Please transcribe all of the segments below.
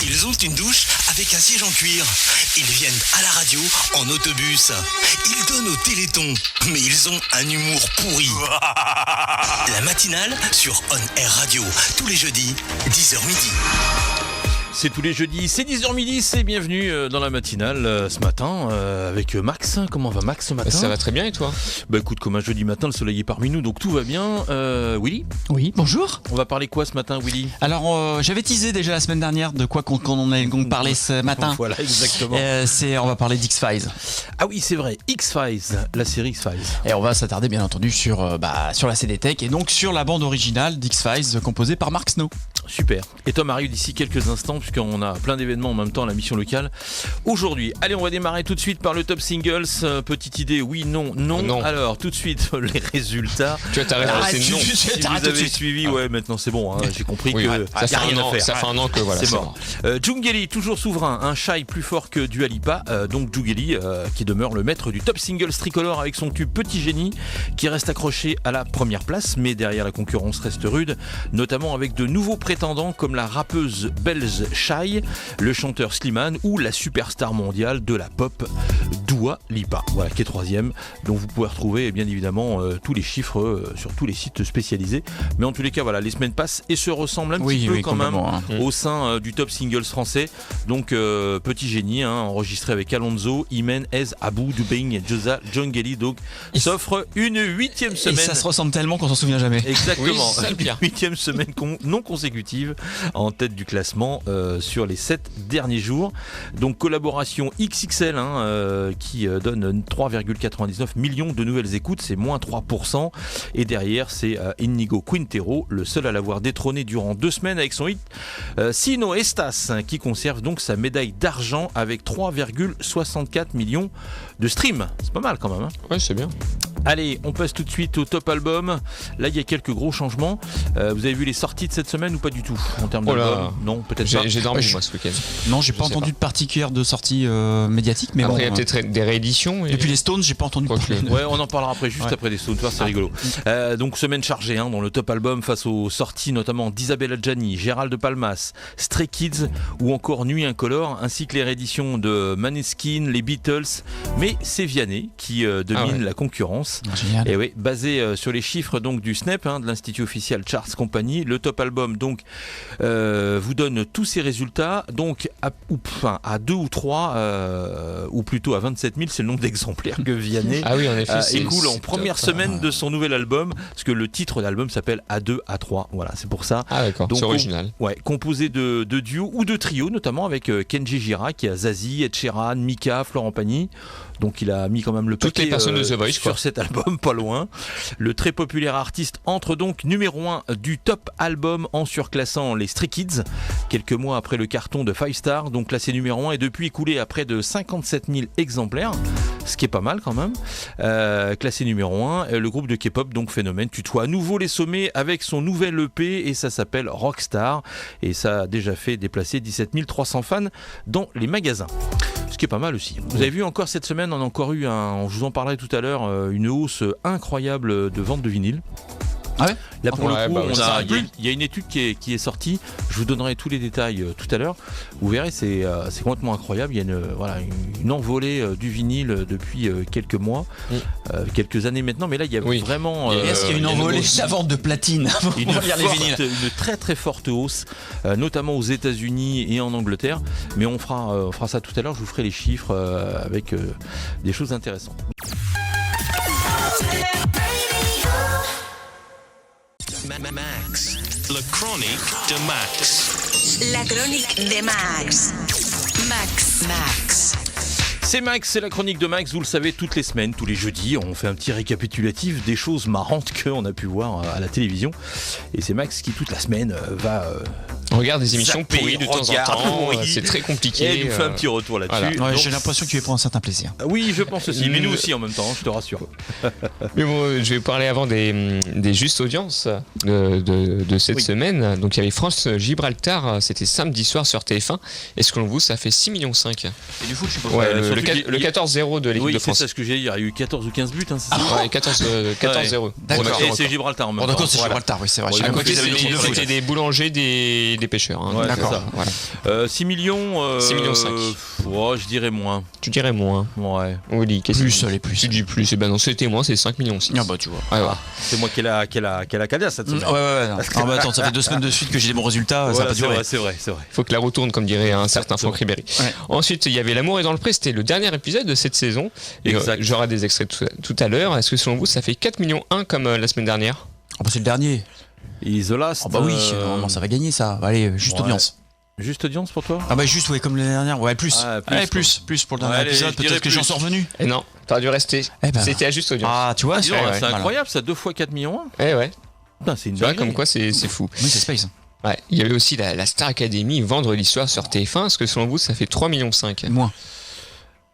Ils ont une douche avec un siège en cuir. Ils viennent à la radio en autobus. Ils donnent au Téléthon, mais ils ont un humour pourri. La matinale sur On Air Radio, tous les jeudis, 10h midi. C'est tous les jeudis, c'est 10h midi, c'est bienvenue dans la matinale ce matin avec Max. Comment va Max ce matin ? Ça va très bien et toi ? Bah écoute, comme un jeudi matin, le soleil est parmi nous, donc tout va bien. Willy ? Oui, bonjour. On va parler quoi ce matin, Willy ? Alors, j'avais teasé déjà la semaine dernière de quoi qu'on allait parler ce matin. Voilà, exactement. On va parler d'X-Files. Ah oui, c'est vrai, X-Files, la série X-Files. Et on va s'attarder bien entendu sur la CD Tech et donc sur la bande originale d'X-Files composée par Mark Snow. Super. Et Tom arrive d'ici quelques instants puisqu'on a plein d'événements en même temps à la mission locale aujourd'hui. Allez, on va démarrer tout de suite par le top singles. Petite idée, oui, non. Alors, tout de suite, les résultats. Tu vois, ta réponse c'est non. Si vous avez suivi, ouais, maintenant c'est bon. J'ai compris que ça fait rien à faire. Ça fait un an que voilà, c'est mort. Djungeli, toujours souverain. Un shy plus fort que Dua Lipa. Donc Djungeli, qui demeure le maître du top singles tricolore avec son tube Petit Génie, qui reste accroché à la première place. Mais derrière, la concurrence reste rude, notamment avec de nouveaux prétendants comme la rappeuse belge Shai, le chanteur Slimane ou la superstar mondiale de la pop Dua Lipa, voilà, qui est troisième, dont vous pouvez retrouver bien évidemment tous les chiffres sur tous les sites spécialisés. Mais en tous les cas, voilà, les semaines passent et se ressemblent un petit peu quand même au sein du top singles français. Donc Petit Génie, enregistré avec Alonso, Imen, Ez, Abou, Dubing, Josa, Djungeli, donc s'offre une 8e semaine. Et ça se ressemble tellement qu'on s'en souvient jamais. Exactement, oui, une 8e semaine non consécutive en tête du classement sur les 7 derniers jours. Donc collaboration XXL qui donne 3,99 millions de nouvelles écoutes, c'est moins 3%. Et derrière, c'est Inigo Quintero, le seul à l'avoir détrôné durant 2 semaines avec son hit Si no Estas, qui conserve donc sa médaille d'argent avec 3,64 millions de streams. C'est pas mal quand même. Ouais, c'est bien. Allez, on passe tout de suite au top album. Là, il y a quelques gros changements. Vous avez vu les sorties de cette semaine ou pas du tout en termes d'album ? Non, peut-être pas. J'ai dormi moi ce week-end. Non, j'ai pas entendu de particulière de sortie médiatique, mais après, bon. il y a peut-être des rééditions. Depuis les Stones, j'ai pas entendu parler. Ouais, on en parlera après, juste après les Stones. C'est rigolo. Donc semaine chargée dans le top album face aux sorties notamment d'Isabella Gianni, Gérald Palmas, Stray Kids ou encore Nuit Incolore, ainsi que les rééditions de Maneskin, les Beatles, mais c'est Vianney qui domine la concurrence. Génial. Et oui, basé sur les chiffres donc du SNEP, de l'Institut Official Charts Company, le top album donc vous donne tous ces résultats donc à 2 ou 3 ou plutôt à 27 000, c'est le nombre d'exemplaires que Vianney écoule en première semaine de son nouvel album, parce que le titre d'album s'appelle A2, A3, voilà, c'est pour ça. Ah d'accord, donc, c'est original. Composé de duos ou de trios, notamment avec Kenji Girac, qui a Zazie, Ed Sheeran, Mika, Florent Pagny. Donc il a mis quand même le paquet toutes les personnes de The Voice sur cet album, pas loin. Le très populaire artiste entre donc numéro 1 du top album en surclassant les Stray Kids, quelques mois après le carton de Five Star, donc classé numéro 1 et depuis écoulé à près de 57 000 exemplaires, ce qui est pas mal quand même. Classé numéro 1, le groupe de K-pop, donc Phénomène, tutoie à nouveau les sommets avec son nouvel EP et ça s'appelle Rockstar et ça a déjà fait déplacer 17 300 fans dans les magasins. Ce qui est pas mal aussi. Vous avez vu encore cette semaine, on a encore eu, je vous en parlerai tout à l'heure, une hausse incroyable de vente de vinyle. Ah ouais. Là pour le coup, il y a une étude qui est sortie. Je vous donnerai tous les détails tout à l'heure. Vous verrez, c'est complètement incroyable. Il y a une envolée du vinyle depuis quelques mois, quelques années maintenant. Mais là, il y a vraiment. Est-ce qu'il y a une envolée de la vente de platine une très très forte hausse, notamment aux États-Unis et en Angleterre. Mais on fera ça tout à l'heure. Je vous ferai les chiffres avec des choses intéressantes. Max, la chronique de Max. La chronique de Max. Max. C'est Max, c'est la chronique de Max, vous le savez, toutes les semaines, tous les jeudis, on fait un petit récapitulatif des choses marrantes qu'on a pu voir à la télévision. Et c'est Max qui, toute la semaine, va... On regarde des émissions pourries de temps en temps, c'est très compliqué. Et il nous fait un petit retour là-dessus. Voilà. Ouais, j'ai l'impression que tu y prends un certain plaisir. Oui, je pense aussi, mais nous aussi en même temps, je te rassure. Mais bon, je vais parler avant des justes audiences de cette semaine. Donc il y avait France-Gibraltar, c'était samedi soir sur TF1. Et ce que l'on voit, ça fait 6,5 millions. Et du foot, je sais pas. Ouais, le 14-0 de l'équipe de France. C'est ça ce que j'ai dit, il y a eu 14 ou 15 buts, c'est ça ? Ouais, 14-0. D'accord. Et c'est Gibraltar en même temps. D'accord, c'est Gibraltar, oui, c'est vrai. À côté, c'était des boulangers, des des pêcheurs. Hein. Ouais, D'accord. c'est ça. Voilà. 6 millions. 6 millions 5. Je dirais moins. Tu dirais moins. Ouais. Oli, qu'est-ce que Plus, allez, plus. Tu dis plus. Eh ben non, c'était moins, c'est 5 millions 6. Ah bah tu vois. Ouais, ouais. C'est moi qui ai la cadasse cette Ouais, semaine. ouais, non. Ah bah attends, ça fait 2 semaines de suite que j'ai des bons résultats, ça Voilà, va pas durer. c'est vrai. Faut que la retourne, comme dirait un certain Franck Ribéry. Ouais. Ensuite, il y avait L'amour est dans le pré, c'était le dernier épisode de cette saison. Et Exact. j'aurai des extraits tout à l'heure. Est-ce que selon vous, ça fait 4 millions 1 comme la semaine dernière? Ah bah c'est le dernier. Et The Last. Ah bah oui, normalement ça va gagner ça. Allez, juste Ouais. audience. Juste audience pour toi? Ah bah juste, ouais, comme l'année dernière. Ouais, plus. Ah, plus, Allez, quoi. plus pour le dernier Allez, épisode, je dirais peut-être que j'en plus. suis revenu. Et non, t'aurais dû rester. Eh ben. C'était à juste audience. Ah, tu vois, Dis donc, ouais, c'est voilà. incroyable ça, 2 fois 4 millions 1. Eh ouais. Putain, c'est une Tu vois, dinguerie. comme quoi c'est fou. Oui, c'est Space. Ouais. Il y avait aussi la Star Academy vendredi soir sur TF1. Est-ce que selon vous, ça fait 3 millions 5? Moins.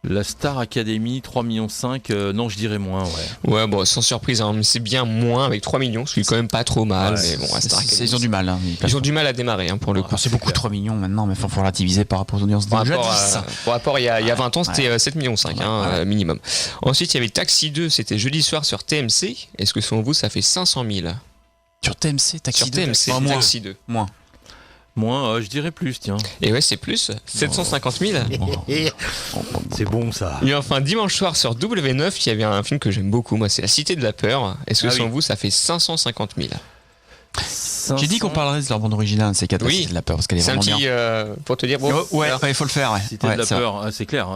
La Star Academy, 3 millions 5. Non, je dirais moins, ouais. Ouais, bon, sans surprise, hein, mais c'est bien moins avec 3 millions, ce qui est quand même pas trop mal. Ouais, mais bon, la Star Academy, Ils ont du mal. Hein, ils ont du mal à démarrer hein, pour le coup. C'est beaucoup 3 millions maintenant, mais il faut relativiser par rapport aux audiences Par de rapport, jadis. par rapport il y a 20 ans, c'était 7 millions 5 Ouais. minimum. Ensuite, il y avait Taxi 2, c'était jeudi soir sur TMC. Est-ce que selon vous, ça fait 500 000? Sur TMC, Taxi Sur 2. TMC, Ah, moins. Taxi 2. Moins. Moins, je dirais plus, tiens. Et ouais, c'est plus, 750 000. C'est bon ça. Et enfin, dimanche soir sur W9, il y avait un film que j'aime beaucoup, moi, c'est La Cité de la Peur. Est-ce que Ah selon oui. vous, ça fait 550 000? J'ai dit qu'on parlerait de leur bande originale, c'est 4 Oui. de la peur, parce qu'elle est C'est un vraiment petit. bien. Pour te dire, bon, Ouais, alors, il faut le faire. Ouais. Cité Ouais, de la c'est vrai. peur, c'est clair.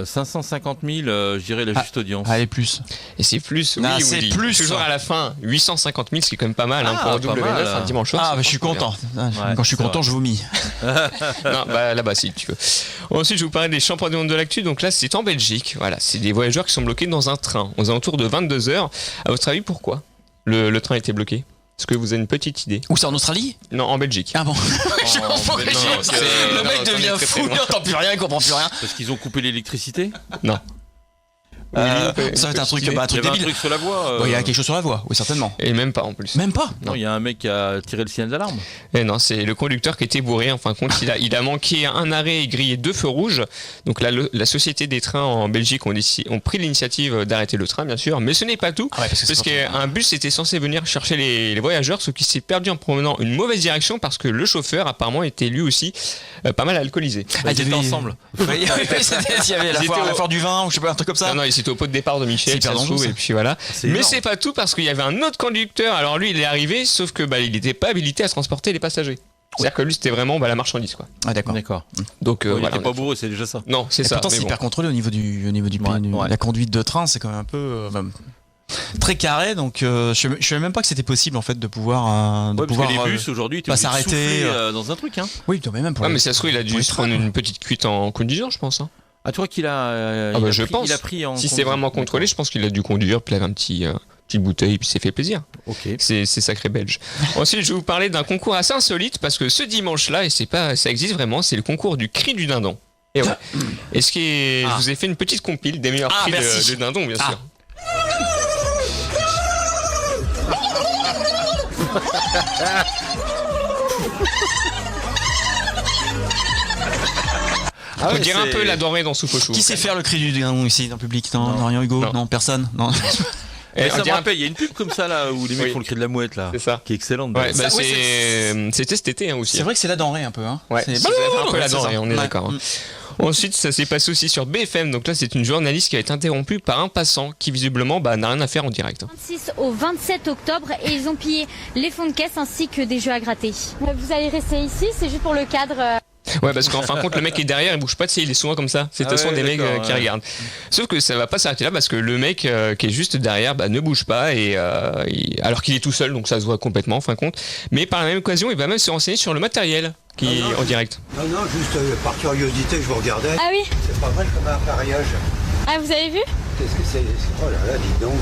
550 000, je dirais la Ah, juste audience. Allez, plus. et c'est plus. Non, Oui, c'est Woody. plus, Toujours ça. à la fin, 850 000, c'est quand même pas mal hein, Ah, pour pas W9 mal. un dimanche soir. Ah, c'est bah je suis franchement bien. content. Quand je suis c'est content, vrai. je vomis. Non, bah là-bas, si tu veux. Ensuite, je vous parlais des champions du monde de l'actu. Donc là, c'est en Belgique. Voilà, c'est des voyageurs qui sont bloqués dans un train aux alentours de 22h. À votre avis, pourquoi le train était bloqué? Est-ce que vous avez une petite idée? Où c'est en Australie? Non, en Belgique. Ah bon. Je non, m'en fous, mais je- non, parce que- Le non, mec ça en est devient très, très fou, loin. il entend plus rien, il comprend plus rien. Parce qu'ils ont coupé l'électricité. Non. Ça va être un truc, stylé. bah, un Il y truc avait un débile. truc sur la voie. Bon, il y a quelque chose sur la voie, oui, certainement. Et même pas en plus. Même pas. Non, il y a un mec qui a tiré le signal d'alarme. Et non, c'est le conducteur qui était bourré. En fin de compte, il a manqué un arrêt et grillé 2 feux rouges. Donc la société des trains en Belgique ont pris l'initiative d'arrêter le train, bien sûr. Mais ce n'est pas tout. Ah ouais, parce que c'est pas qu'un bus était censé venir chercher les voyageurs, ce qui s'est perdu en prenant une mauvaise direction parce que le chauffeur apparemment était lui aussi pas mal alcoolisé. Ils étaient devait- ensemble. Oui, il y avait la Ils étaient foire, au- la foire du vin, ou je sais pas, un truc comme ça. Non, non, il était au pot de départ de C'est Michel, hyper ça se dangereux, trouve, ça. et puis voilà. C'est Mais énorme. c'est pas tout parce qu'il y avait un autre conducteur. Alors lui, il est arrivé, sauf que il n'était pas habilité à transporter les passagers. C'est-à-dire que lui, c'était vraiment la marchandise, quoi. Ah, d'accord. D'accord. Donc Il voilà. était pas bourré, c'est déjà ça. Non, c'est Et ça. pourtant, mais c'est bon. hyper contrôlé au niveau du Ouais. la conduite de train, c'est quand même un peu très carré. Donc, je savais même pas que c'était possible en fait de pouvoir. Ouais, parce que les bus aujourd'hui, tu pas obligé de s'arrêter, souffler, dans un truc. Hein. Oui, mais même pour. Ah, les- mais ça se trouve, il a dû pour les se prendre trains, une petite cuite en conduisant, je pense. Hein. Ah, tu vois qu'il a. Ah il bah, a je pris- pense. Il a pris en. Si c'est vraiment contrôlé, je pense qu'il a dû conduire, puis il avait un petite bouteille, puis il s'est fait plaisir. Ok. C'est sacré belge. Ensuite, je vais vous parler d'un concours assez insolite parce que ce dimanche-là, et ça existe vraiment, c'est le concours du cri du dindon. Et ouais. Est-ce que je vous ai fait une petite compile des meilleurs cris merci. de dindon, bien sûr. Ah Faut ouais, dire un c'est- peu la denrée dans Soupe au chou. Qui sait faire le cri du dindon ici dans le public? Non, rien, Hugo. Non. Non, personne. Non. Et Mais on ça me dirait- rappelle, il y a une pub comme ça là où les mecs Oui. font le cri de la mouette là. C'est ça. Qui est excellente. Ouais, bah, Ça, ouais, c'était cet été hein, aussi. C'est vrai que c'est la denrée un peu. Hein. Ouais, C'est c'est un peu la c'est ça. denrée, on est Ouais. d'accord. hein. Ensuite, ça s'est passé aussi sur BFM. Donc là, c'est une journaliste qui a été interrompue par un passant qui visiblement n'a rien à faire en direct. 26 au 27 octobre et ils ont pillé les fonds de caisse ainsi que des jeux à gratter. Vous allez rester ici, c'est juste pour le cadre. Ouais, parce qu'en fin de compte, le mec est derrière, il bouge pas, tu sais, il est souvent comme ça. C'est de Ah toute façon ouais, des mecs d'accord, qui ouais. regardent. Sauf que ça va pas s'arrêter là parce que le mec qui est juste derrière ne bouge pas et alors qu'il est tout seul, donc ça se voit complètement en fin de compte. Mais par la même occasion, il va même se renseigner sur le matériel qui est en direct. Non, non, juste par curiosité, je vous regardais. Ah oui, C'est pas mal comme appareillage. ah vous avez vu? Qu'est-ce que c'est? Oh là là, dis donc.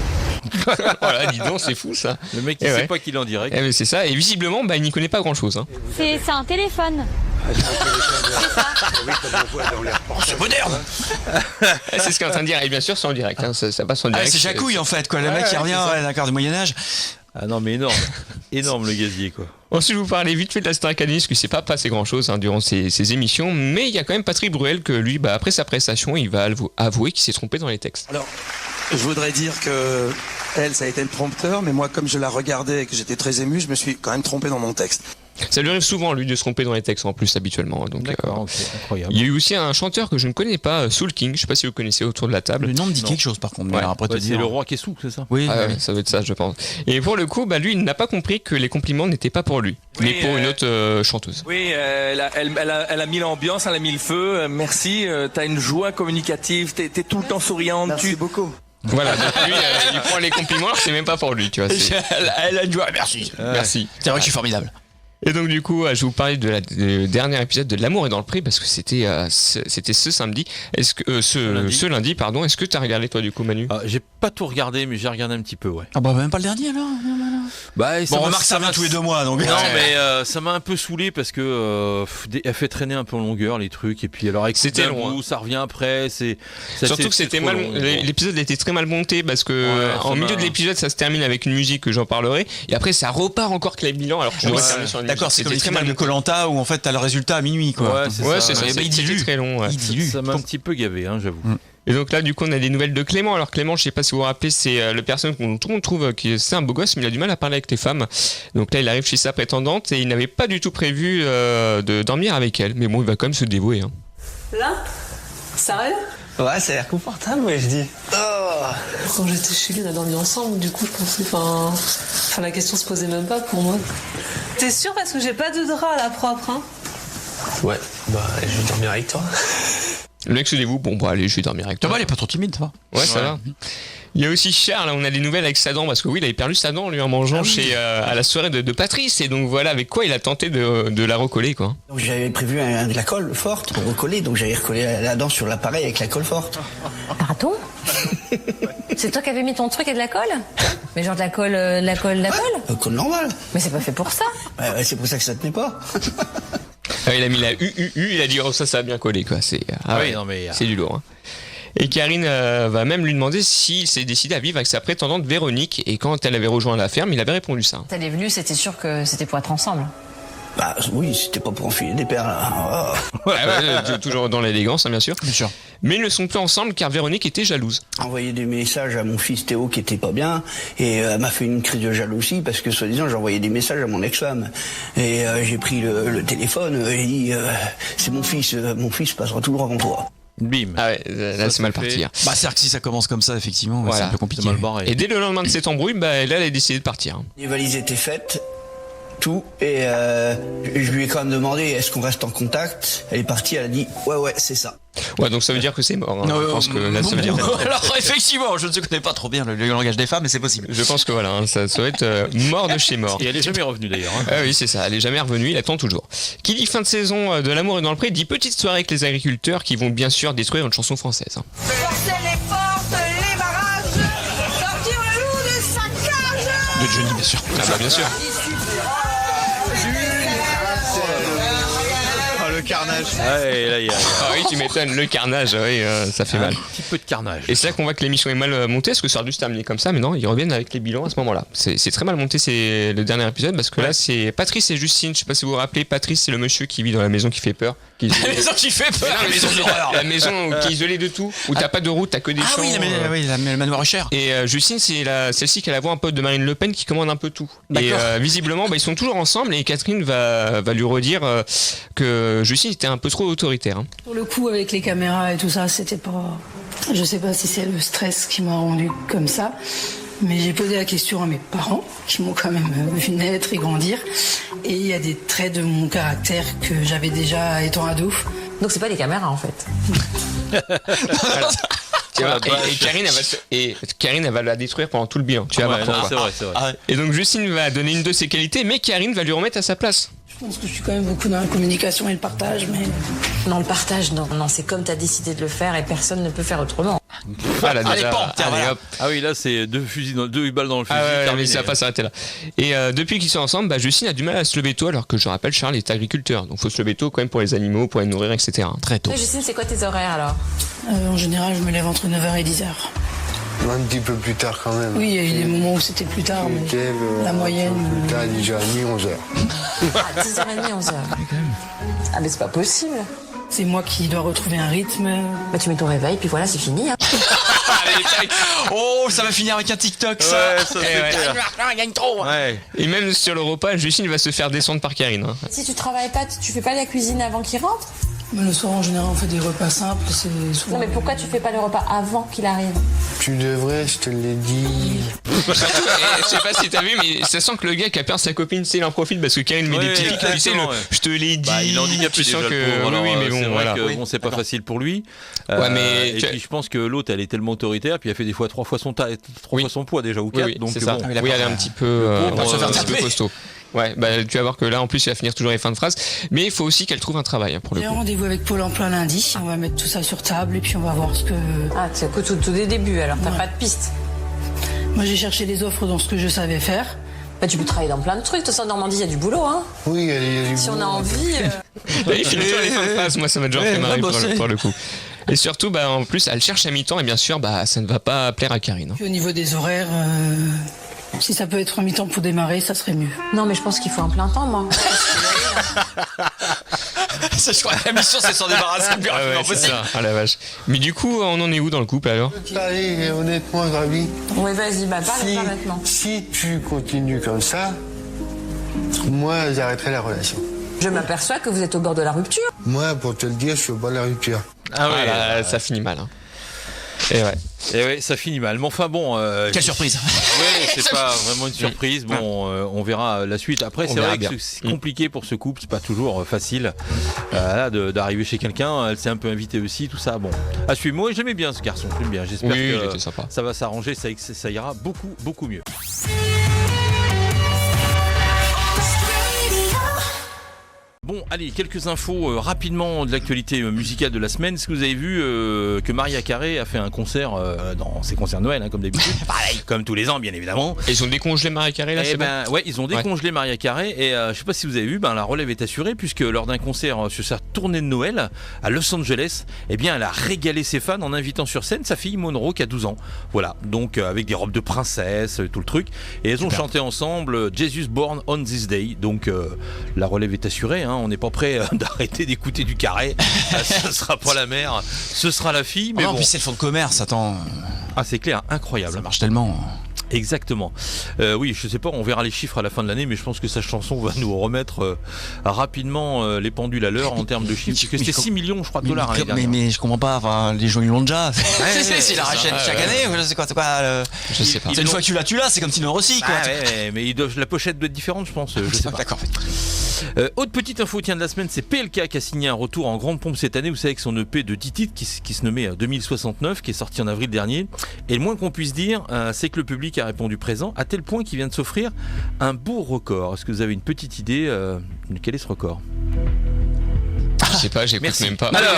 Voilà, dis donc, c'est fou ça. Le mec il Eh sait ouais. pas qu'il est en direct. Eh ben, c'est ça, et visiblement, il n'y connaît pas grand chose. C'est un téléphone. Ah, c'est un téléphone. Oui, comme on voit dans les reportages. C'est moderne. C'est ce qu'il est en train de dire, et bien sûr, c'est en direct. hein, ça passe en Ah, direct. c'est Jacouille en fait, quoi. Le mec qui revient, ouais, d'accord, du Moyen-Âge. Ah non, mais énorme. Énorme le gazier quoi. Ensuite, je vous parlais vite fait de la Star Academy, parce que c'est pas passé grand chose durant ces émissions, mais il y a quand même Patrick Bruel que lui, après sa prestation, il va avouer qu'il s'est trompé dans les textes. Alors, je voudrais dire que elle, ça a été le prompteur, mais moi, comme je la regardais et que j'étais très ému, je me suis quand même trompé dans mon texte. Ça lui arrive souvent, lui, de se tromper dans les textes en plus, habituellement. Donc, D'accord, ok, incroyable. il y a eu aussi un chanteur que je ne connais pas, Soul King, je sais pas si vous connaissez autour de la table. Le nom me dit Non. quelque chose par contre. Mais Ouais. alors après te Ouais, dire. c'est le roi qui est sous, c'est ça? Oui. Ah oui. ouais, ça doit être ça, je pense. Et pour le coup, lui, il n'a pas compris que les compliments n'étaient pas pour lui, mais pour une autre chanteuse. Oui, elle a mis l'ambiance, elle a mis le feu. Merci, t'as une joie communicative, t'es tout le temps souriante. Merci beaucoup. Voilà, donc lui, il prend les compliments, alors c'est même pas pour lui, tu vois. Elle a une joie. Merci. Merci. C'est vrai que je suis formidable. Et donc du coup, je vais vous parler du dernier épisode de L'amour est dans le pré parce que c'était ce samedi. Est-ce que ce lundi, pardon. Est-ce que tu as regardé toi du coup, Manu? J'ai pas tout regardé, mais j'ai regardé un petit peu, ouais. Ah bah même pas le dernier alors. Bah, Bon, remarque ça vient tous les 2 mois donc. Non, mais ça m'a un peu saoulé parce que elle fait traîner un peu en longueur les trucs et puis alors avec C'était d'un long, coup, ça revient après. Surtout que c'était mal. long. L'épisode était très mal monté parce que Ouais, en ça milieu m'a- de l'épisode, ça se termine avec une musique que j'en parlerai et après ça repart encore avec les bilans alors que je devrais Ouais. terminer sur une D'accord, musique. c'est comme les C'était très finales mal de Koh-Lanta où en fait t'as le résultat à minuit quoi. Ouais, c'est Ouais, ça. c'est ça. Ouais, bah, il C'était dilue. très long. Ouais. Il dilue. Ça m'a un petit peu gavé, hein, j'avoue. Et donc là, du coup, on a des nouvelles de Clément. Alors Clément, je sais pas si vous vous rappelez, c'est le personnage qu'on tout le monde trouve qui c'est un beau gosse, mais il a du mal à parler avec les femmes. Donc là, il arrive chez sa prétendante et il n'avait pas du tout prévu de dormir avec elle. Mais bon, il va quand même se dévouer. Hein. Là? Sérieux? Ouais, ça a l'air confortable, ouais, je dis. Quand j'étais chez lui, on a dormi ensemble, du coup, je pensais, enfin, la question se posait même pas pour moi. T'es sûr parce que j'ai pas de drap à la propre, hein? Ouais, bah, je vais dormir avec toi. Le mec se dévoue. Bon, bah allez, je vais dormir avec Ça toi. va, il est pas trop timide, ça va. Ouais, ça va. Il y a aussi Charles, on a des nouvelles avec sa dent, parce que oui, il avait perdu sa dent lui en mangeant à la soirée de Patrice, et donc voilà avec quoi il a tenté de la recoller quoi. Donc j'avais prévu de la colle forte pour recoller, donc j'avais recollé la dent sur l'appareil avec la colle forte. Pardon? C'est toi qui avais mis ton truc et de la colle? Mais genre de la colle? Colle normale. Mais c'est pas fait pour ça. Ouais, c'est pour ça que ça tenait pas. Il a mis la UUU, il a dit oh ça a bien collé quoi, c'est oui, non, mais, c'est du lourd. Hein. Et Karine va même lui demander s'il s'est décidé à vivre avec sa prétendante Véronique, et quand elle avait rejoint la ferme, il avait répondu ça. Elle est venue, c'était sûr que c'était pour être ensemble. Bah oui, c'était pas pour enfiler des perles. Là. Toujours dans l'élégance, hein, bien sûr. Bien sûr. Mais ils ne sont plus ensemble car Véronique était jalouse. Envoyé des messages à mon fils Théo qui était pas bien, et elle m'a fait une crise de jalousie parce que soi-disant j'envoyais des messages à mon ex-femme. Et j'ai pris le téléphone, et dit c'est mon fils passera toujours avant toi. Bim. Ah ouais, là Ça, c'est mal ça fait- parti. Hein. Bah c'est-à-dire que si ça commence comme ça effectivement, Voilà. c'est un peu compliqué. mal barré. Et dès le lendemain de cette embrouille, là elle a décidé de partir. Hein. Les valises étaient faites, tout, et je lui ai quand même demandé est-ce qu'on reste en contact. Elle est partie, elle a dit ouais c'est ça. Ouais, donc ça veut dire que c'est mort. Hein. Je pense que là, ça veut dire. Alors effectivement, je ne connais pas trop bien le langage des femmes, mais c'est possible. Je pense que voilà, hein, ça doit être mort de chez mort. Et elle est jamais revenue d'ailleurs. Hein. Ah oui, c'est ça, elle est jamais revenue, il attend toujours. Qui dit fin de saison de L'amour est dans le pré, dit petite soirée avec les agriculteurs qui vont bien sûr détruire une chanson française. Hein. Forcer les portes, les barrages, sortir le loup de sa cage! De Johnny bien sûr. Ah bah bien sûr. Le carnage. Ouais, là, il y a Ah oui, tu m'étonnes, le carnage, oui, ça fait mal. un petit peu de carnage. Et c'est là qu'on voit que l'émission est mal montée, parce que ça aurait dû se terminer comme ça, mais non, ils reviennent avec les bilans à ce moment-là. C'est très mal monté, c'est le dernier épisode, parce que là, c'est Patrice et Justine. Je sais pas si vous vous rappelez, Patrice, c'est le monsieur qui vit dans la maison qui fait peur. La maison qui fait peur. La maison d'horreur. La maison qui est isolée de tout, où t'as pas de route, t'as que des Ah champs. oui, le manoir cher. Et Justine, c'est celle-ci qui a la voix un peu de Marine Le Pen qui commande un peu tout. Et visiblement, ils sont toujours ensemble, et Catherine va lui redire que Justine était un peu trop autoritaire. Hein. Pour le coup, avec les caméras et tout ça, c'était pas... Je sais pas si c'est le stress qui m'a rendu comme ça, mais j'ai posé la question à mes parents, qui m'ont quand même vu naître et grandir, et il y a des traits de mon caractère que j'avais déjà étant ado. Donc c'est pas les caméras en fait. Tu vois, et Karine, elle va la détruire pendant tout le bilan. Tu vas voir pourquoi. C'est vrai, c'est vrai. Et donc Justine va donner une de ses qualités, mais Karine va lui remettre à sa place. Je pense que je suis quand même beaucoup dans la communication et le partage, mais... Non, le partage, non, c'est comme t'as décidé de le faire et personne ne peut faire autrement. Voilà, Allez, déjà. pan, tiens, Allez, voilà. hop. Ah oui, là, c'est deux balles dans le fusil. Ah ouais, mais terminé. ça va pas s'arrêter là. Et depuis qu'ils sont ensemble, Justine a du mal à se lever tôt, alors que je rappelle, Charles est agriculteur. Donc faut se lever tôt quand même pour les animaux, pour les nourrir, etc. Très tôt. Justine, c'est quoi tes horaires alors? En général, je me lève entre 9h et 10h. Un petit peu plus tard quand même. Oui, il y a eu des moments où c'était plus tard, mais la moyenne... Plus tard, 10h30, 11h. À 10h30, 11h. Ah mais c'est pas possible. C'est moi qui dois retrouver un rythme. Bah tu mets ton réveil, puis voilà, c'est fini. Hein. Oh, ça va finir avec un TikTok, ça. Ouais, ça c'est ouais. clair. Il gagne trop. Ouais. Et même sur le repas, Justine va se faire descendre par Karine. Hein. Si tu travailles pas, tu fais pas la cuisine avant qu'il rentre? Mais le soir, en général, on fait des repas simples. C'est souvent... Non, mais pourquoi tu fais pas le repas avant qu'il arrive? Tu devrais, je te l'ai dit. Surtout, je sais pas si t'as vu, mais ça sent que le gars qui a perdu sa copine, il en profite parce que Karine met Ouais, des petits pics. Tu sais, exactement, ouais. je te l'ai dit. Bah, il est handicapé tu déjà sens le que. pauvre, alors, oui, mais c'est bon, vrai voilà. que, bon, c'est pas facile pour lui. Ouais, mais et puis je pense que l'autre, elle est tellement autoritaire, puis elle fait des fois 3 fois son fois son poids déjà ou 4. Oui, donc c'est ça. bon. Oui, elle est un petit peu, un petit peu costaud. Ouais, bah tu vas voir que là en plus il va finir toujours les fins de phrase, mais il faut aussi qu'elle trouve un travail pour le J'ai coup. rendez-vous avec Pôle emploi lundi. On va mettre tout ça sur table et puis on va voir ce que. Ah, tu as tout des débuts, alors t'as pas de piste. Moi, j'ai cherché les offres dans ce que je savais faire. Bah, tu peux travailler dans plein de trucs. De toute façon, en Normandie, il y a du boulot, hein. Oui, il y a du Si on a boulot. envie. Là, il finit toujours les fins de phrase, moi ça m'a déjà fait marrer pour le coup. Et surtout, bah en plus, elle cherche à mi-temps et bien sûr, bah ça ne va pas plaire à Karine. Puis au niveau des horaires, si ça peut être en mi-temps pour démarrer, ça serait mieux. Non, mais je pense qu'il faut un plein temps, moi. Je crois que la mission, c'est s'en débarrasser le plus rapidement Ouais, c'est possible. ça. Ah la vache. Mais du coup, on en est où dans le couple alors? Allez, honnêtement, Gabi, Ouais, vas-y, bah parle pas maintenant. si tu continues comme ça, moi, j'arrêterai la relation. Je m'aperçois que vous êtes au bord de la rupture. Moi, pour te le dire, je suis au bord de la rupture. Ah ouais, Là, ça finit mal. Hein. Et ouais. et ouais, ça finit mal. Mais enfin bon. Quelle surprise. Ouais, c'est pas vraiment une surprise. Bon, on verra la suite. Après, c'est vrai que c'est compliqué pour ce couple. C'est pas toujours facile d'arriver chez quelqu'un. Elle s'est un peu invitée aussi, tout ça. Bon, à suivre. Moi, j'aimais bien ce garçon. J'aime bien. J'espère Oui, il que était sympa. ça va s'arranger. Ça ira beaucoup mieux. Bon, allez, quelques infos rapidement de l'actualité musicale de la semaine. Est-ce que vous avez vu que Mariah Carey a fait un concert dans ses concerts de Noël, hein, comme d'habitude, comme tous les ans, bien évidemment. Et ils ont décongelé Mariah Carey là, c'est ben, bon. ouais, ils ont décongelé Mariah Carey et je sais pas si vous avez vu, la relève est assurée puisque lors d'un concert sur sa tournée de Noël à Los Angeles, eh bien, elle a régalé ses fans en invitant sur scène sa fille Monroe qui a 12 ans. Voilà, donc avec des robes de princesse, tout le truc. Et elles ont chanté ensemble Jesus Born on This Day. Donc la relève est assurée. Hein, on n'est pas prêt d'arrêter d'écouter du Carré. Ce sera pas la mère, ce sera la fille. Mais non, bon. puis c'est le fonds de commerce, attends. Ah, c'est clair, incroyable. Ça marche tellement. Exactement. Oui, je sais pas, on verra les chiffres à la fin de l'année, mais je pense que sa chanson va nous remettre rapidement les pendules à l'heure en termes de chiffres. Parce que c'était 6 millions, je crois, de dollars. Mais je comprends pas, enfin, les gens ils l'ont déjà. C'est la ça, rachète chaque année, ou je sais quoi, c'est quoi. Je sais pas. C'est une fois que tu l'as, c'est comme Tino Rossi, quoi. Mais la pochette doit être différente, je pense. Je sais pas. D'accord. Autre petite info de la semaine, c'est PLK qui a signé un retour en grande pompe cette année. Vous savez, avec son EP de 10 titres qui se nommait 2069, qui est sorti en avril dernier. Et le moins qu'on puisse dire, c'est que le public a répondu présent, à tel point qu'il vient de s'offrir un beau record. Est-ce que vous avez une petite idée de quel est ce record? Je sais pas, j'écoute même pas. Alors,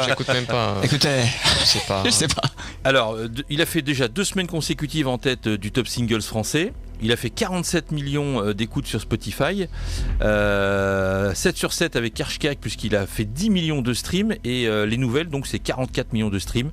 j'écoute même pas. Écoutez, je sais pas. Je sais pas. Alors, il a fait déjà 2 semaines consécutives en tête du top singles français. Il a fait 47 millions d'écoutes sur Spotify, 7 sur 7 avec Kershkak puisqu'il a fait 10 millions de streams et les nouvelles, donc c'est 44 millions de streams.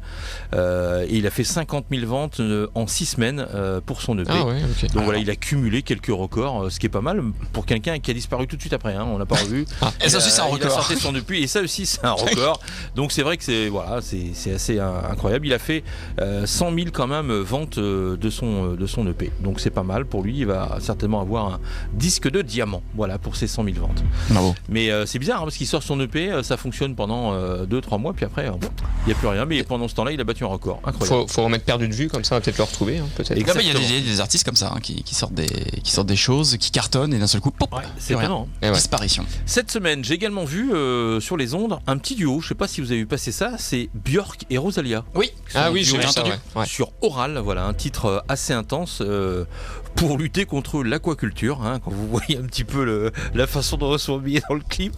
Et il a fait 50 000 ventes en 6 semaines pour son EP. Ah ouais, okay. Donc voilà, il a cumulé quelques records, ce qui est pas mal pour quelqu'un qui a disparu tout de suite après. Hein, on l'a pas revu. Et ça aussi c'est un record. Il a sorti son EP et ça aussi c'est un record. Donc c'est vrai que c'est assez incroyable. Il a fait 100 000 quand même ventes de son EP. Donc c'est pas mal pour lui. Il va certainement avoir un disque de diamant. Voilà pour ses 100 000 ventes. Bravo. Mais c'est bizarre hein, parce qu'il sort son EP, ça fonctionne pendant 2-3 mois puis après il n'y a plus rien. Mais pendant ce temps-là il a battu un record. Incroyable. Faut remettre perdu de vue comme ça, on va peut-être le retrouver. Hein, peut-être. Il y a des artistes comme ça hein, qui sortent des choses, qui cartonnent et d'un seul coup, pop, c'est étonnant. Disparition. Cette semaine, j'ai également vu sur les ondes un petit duo. Je sais pas si vous avez vu passer ça. C'est Björk et Rosalia. Oui. Ah oui, j'ai entendu. Sur Oral, voilà un titre assez intense pour lutter contre l'aquaculture. Hein, quand vous voyez un petit peu la façon dont ils sont habillés dans le clip,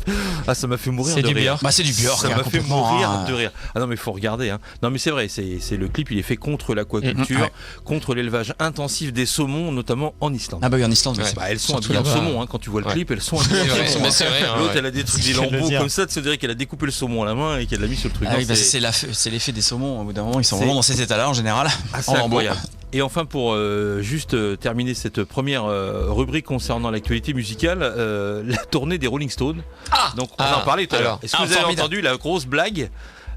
ça m'a fait mourir de rire. Bah c'est du Björk. Ça m'a fait mourir de rire. Ah non mais faut regarder. Hein. Non mais c'est vrai, c'est le clip, il est fait contre l'aquaculture, contre l'élevage intensif des saumons, notamment en Islande. Ah bah oui, en Islande. Elles sont habillées en saumon. Hein, quand tu vois le clip, elles sont habillées en saumon. C'est vrai. L'autre, elle a des trucs, des lambeaux comme ça. Tu dirais qu'elle a découpé le saumon à la main et qu'elle l'a mis sur le truc. Ah oui, c'est l'effet des saumons. Au bout d'un moment, ils sont vraiment dans ces états-là en général. C'est incroyable. Et enfin, pour juste terminer cette première rubrique concernant l'actualité musicale, la tournée des Rolling Stones. Donc on en parlait tout à l'heure. Est-ce que vous avez entendu la grosse blague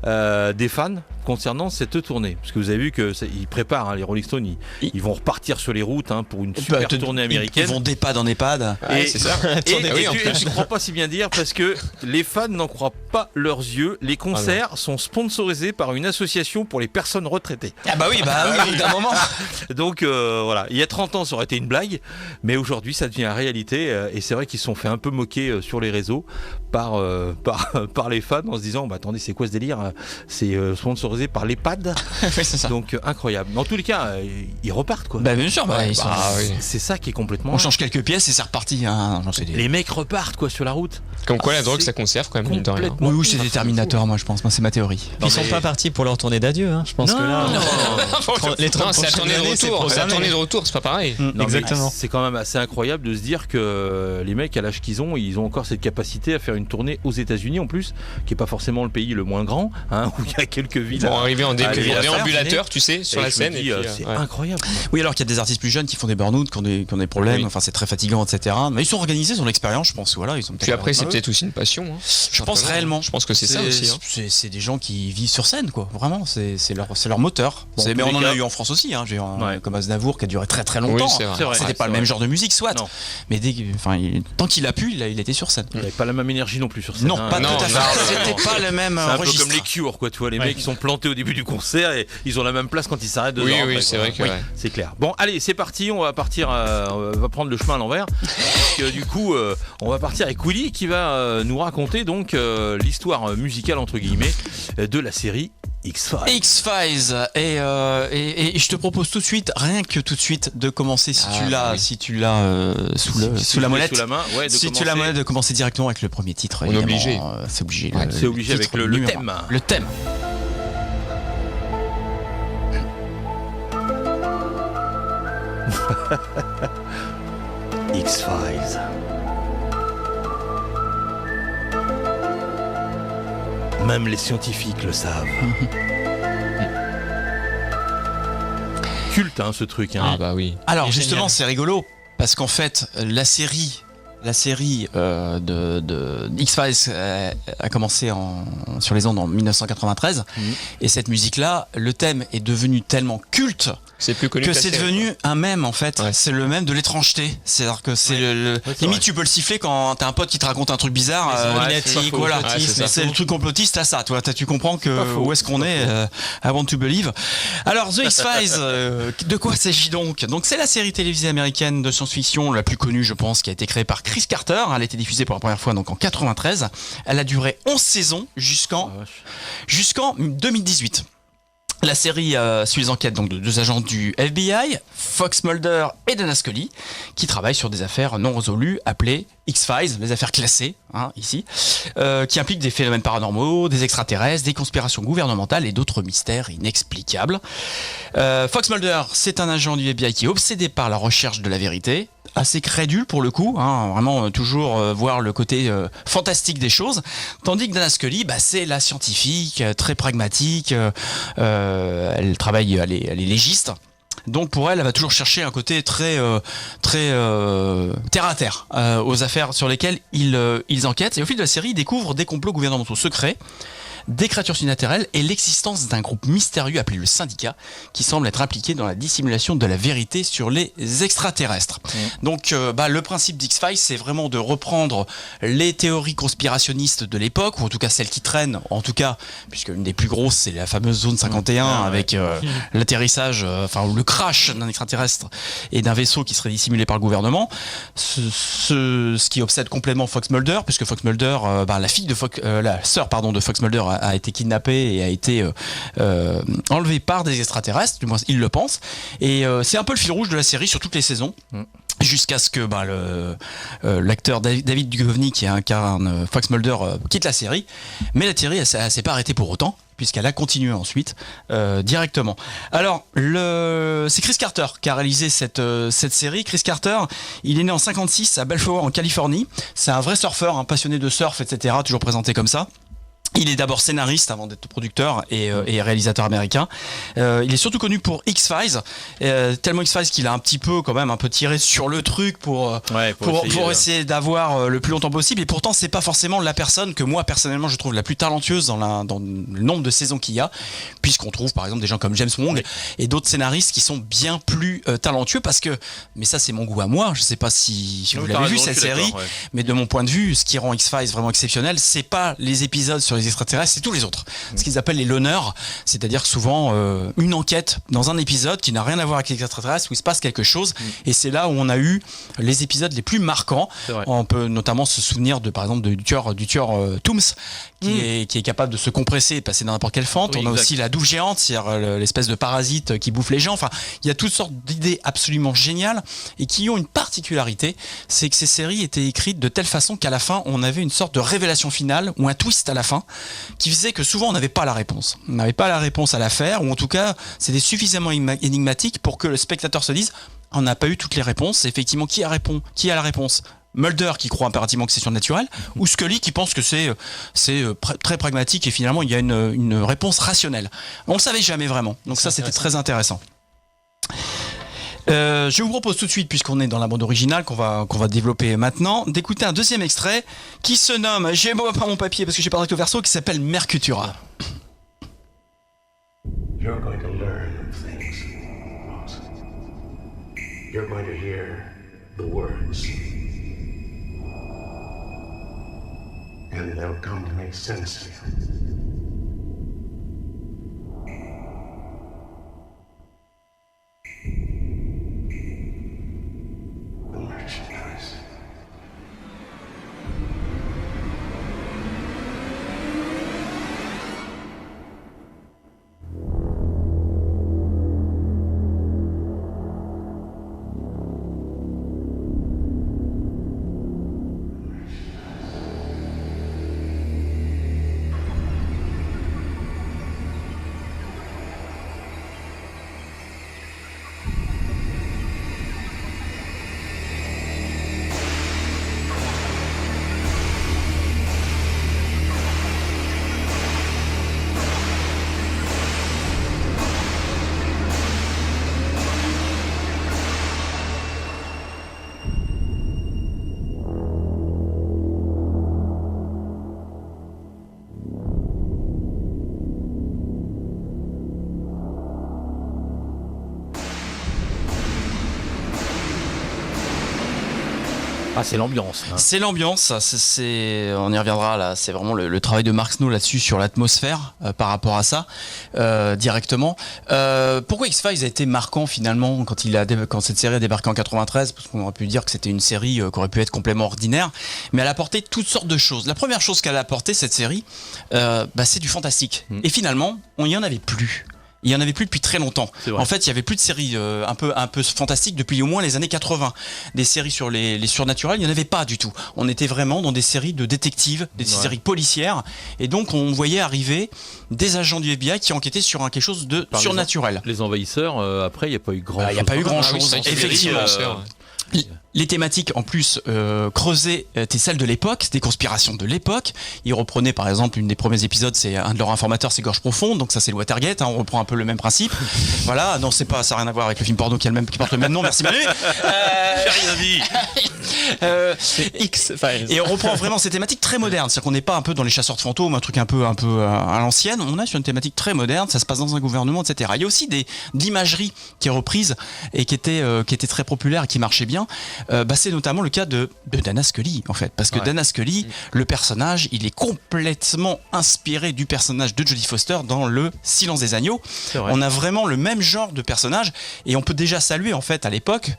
des fans concernant cette tournée, parce que vous avez vu que ils préparent les Rolling Stones, ils vont repartir sur les routes pour une super tournée américaine. Ils vont d'EHPAD en EHPAD. Et c'est ça. Et tu crois pas si bien dire, parce que les fans n'en croient pas leurs yeux. Les concerts sont sponsorisés par une association pour les personnes retraitées. Ah bah oui, d'un moment. Donc voilà, il y a 30 ans ça aurait été une blague, mais aujourd'hui ça devient réalité, et c'est vrai qu'ils se sont fait un peu moquer sur les réseaux par les fans en se disant attendez, c'est quoi ce délire, c'est sponsorisé par l'EHPAD. Oui, c'est ça. Donc incroyable. Dans tous les cas, ils repartent quoi. Bah bien sûr, c'est ça qui est complètement. On change quelques pièces et c'est reparti. Hein. Les mecs repartent quoi sur la route. Comme quoi la drogue ça conserve quand même, mine de rien. Oui, c'est des Terminators, moi je pense. Moi c'est ma théorie. Ils sont pas partis pour leur tournée d'adieu, hein. Je pense que là. Les 30 c'est la tournée de retour. C'est la tournée de retour, c'est pas pareil. Exactement. C'est quand même assez incroyable de se dire que les mecs à l'âge qu'ils ont, ils ont encore cette capacité à faire une tournée aux États-Unis en plus, qui est pas forcément le pays le moins grand, où il y a quelques villes. Ils vont arriver en déambulateur, tu sais, sur la scène. C'est incroyable. Oui, alors qu'il y a des artistes plus jeunes qui font des burn-out, qui ont des problèmes. Oui. Enfin, c'est très fatigant, etc. Mais ils sont organisés sur l'expérience, je pense. Voilà, ils ont. Puis après, c'est peut-être aussi une passion. Je pense réellement. Je pense que c'est ça aussi. C'est des gens qui vivent sur scène, quoi. Vraiment, c'est leur moteur. Mais on en a eu en France aussi, hein. Comme Aznavour qui a duré très très longtemps. Oui, c'est vrai. C'était pas le même genre de musique, soit. Non. Mais tant qu'il a pu, il était sur scène. Il n'avait pas la même énergie non plus sur scène. Non, pas tout à fait. C'était pas le même registre. C'est un peu comme les Cure, quoi. Tu vois, les mecs qui sont plantés au début du concert et ils ont la même place quand ils s'arrêtent 2 heures après. Oui, c'est vrai que c'est clair. Bon, allez, c'est parti. On va partir. On va prendre le chemin à l'envers. Du coup, on va partir avec Willy qui va nous raconter donc l'histoire musicale entre guillemets de la série X-Files. X-Files et je te propose tout de suite, rien que tout de suite, de commencer si tu l'as sous la molette, si tu l'as molette, de commencer directement avec le premier titre. On est obligé. C'est obligé. C'est obligé avec le thème. Le thème. X-Files. Même les scientifiques le savent. Culte, ce truc. Ah bah oui. Alors justement, c'est rigolo parce qu'en fait, la série de X-Files a commencé sur les ondes en 1993 et cette musique-là, le thème est devenu tellement culte c'est plus connu que c'est devenu un mème en fait. Ouais. C'est le mème de l'étrangeté. C'est-à-dire que c'est limite tu peux le siffler quand t'as un pote qui te raconte un truc bizarre, lunatique, voilà. C'est le truc complotiste à ça. Tu comprends que où est-ce qu'on est I want to believe. Alors The X-Files, de quoi s'agit donc? Donc c'est la série télévisée américaine de science-fiction la plus connue, je pense, qui a été créée par Chris Carter. Elle a été diffusée pour la première fois donc en 93. Elle a duré 11 saisons jusqu'en 2018. La série suit les enquêtes donc de 2 agents du FBI, Fox Mulder et Dana Scully, qui travaillent sur des affaires non résolues appelées X-Files, les affaires classées, ici, qui impliquent des phénomènes paranormaux, des extraterrestres, des conspirations gouvernementales et d'autres mystères inexplicables. Fox Mulder, c'est un agent du FBI qui est obsédé par la recherche de la vérité, assez crédule pour le coup, vraiment toujours voir le côté fantastique des choses, tandis que Dana Scully, c'est la scientifique, très pragmatique, elle travaille, elle est légiste. Donc pour elle va toujours chercher un côté très terre à terre aux affaires sur lesquelles ils enquêtent. Et au fil de la série, ils découvrent des complots gouvernementaux secrets, des créatures surnaturelles et l'existence d'un groupe mystérieux appelé le Syndicat qui semble être impliqué dans la dissimulation de la vérité sur les extraterrestres. Donc le principe d'X-Files, c'est vraiment de reprendre les théories conspirationnistes de l'époque, ou en tout cas celles qui traînent, puisque l'une des plus grosses c'est la fameuse zone 51 avec l'atterrissage, ou le crash d'un extraterrestre et d'un vaisseau qui serait dissimulé par le gouvernement. Ce qui obsède complètement Fox Mulder, puisque Fox Mulder, la sœur de Fox Mulder a été kidnappée et a été enlevée par des extraterrestres, du moins il le pense, et c'est un peu le fil rouge de la série sur toutes les saisons. Jusqu'à ce que l'acteur David Duchovny qui incarne Fox Mulder quitte la série, mais la série elle s'est pas arrêtée pour autant, puisqu'elle a continué ensuite directement. Alors c'est Chris Carter qui a réalisé cette série. Chris Carter, il est né en 56 à Belfort en Californie. C'est un vrai surfeur, passionné de surf, etc. Toujours présenté comme ça. Il est d'abord scénariste avant d'être producteur et réalisateur américain. Il est surtout connu pour X-Files, tellement X-Files qu'il a un petit peu tiré sur le truc pour essayer d'avoir le plus longtemps possible. Et pourtant, c'est pas forcément la personne que moi personnellement je trouve la plus talentueuse dans le nombre de saisons qu'il y a, puisqu'on trouve par exemple des gens comme James Wong et d'autres scénaristes qui sont bien plus talentueux mais ça c'est mon goût à moi. Je sais pas si vous l'avez vu cette série, mais de mon point de vue, ce qui rend X-Files vraiment exceptionnel, c'est pas les épisodes sur les extraterrestres, c'est tous les autres. Ce qu'ils appellent les loners, c'est-à-dire souvent une enquête dans un épisode qui n'a rien à voir avec les extraterrestres, où il se passe quelque chose, et c'est là où on a eu les épisodes les plus marquants. On peut notamment se souvenir par exemple du tueur Tooms, qui est capable de se compresser et passer dans n'importe quelle fente. On a aussi la douve géante, c'est-à-dire l'espèce de parasite qui bouffe les gens. Enfin, il y a toutes sortes d'idées absolument géniales et qui ont une particularité, c'est que ces séries étaient écrites de telle façon qu'à la fin, on avait une sorte de révélation finale ou un twist à la fin qui faisait que souvent on n'avait pas la réponse. On n'avait pas la réponse à l'affaire, ou en tout cas c'était suffisamment énigmatique pour que le spectateur se dise on n'a pas eu toutes les réponses. Effectivement, qui a la réponse? Mulder qui croit impérativement que c'est surnaturel, ou Scully qui pense que c'est très pragmatique et finalement il y a une réponse rationnelle. On le savait jamais vraiment, donc ça c'était très intéressant. Je vous propose tout de suite, puisqu'on est dans la bande originale qu'on va développer maintenant, d'écouter un deuxième extrait qui se nomme, j'ai pas mon papier parce que j'ai pas recto verso, qui s'appelle Mercutura. You're going to learn things. You're going to hear the words. And they'll come to make sense to you. The merchandise. Ah, c'est l'ambiance. Hein. C'est l'ambiance, on y reviendra là, c'est vraiment le travail de Mark Snow là-dessus sur l'atmosphère par rapport à ça, directement. Pourquoi X-Files a été marquant finalement quand cette série a débarqué en 93? Parce qu'on aurait pu dire que c'était une série qui aurait pu être complètement ordinaire, mais elle a apporté toutes sortes de choses. La première chose qu'elle a apporté, cette série, c'est du fantastique. Et finalement, il n'y en avait plus. Il y en avait plus depuis très longtemps. En fait, il y avait plus de séries un peu fantastiques depuis au moins les années 80. Des séries sur les surnaturels, il n'y en avait pas du tout. On était vraiment dans des séries de détectives, des séries policières, et donc on voyait arriver des agents du FBI qui enquêtaient sur quelque chose de surnaturel. Les envahisseurs, après, il n'y a pas eu grand-chose. Il n'y a pas eu grand-chose, effectivement. Les thématiques en plus creusaient étaient celles de l'époque, des conspirations de l'époque. Ils reprenaient par exemple une des premiers épisodes, c'est un de leurs informateurs, c'est Gorge Profonde, donc ça c'est le Watergate, on reprend un peu le même principe. Voilà, non ça n'a rien à voir avec le film porno qui porte le même nom, merci Manu. J'ai rien dit. X-Files. Et on reprend vraiment ces thématiques très modernes, c'est-à-dire qu'on n'est pas un peu dans les chasseurs de fantômes, un truc un peu à l'ancienne, on est sur une thématique très moderne, ça se passe dans un gouvernement, etc. Il y a aussi d'imagerie qui est reprise et qui était très populaire et qui marchait bien. C'est notamment le cas de Dana Scully en fait, parce que Dana Scully, le personnage, il est complètement inspiré du personnage de Jodie Foster dans Le Silence des Agneaux. On a vraiment le même genre de personnage et on peut déjà saluer en fait à l'époque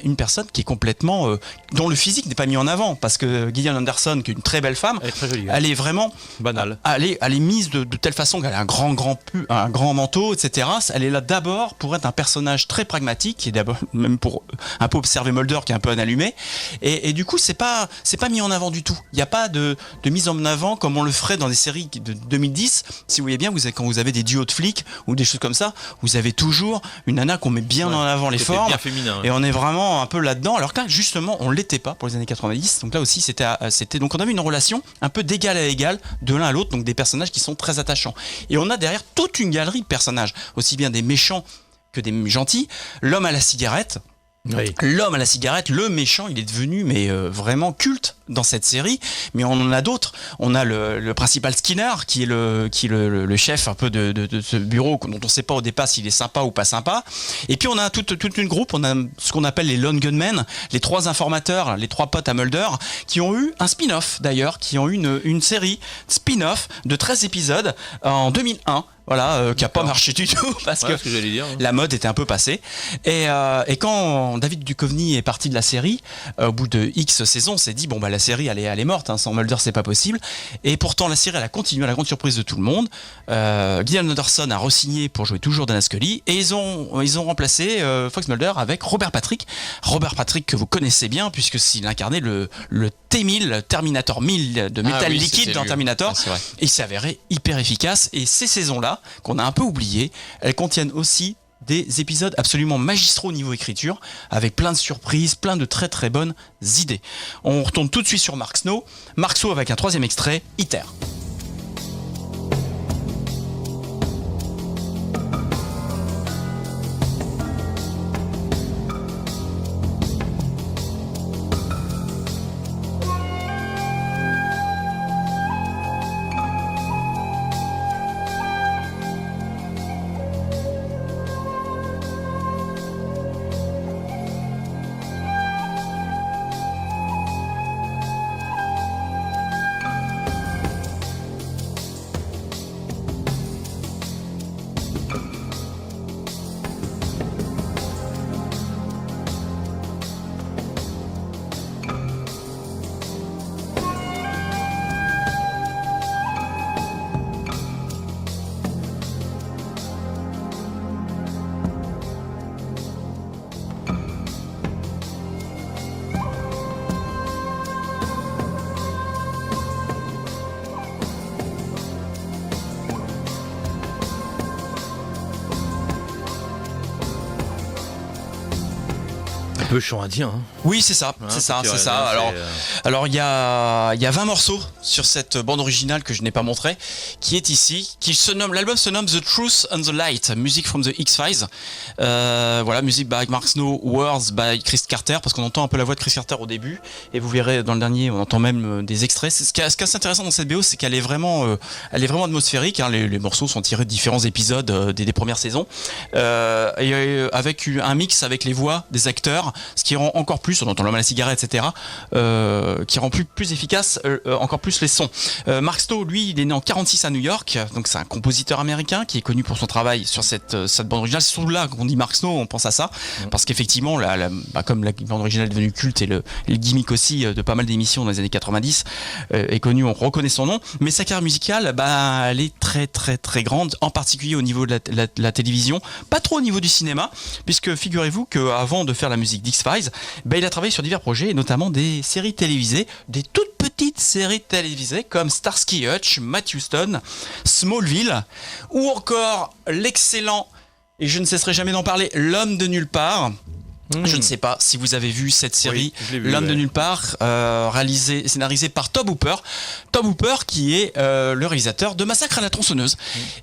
une personne qui est complètement dont le physique n'est pas mis en avant, parce que Gillian Anderson, qui est une très belle femme, elle est très jolie, elle est vraiment banale. Elle est mise de telle façon qu'elle a un grand manteau, etc. Elle est là d'abord pour être un personnage très pragmatique et d'abord même pour un peu observer Mulder qui un peu un allumé. Et du coup, c'est pas mis en avant du tout. Il n'y a pas de mise en avant comme on le ferait dans des séries de 2010. Si vous voyez bien, quand vous avez des duos de flics ou des choses comme ça, vous avez toujours une nana qu'on met bien en avant les formes. Bien féminin. Et on est vraiment un peu là-dedans. Alors que là, justement, on l'était pas pour les années 90. Donc là aussi, c'était donc on avait une relation un peu d'égal à égal de l'un à l'autre. Donc des personnages qui sont très attachants. Et on a derrière toute une galerie de personnages, aussi bien des méchants que des gentils. L'homme à la cigarette. Oui. L'homme à la cigarette, le méchant, il est devenu vraiment culte dans cette série, mais on en a d'autres. On a le principal Skinner qui est le chef un peu de ce bureau dont on ne sait pas au départ s'il est sympa ou pas sympa. Et puis on a toute une groupe, on a ce qu'on appelle les Lone Gunmen, les 3 informateurs, les 3 potes à Mulder, qui ont eu un spin-off d'ailleurs, qui ont eu une série spin-off de 13 épisodes en 2001. Voilà, qui a pas marché du tout parce que j'allais dire, la mode était un peu passée. Et quand David Duchovny est parti de la série, au bout de X saisons, on s'est dit bon bah la série elle est morte, hein, sans Mulder c'est pas possible. Et pourtant la série elle a continué à la grande surprise de tout le monde. Gillian Anderson a re-signé pour jouer toujours Dana Scully et ils ont remplacé Fox Mulder avec Robert Patrick que vous connaissez bien puisque s'il incarnait le T-1000, Terminator 1000 de métal liquide dans Terminator. Et il s'est avéré hyper efficace et ces saisons-là qu'on a un peu oublié, elles contiennent aussi des épisodes absolument magistraux au niveau écriture, avec plein de surprises, plein de très très bonnes idées. On retourne tout de suite sur Mark Snow avec un 3e extrait, Iter. Un peu chant indien. Hein. Oui, c'est ça, c'est ça. Alors il y a 20 morceaux sur cette bande originale que je n'ai pas montré, qui est ici, l'album se nomme The Truth and the Light, Music from the X-Files. Voilà, musique by Mark Snow, words by Chris Carter, parce qu'on entend un peu la voix de Chris Carter au début, et vous verrez dans le dernier, on entend même des extraits. Ce qui est assez intéressant dans cette BO, c'est qu'elle est vraiment atmosphérique. Hein, les morceaux sont tirés de différents épisodes des premières saisons, et avec un mix avec les voix des acteurs, ce qui rend encore plus, on entend l'homme à la cigarette, etc., qui rend plus efficace encore plus les sons. Mark Snow, lui, il est né en 46 à New York, donc c'est un compositeur américain qui est connu pour son travail sur cette bande originale. C'est surtout là qu'on dit Mark Snow, on pense à ça, parce qu'effectivement, comme la bande originale est devenue culte et le gimmick aussi de pas mal d'émissions dans les années 90 est connu, on reconnaît son nom, mais sa carrière musicale, elle est très très très grande, en particulier au niveau de la télévision, pas trop au niveau du cinéma, puisque figurez-vous qu'avant de faire la musique d'X-Files, il a travaillé sur divers projets, et notamment des séries télévisées, des toutes petites séries télévisées comme Starsky Hutch, Matt Houston, Smallville, ou encore l'excellent, et je ne cesserai jamais d'en parler, L'Homme de nulle part. Je ne sais pas si vous avez vu cette série, L'Homme de nulle part, scénarisé par Tobe Hooper. Tobe Hooper qui est le réalisateur de Massacre à la tronçonneuse.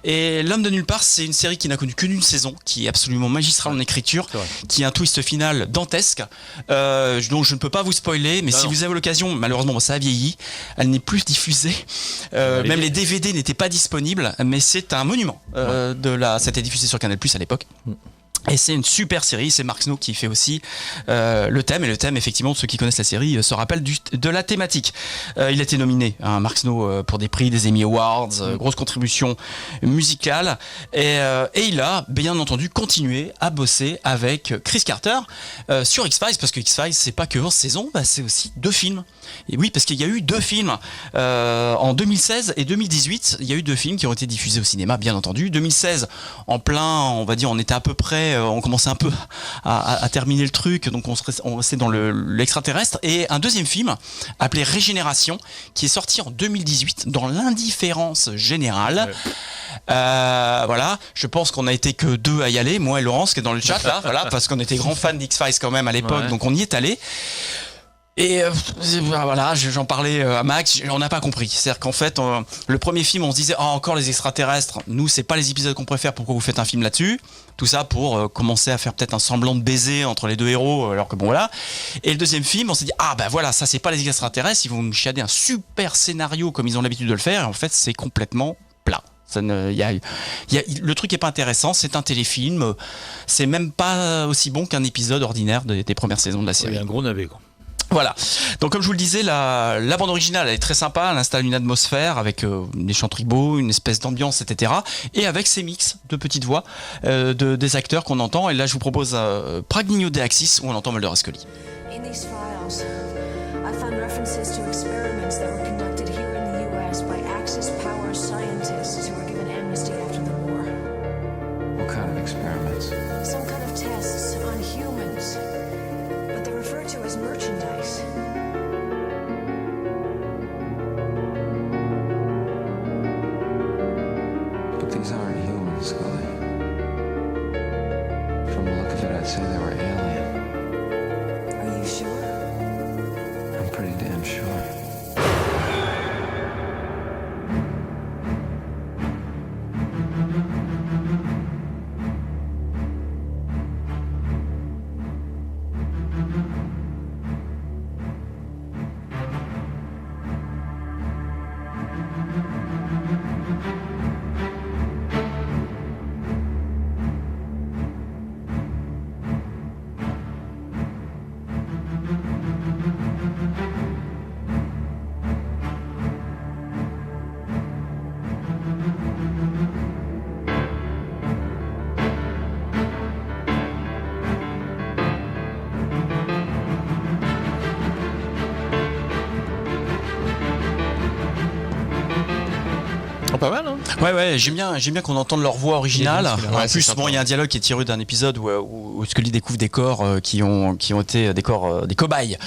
Et L'Homme de nulle part, c'est une série qui n'a connu qu'une saison, qui est absolument magistrale en écriture, qui a un twist final dantesque, dont je ne peux pas vous spoiler, mais si vous avez l'occasion, malheureusement ça a vieilli, elle n'est plus diffusée, même les DVD n'étaient pas disponibles, mais c'est un monument. C'était diffusé sur Canal+ à l'époque. Et c'est une super série, c'est Mark Snow qui fait aussi le thème, et le thème, effectivement, ceux qui connaissent la série se rappellent de la thématique. Il a été nominé, Mark Snow, pour des prix, des Emmy Awards, grosse contribution musicale, et il a bien entendu continué à bosser avec Chris Carter sur X-Files, parce que X-Files, c'est pas que 11 saisons, c'est aussi 2 films. Et oui, parce qu'il y a eu 2 films en 2016 et 2018, il y a eu 2 films qui ont été diffusés au cinéma, bien entendu. 2016, en plein, on va dire, on était à peu près après, on commençait un peu à terminer le truc, donc on restait dans l'extraterrestre. Et un deuxième film appelé Régénération, qui est sorti en 2018 dans l'indifférence générale. Voilà, je pense qu'on a été que 2 à y aller, moi et Laurence qui est dans le chat là, voilà, parce qu'on était grands fans d'X-Files quand même à l'époque, donc on y est allé. Et voilà, j'en parlais à Max, on n'a pas compris. C'est-à-dire qu'en fait, le premier film, on se disait, encore les extraterrestres, nous, c'est pas les épisodes qu'on préfère, pourquoi vous faites un film là-dessus? Tout ça pour commencer à faire peut-être un semblant de baiser entre les deux héros, alors que bon, voilà. Et le deuxième film, on s'est dit, voilà, ça, c'est pas les extraterrestres, ils vont nous chiader un super scénario comme ils ont l'habitude de le faire, et en fait, c'est complètement plat. Le truc est pas intéressant, c'est un téléfilm, c'est même pas aussi bon qu'un épisode ordinaire des premières saisons de la série. Il y a un gros navet, quoi. Voilà. Donc comme je vous le disais, la bande originale elle est très sympa, elle installe une atmosphère avec des chants tribaux, une espèce d'ambiance, etc. Et avec ces mix de petites voix des acteurs qu'on entend. Et là je vous propose Pragnino de Axis où on entend Mulder et Scully. In these files, I found references to experiments that were conducted here in the US by Axis Power scientists who were given amnesty after the war. What kind of experiments? Some kind of tests on humans, but they're referred to as merchandise. But these aren't humans, Scully. From the look of it, I'd say they were alien. Are you sure? I'm pretty damn sure. Pas mal, hein. Ouais, j'aime bien qu'on entende leur voix originale. Ouais, En plus, bon, il y a un dialogue qui est tiré d'un épisode où Scully découvre des corps qui ont été des corps, des cobayes,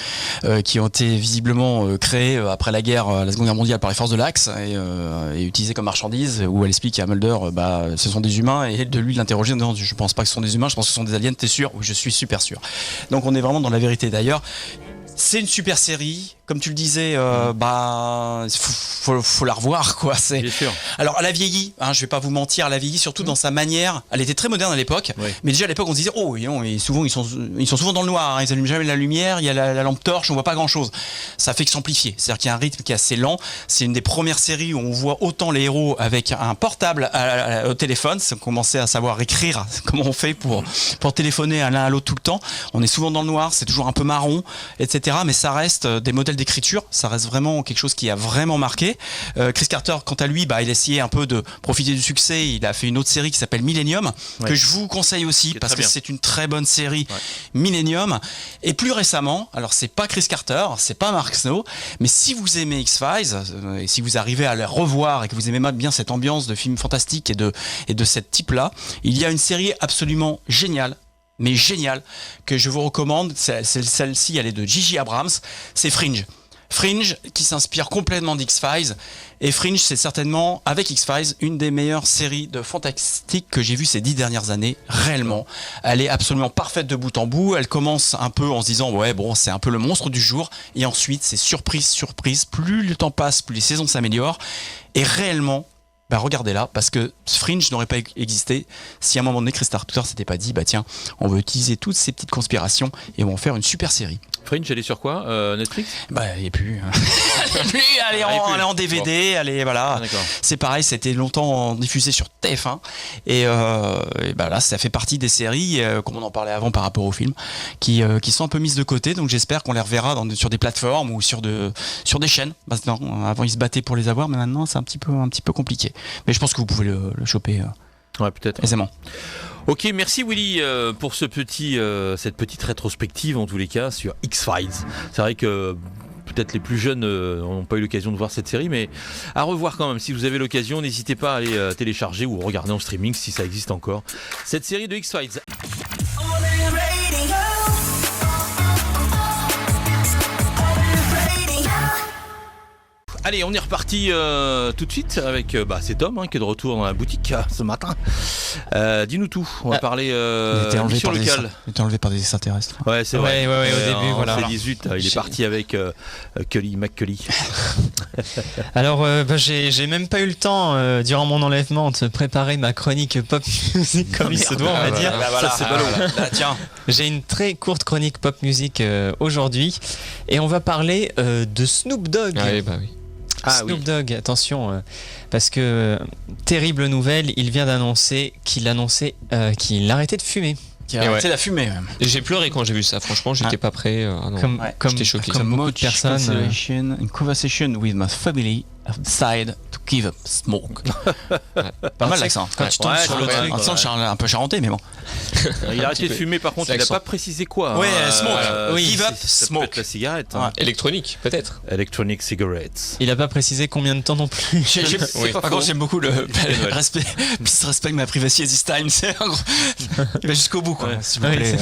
qui ont été visiblement créés après la Seconde Guerre mondiale par les forces de l'Axe et utilisés comme marchandises. Où elle explique à Mulder, ce sont des humains, et de lui l'interroger en disant, je pense pas que ce sont des humains, je pense que ce sont des aliens. T'es sûr? Oui, je suis super sûr. Donc on est vraiment dans la vérité. D'ailleurs, c'est une super série. Comme tu le disais, faut la revoir, quoi. Bien sûr. Alors, elle a vieilli, je vais pas vous mentir, elle a vieilli surtout dans sa manière. Elle était très moderne à l'époque, mais déjà à l'époque on se disait, ils sont souvent dans le noir, ils allument jamais la lumière, il y a la lampe torche, on voit pas grand chose. Ça fait que s'amplifier, c'est-à-dire qu'il y a un rythme qui est assez lent. C'est une des premières séries où on voit autant les héros avec un portable au téléphone. C'est commencer à savoir écrire, comment on fait pour téléphoner à l'un à l'autre tout le temps. On est souvent dans le noir, c'est toujours un peu marron, etc. Mais ça reste des modèles d'écriture, ça reste vraiment quelque chose qui a vraiment marqué. Chris Carter, quant à lui, il essayait un peu de profiter du succès. Il a fait une autre série qui s'appelle Millennium, que je vous conseille aussi parce que c'est une très bonne série. Millennium. Et plus récemment, alors c'est pas Chris Carter, c'est pas Mark Snow, mais si vous aimez X-Files et si vous arrivez à les revoir et que vous aimez bien cette ambiance de film fantastique et de cette type-là, il y a une série absolument géniale, que je vous recommande. Celle-ci, elle est de J.J. Abrams, c'est Fringe. Fringe qui s'inspire complètement d'X-Files, et Fringe c'est certainement, avec X-Files, une des meilleures séries de fantastique que j'ai vues ces 10 dernières années, réellement. Elle est absolument parfaite de bout en bout. Elle commence un peu en se disant c'est un peu le monstre du jour, et ensuite c'est surprise, plus le temps passe, plus les saisons s'améliorent, et réellement regardez-la, parce que Fringe n'aurait pas existé si à un moment donné Chris Carter s'était pas dit tiens, on va utiliser toutes ces petites conspirations et on va en faire une super série. Fringe, elle est sur quoi, Netflix? Elle est plus. Elle est en DVD, elle est voilà. C'est pareil, c'était longtemps diffusé sur TF1 et là ça fait partie des séries, comme on en parlait avant par rapport aux films, qui sont un peu mises de côté. Donc j'espère qu'on les reverra sur des plateformes ou sur des chaînes. Avant ils se battaient pour les avoir, mais maintenant c'est un petit peu compliqué. Mais je pense que vous pouvez le choper peut-être aisément. Ok, merci Willy pour cette petite rétrospective en tous les cas sur X-Files. C'est vrai que peut-être les plus jeunes n'ont pas eu l'occasion de voir cette série, mais à revoir quand même. Si vous avez l'occasion, n'hésitez pas à aller télécharger ou regarder en streaming si ça existe encore. Cette série de X-Files. Allez, on est reparti tout de suite avec c'est Tom qui est de retour dans la boutique ce matin. Dis-nous tout. On va parler mission locale. Il était enlevé par des extraterrestres. Ouais, c'est vrai. Ouais, au début, voilà. En 18, il est parti avec McCully. Alors, j'ai même pas eu le temps, durant mon enlèvement, de préparer ma chronique pop music comme il se doit, on va dire. Ça, c'est ballot. Tiens. J'ai une très courte chronique pop music aujourd'hui, et on va parler de Snoop Dogg. Ah, oui. Snoop Dogg, attention, parce que terrible nouvelle, il vient d'annoncer qu'il arrêtait de fumer. Qui a arrêté la fumée même. J'ai pleuré quand j'ai vu ça, franchement, j'étais pas prêt. J'étais choqué. Comme beaucoup de personnes. In conversation with my family, I've decided to give up smoke. Pas mal l'accent. Quand tu tombes sur le truc, un peu charentais, mais bon. Il a arrêté de fumer, par contre, il n'a pas précisé quoi. Ouais, smoke. Give up smoke. Peut-être la cigarette. Électronique, peut-être. Electronic cigarettes. Il n'a pas précisé combien de temps non plus. Par contre, j'aime beaucoup le respect. Respect ma privacy this time. Il va jusqu'au bout, quoi. S'il vous plaît.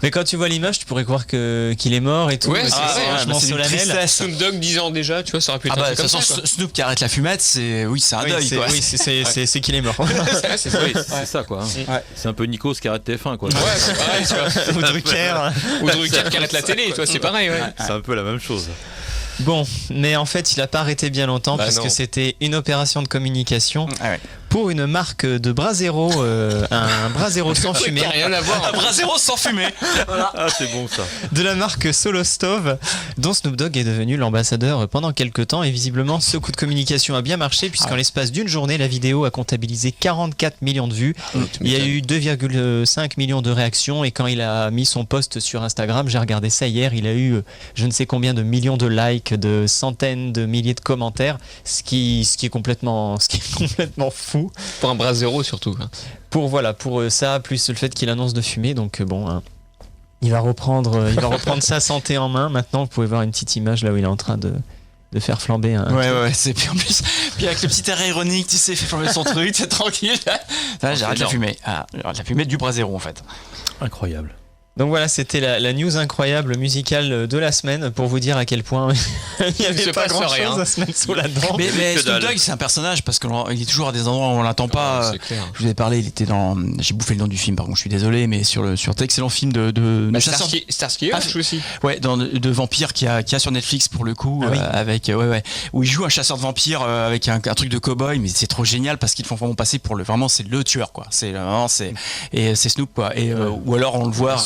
Mais quand tu vois l'image, tu pourrais croire qu'il est mort et tout. Ouais, c'est solennel. Snoop Dogg 10 ans déjà, tu vois, ça aurait pu être un truc comme ça. Snoop qui arrête la fumette, c'est un deuil, quoi. Oui, c'est qu'il est mort. C'est ça, quoi. C'est un peu Nikos qui arrête TF1, quoi. Ouais, c'est pareil, tu vois. Ou Drucker. Ou Drucker qui arrête la télé, tu vois, c'est pareil, ouais. C'est un peu la même chose. Bon, mais en fait, il n'a pas arrêté bien longtemps puisque c'était une opération de communication pour une marque de Brasero, un Brasero sans fumée. Rien à voir. Un Brasero sans fumée. Voilà. Ah, c'est bon ça. De la marque Solo Stove, dont Snoop Dogg est devenu l'ambassadeur pendant quelques temps. Et visiblement, ce coup de communication a bien marché puisqu'en l'espace d'une journée, la vidéo a comptabilisé 44 millions de vues. Il y a eu 2,5 millions de réactions. Et quand il a mis son post sur Instagram, j'ai regardé ça hier, il a eu je ne sais combien de millions de likes, de centaines de milliers de commentaires, ce qui est complètement fou. Pour un Brasero surtout. Pour ça, plus le fait qu'il annonce de fumer, donc bon, il va reprendre sa santé en main. Maintenant, vous pouvez voir une petite image là où il est en train de faire flamber un. Ouais, c'est puis en plus, puis avec le petit air ironique, tu sais, il fait flamber son truc, c'est tranquille. J'arrête la fumée. J'arrête la fumée du Brasero en fait. Incroyable. Donc voilà, c'était la news incroyable musicale de la semaine pour vous dire à quel point il n'y avait pas grand chose à se mettre sous la dent. Mais Snoop Dogg, c'est un personnage parce qu'il est toujours à des endroits où on l'entend pas. Je vous ai parlé, il était dans. J'ai bouffé le nom du film, par contre, je suis désolé, mais sur cet excellent film de Starsky Hutch aussi. Ouais, de vampire qu'il y a sur Netflix pour le coup, avec où il joue un chasseur de vampires avec un truc de cow-boy, mais c'est trop génial parce qu'ils font vraiment passer pour vraiment c'est le tueur quoi. C'est Snoop quoi. Et ou alors on le voit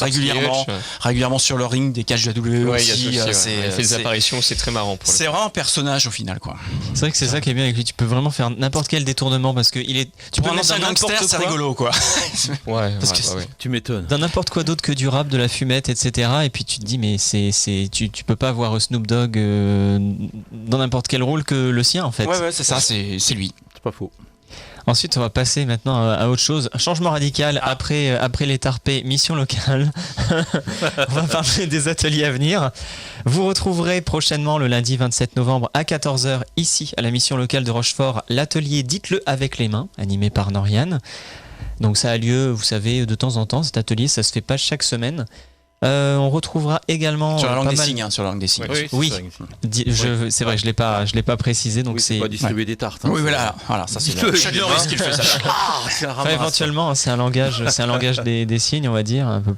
régulièrement sur le ring des catchs de WWE aussi. Il fait des apparitions, c'est très marrant. C'est vraiment un personnage au final quoi. C'est vrai que c'est ça qui est bien avec lui, tu peux vraiment faire n'importe quel détournement parce que tu peux lancer un gangster, c'est rigolo quoi. Tu m'étonnes. Dans n'importe quoi d'autre que du rap, de la fumette, etc. Et puis tu te dis mais tu peux pas voir Snoop Dogg dans n'importe quel rôle que le sien en fait. Ouais, c'est ça, c'est lui. C'est pas faux. Ensuite, on va passer maintenant à autre chose. Un changement radical après les tarpés, mission locale. On va parler des ateliers à venir. Vous retrouverez prochainement le lundi 27 novembre à 14h ici à la mission locale de Rochefort l'atelier Dites-le avec les mains, animé par Noriane. Donc ça a lieu, vous savez, de temps en temps. Cet atelier, ça se fait pas chaque semaine. On retrouvera également sur la langue des signes, sur la langue des signes. Oui, c'est vrai, je l'ai pas précisé, donc c'est pas distribuer des tartes. Oui, voilà, ça c'est Chuck Norris qui le fait ça. Éventuellement, c'est un langage des signes, on va dire, un peu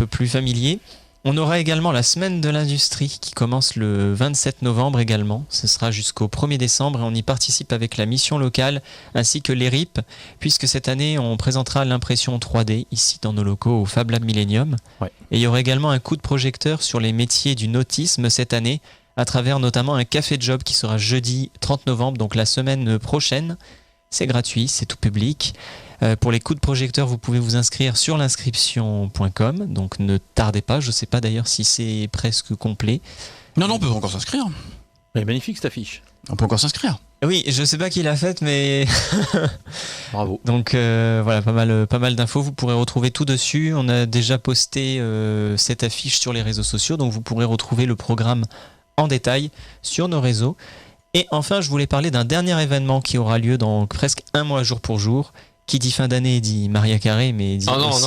plus familier. On aura également la semaine de l'industrie qui commence le 27 novembre également. Ce sera jusqu'au 1er décembre et on y participe avec la mission locale ainsi que l'ERIP, puisque cette année on présentera l'impression 3D ici dans nos locaux au Fab Lab Millennium. Ouais. Et il y aura également un coup de projecteur sur les métiers du nautisme cette année, à travers notamment un café job qui sera jeudi 30 novembre, donc la semaine prochaine. C'est gratuit, c'est tout public. Pour les coups de projecteur, vous pouvez vous inscrire sur l'inscription.com, donc ne tardez pas, je ne sais pas d'ailleurs si c'est presque complet. Non, on peut encore s'inscrire. Elle est magnifique cette affiche. On peut encore s'inscrire. Oui, je sais pas qui l'a faite, mais bravo. Donc voilà, pas mal d'infos. Vous pourrez retrouver tout dessus. On a déjà posté cette affiche sur les réseaux sociaux, donc vous pourrez retrouver le programme en détail sur nos réseaux. Et enfin, je voulais parler d'un dernier événement qui aura lieu dans presque un mois jour pour jour. Qui dit fin d'année dit Maria Carré, mais dit aussi...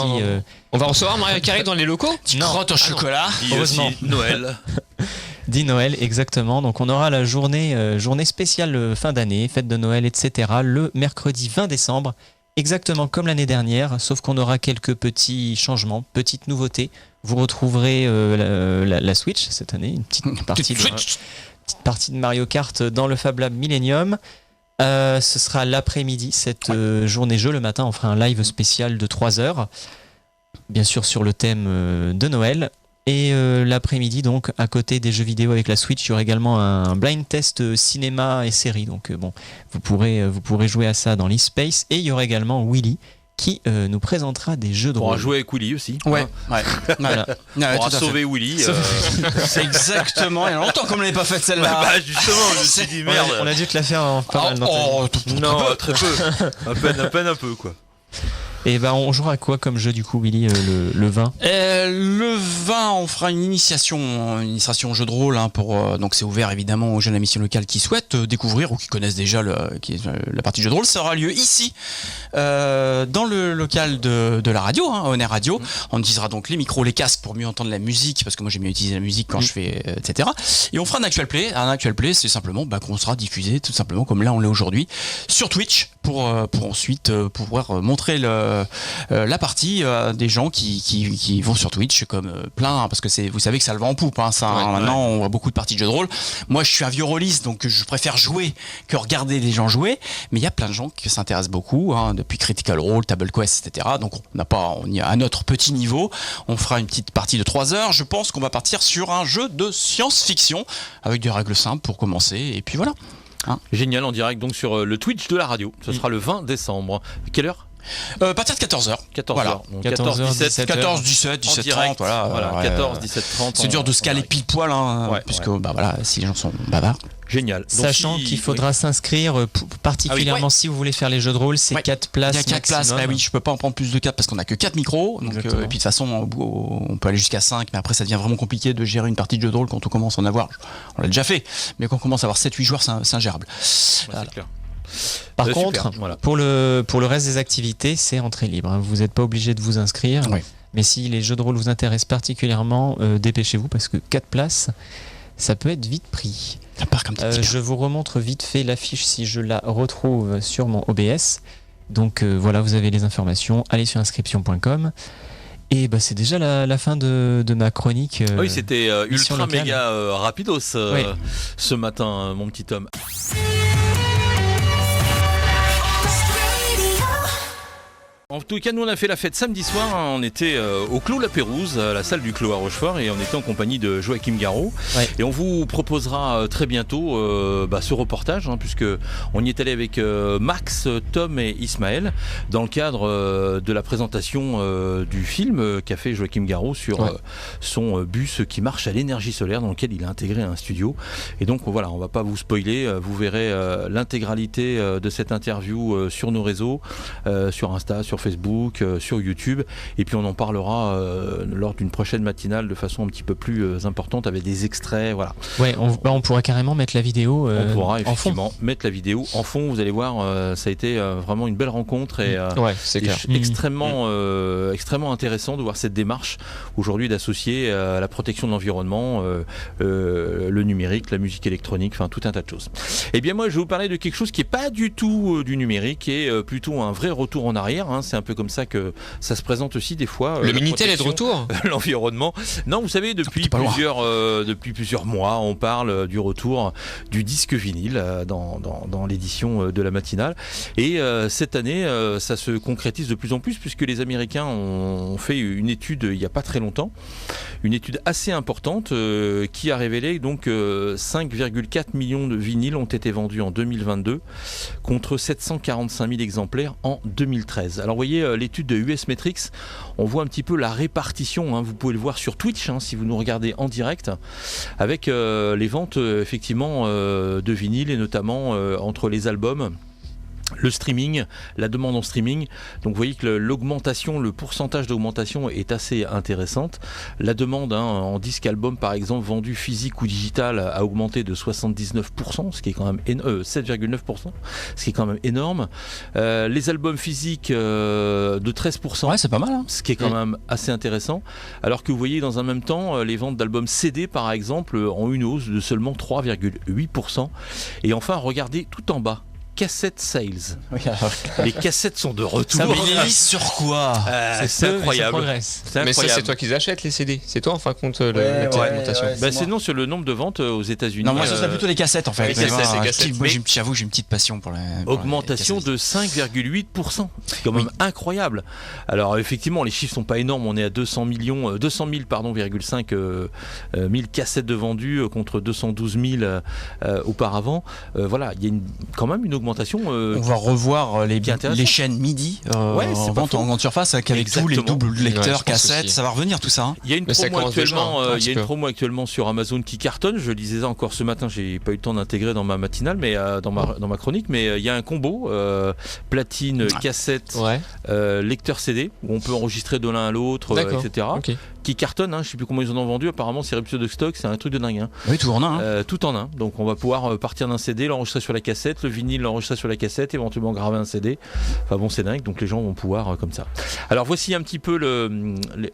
On va recevoir Maria Carré dans les locaux. Crotte au chocolat. Heureusement. Noël. Dit Noël, exactement. Donc on aura la journée spéciale fin d'année, fête de Noël, etc. le mercredi 20 décembre, exactement comme l'année dernière, sauf qu'on aura quelques petits changements, petites nouveautés. Vous retrouverez la Switch cette année, une petite partie de Mario Kart dans le Fab Lab Millennium. Ce sera l'après-midi, cette journée jeu. Le matin, on fera un live spécial de 3 heures, bien sûr sur le thème de Noël. Et l'après-midi, donc, à côté des jeux vidéo avec la Switch, il y aura également un blind test cinéma et série. Donc, bon, vous pourrez jouer à ça dans l'e-space. Et il y aura également Willy qui nous présentera des jeux de rôle. On pourra jouer avec Willy aussi. Ouais. Voilà. On pourra sauver Willy. C'est exactement. Il y a longtemps qu'on ne l'avait pas fait celle-là. Bah justement, je me suis dit merde. On a dû te la faire en pas mal d'antenne. Non, très peu. À peine un peu, quoi. Et ben on jouera à quoi comme jeu du coup, Willy, le 20 Le 20, on fera une initiation jeu de rôle donc c'est ouvert évidemment aux jeunes de la mission locale qui souhaitent découvrir ou qui connaissent déjà la partie jeu de rôle. Ça aura lieu ici dans le local de la radio, Honor Radio. On utilisera donc les micros, les casques pour mieux entendre la musique, parce que moi j'aime bien utiliser la musique quand je fais etc. Et on fera un actual play. Un actual play, c'est simplement qu'on sera diffusé tout simplement comme là on l'est aujourd'hui sur Twitch pour ensuite pouvoir montrer la partie des gens qui vont sur Twitch comme plein, parce que vous savez que ça le vend en poupe, maintenant on voit beaucoup de parties de jeux de rôle. Moi je suis un vieux rôliste, donc je préfère jouer que regarder les gens jouer, mais il y a plein de gens qui s'intéressent beaucoup, depuis Critical Role, Table Quest, etc. Donc on y a à notre petit niveau, on fera une petite partie de 3 heures. Je pense qu'on va partir sur un jeu de science-fiction avec des règles simples pour commencer, et puis voilà. Génial, en direct donc sur le Twitch de la radio. Ce sera le 20 décembre. Quelle heure? Partir de 14h. 14h. Voilà. 14, 17, 14, 17, 17, 30. Voilà, 14, 17, 30. C'est dur de se caler pile poil, puisque si les gens sont bavards. Génial. Donc, sachant qu'il faudra s'inscrire particulièrement si vous voulez faire les jeux de rôle, c'est 4 places. Il y a 4 places, je peux pas en prendre plus de 4 parce qu'on a que 4 micros. Donc, et puis de toute façon, on peut aller jusqu'à 5, mais après ça devient vraiment compliqué de gérer une partie de jeu de rôle quand on commence à en avoir. On l'a déjà fait, mais quand on commence à avoir 7-8 joueurs, c'est ingérable. Voilà. C'est clair. Par contre, pour le reste des activités, c'est entrée libre. Vous n'êtes pas obligé de vous inscrire. Mais si les jeux de rôle vous intéressent particulièrement, dépêchez-vous parce que 4 places, ça peut être vite pris. Ça part comme je vous remontre vite fait l'affiche si je la retrouve sur mon OBS. Donc voilà, vous avez les informations. Allez sur inscription.com. Et c'est déjà la fin de ma chronique. Oui, c'était ultra méga rapidos ce matin, mon petit Tom. En tout cas, nous on a fait la fête samedi soir, on était au Clos La Pérouse, la salle du Clos à Rochefort, et on était en compagnie de Joachim Garraud. Et on vous proposera très bientôt ce reportage, puisque on y est allé avec Max, Tom et Ismaël, dans le cadre de la présentation du film qu'a fait Joachim Garraud sur son bus qui marche à l'énergie solaire, dans lequel il a intégré un studio. Et donc voilà, on va pas vous spoiler, vous verrez l'intégralité de cette interview sur nos réseaux, sur Insta, sur Facebook, sur YouTube, et puis on en parlera lors d'une prochaine matinale de façon un petit peu plus importante avec des extraits, voilà. Ouais, on pourra carrément mettre la vidéo on pourra effectivement mettre la vidéo en fond, vous allez voir, ça a été vraiment une belle rencontre et, c'est clair. extrêmement intéressant de voir cette démarche aujourd'hui d'associer à la protection de l'environnement le numérique, la musique électronique, enfin tout un tas de choses. Et bien moi je vais vous parler de quelque chose qui est pas du tout du numérique et plutôt un vrai retour en arrière, c'est un peu comme ça que ça se présente aussi des fois. Le Minitel est de retour. L'environnement. Non, vous savez, depuis plusieurs mois, on parle du retour du disque vinyle dans l'édition de la matinale. Et cette année, ça se concrétise de plus en plus puisque les Américains ont fait une étude il n'y a pas très longtemps, une étude assez importante qui a révélé donc 5,4 millions de vinyles ont été vendus en 2022 contre 745 000 exemplaires en 2013. Alors vous voyez l'étude de US Metrics, on voit un petit peu la répartition, hein, vous pouvez le voir sur Twitch si vous nous regardez en direct, avec les ventes effectivement de vinyle et notamment entre les albums, le streaming, la demande en streaming. Donc vous voyez que l'augmentation, le pourcentage d'augmentation est assez intéressante. La demande en disque album par exemple vendu physique ou digital a augmenté de 79%, ce qui est quand même 7,9%, ce qui est quand même énorme. Les albums physiques de 13%, c'est pas mal, hein. Ce qui est quand même assez intéressant. Alors que vous voyez dans un même temps les ventes d'albums CD par exemple ont une hausse de seulement 3,8%. Et enfin regardez tout en bas. Cassette sales. Oui, alors... Les cassettes sont de retour. Ça bénéficie sur quoi? C'est incroyable. Mais ça, c'est toi qui les achètes, les CD. C'est toi, en fin de compte, l'augmentation. C'est non sur le nombre de ventes aux États-Unis. Non, moi, ce serait plutôt les cassettes, en fait. Les cassettes. Moi, j'avoue, j'ai une petite passion pour les. Augmentation de 5,8%. C'est quand même incroyable. Alors, effectivement, les chiffres sont pas énormes. On est à 200 000 cassettes de vendues contre 212 000 auparavant. Voilà, il y a quand même une augmentation. On va revoir les chaînes MIDI en vente en grande surface avec tous les doubles lecteurs cassettes, ça va revenir tout ça. Hein. Il y a une promo actuellement sur Amazon qui cartonne. Je lisais ça encore ce matin, j'ai pas eu le temps d'intégrer dans ma matinale, mais dans ma chronique. Mais il y a un combo platine, cassette, lecteur CD où on peut enregistrer de l'un à l'autre, etc. Okay. Qui cartonne. Je sais plus comment ils en ont vendu. Apparemment, c'est rupture de stock, c'est un truc de dingue. Oui, tout en un. Tout en un. Donc on va pouvoir partir d'un CD, l'enregistrer sur la cassette, le vinyle l'enregistrer sur la cassette, éventuellement graver un CD. Enfin bon, c'est dingue, donc les gens vont pouvoir comme ça. Alors voici un petit peu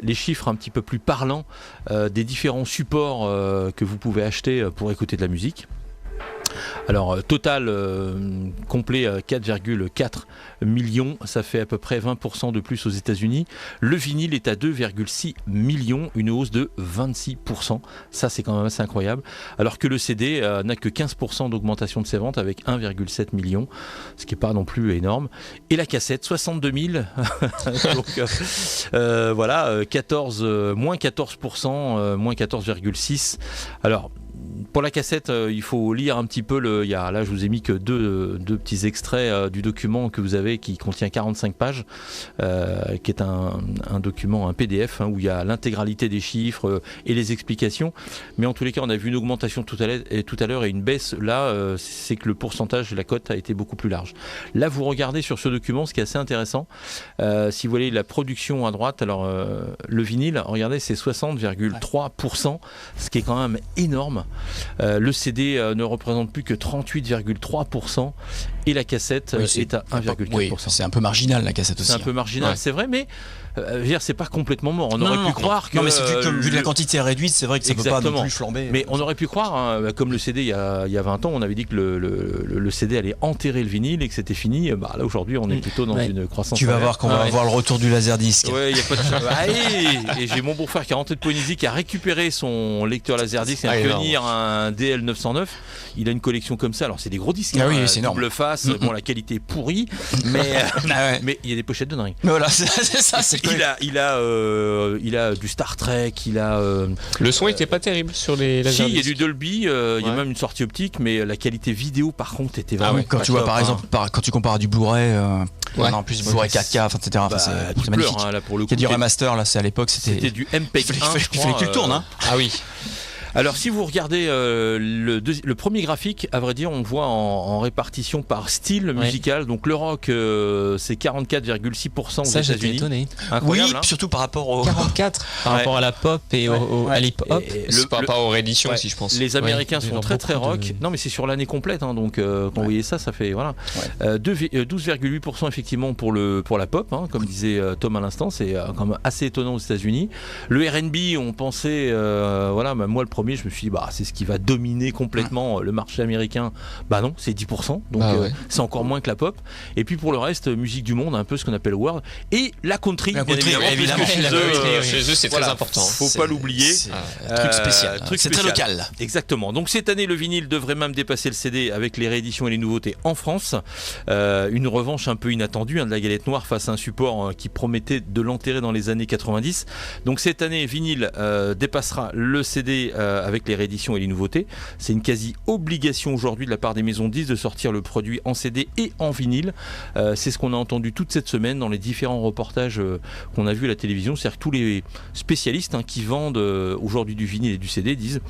les chiffres un petit peu plus parlants des différents supports que vous pouvez acheter pour écouter de la musique. Alors total complet 4,4 millions, ça fait à peu près 20% de plus aux États-Unis. Le vinyle est à 2,6 millions, une hausse de 26%. Ça c'est quand même assez incroyable. Alors que le CD n'a que 15% d'augmentation de ses ventes avec 1,7 million, ce qui n'est pas non plus énorme. Et la cassette 62 000, donc voilà, moins 14%, moins 14,6. Alors pour la cassette, il faut lire un petit peu là je vous ai mis que deux petits extraits du document que vous avez qui contient 45 pages, qui est un document, un PDF où il y a l'intégralité des chiffres et les explications. Mais en tous les cas, on a vu une augmentation tout à l'heure et une baisse là, c'est que le pourcentage de la cote a été beaucoup plus large. Là, vous regardez sur ce document, ce qui est assez intéressant, si vous voyez la production à droite, alors le vinyle, regardez, c'est 60,3%, ce qui est quand même énorme. Le CD ne représente plus que 38,3% et la cassette est à 1,4%. Oui, c'est un peu marginal la cassette aussi. C'est un peu marginal, c'est vrai, mais c'est pas complètement mort. On aurait pu croire que. Non, mais vu que la quantité est réduite, c'est vrai que ça peut pas non plus flamber. Mais on aurait pu croire, comme le CD il y a 20 ans, on avait dit que le CD allait enterrer le vinyle et que c'était fini. Là aujourd'hui, on est plutôt dans une croissance. Tu vas voir qu'on va avoir le retour du laserdisc. Ouais, il y a pas de. Et j'ai mon beau-frère qui est rentré de Polynésie, qui a récupéré son lecteur laserdisc, un pionnier, un DL 909. Il a une collection comme ça. Alors c'est des gros disques, c'est énorme. Double face. Bon, la qualité est pourrie, mais il y a des pochettes de dingue. Voilà, c'est ça. Il a du Star Trek, il a. Le son était pas terrible sur les laserdiscs. Si, il y a du Dolby, il y a même une sortie optique, mais la qualité vidéo par contre était vraiment. Quand tu vois par exemple, quand tu compares à du Blu-ray, en plus Blu-ray 4K, etc. C'est magnifique. Là, pour le coup, il y a du remaster, là, c'est à l'époque, c'était du MPEG 1. Il fallait que tu le tournes. Ah oui. Alors si vous regardez le premier graphique, à vrai dire, on voit en répartition par style musical. Donc le rock, c'est 44,6% aux États-Unis. Ça, j'étais étonné. Incroyable, oui, surtout par rapport au 44 par rapport à la pop et à l'hip-hop. Par rapport aux rééditions aussi, je pense. Les Américains sont très rock. Non, mais c'est sur l'année complète. Donc quand vous voyez ça fait voilà. 12,8% effectivement pour la pop, comme disait Tom à l'instant. C'est quand même assez étonnant aux États-Unis. Le R&B, on pensait, moi le premier, je me suis dit c'est ce qui va dominer complètement le marché américain. Non, c'est 10%, donc c'est encore moins que la pop. Et puis pour le reste, musique du monde, un peu ce qu'on appelle world, et la country, bien évidemment, chez eux c'est très important. Faut pas l'oublier. Un truc spécial. C'est très local. Exactement. Donc cette année, le vinyle devrait même dépasser le CD avec les rééditions et les nouveautés en France. Une revanche un peu inattendue de la galette noire face à un support qui promettait de l'enterrer dans les années 90. Donc cette année, vinyle dépassera le CD avec les rééditions et les nouveautés. C'est une quasi-obligation aujourd'hui de la part des maisons de disques de sortir le produit en CD et en vinyle. C'est ce qu'on a entendu toute cette semaine dans les différents reportages qu'on a vus à la télévision. C'est-à-dire que tous les spécialistes qui vendent aujourd'hui du vinyle et du CD disent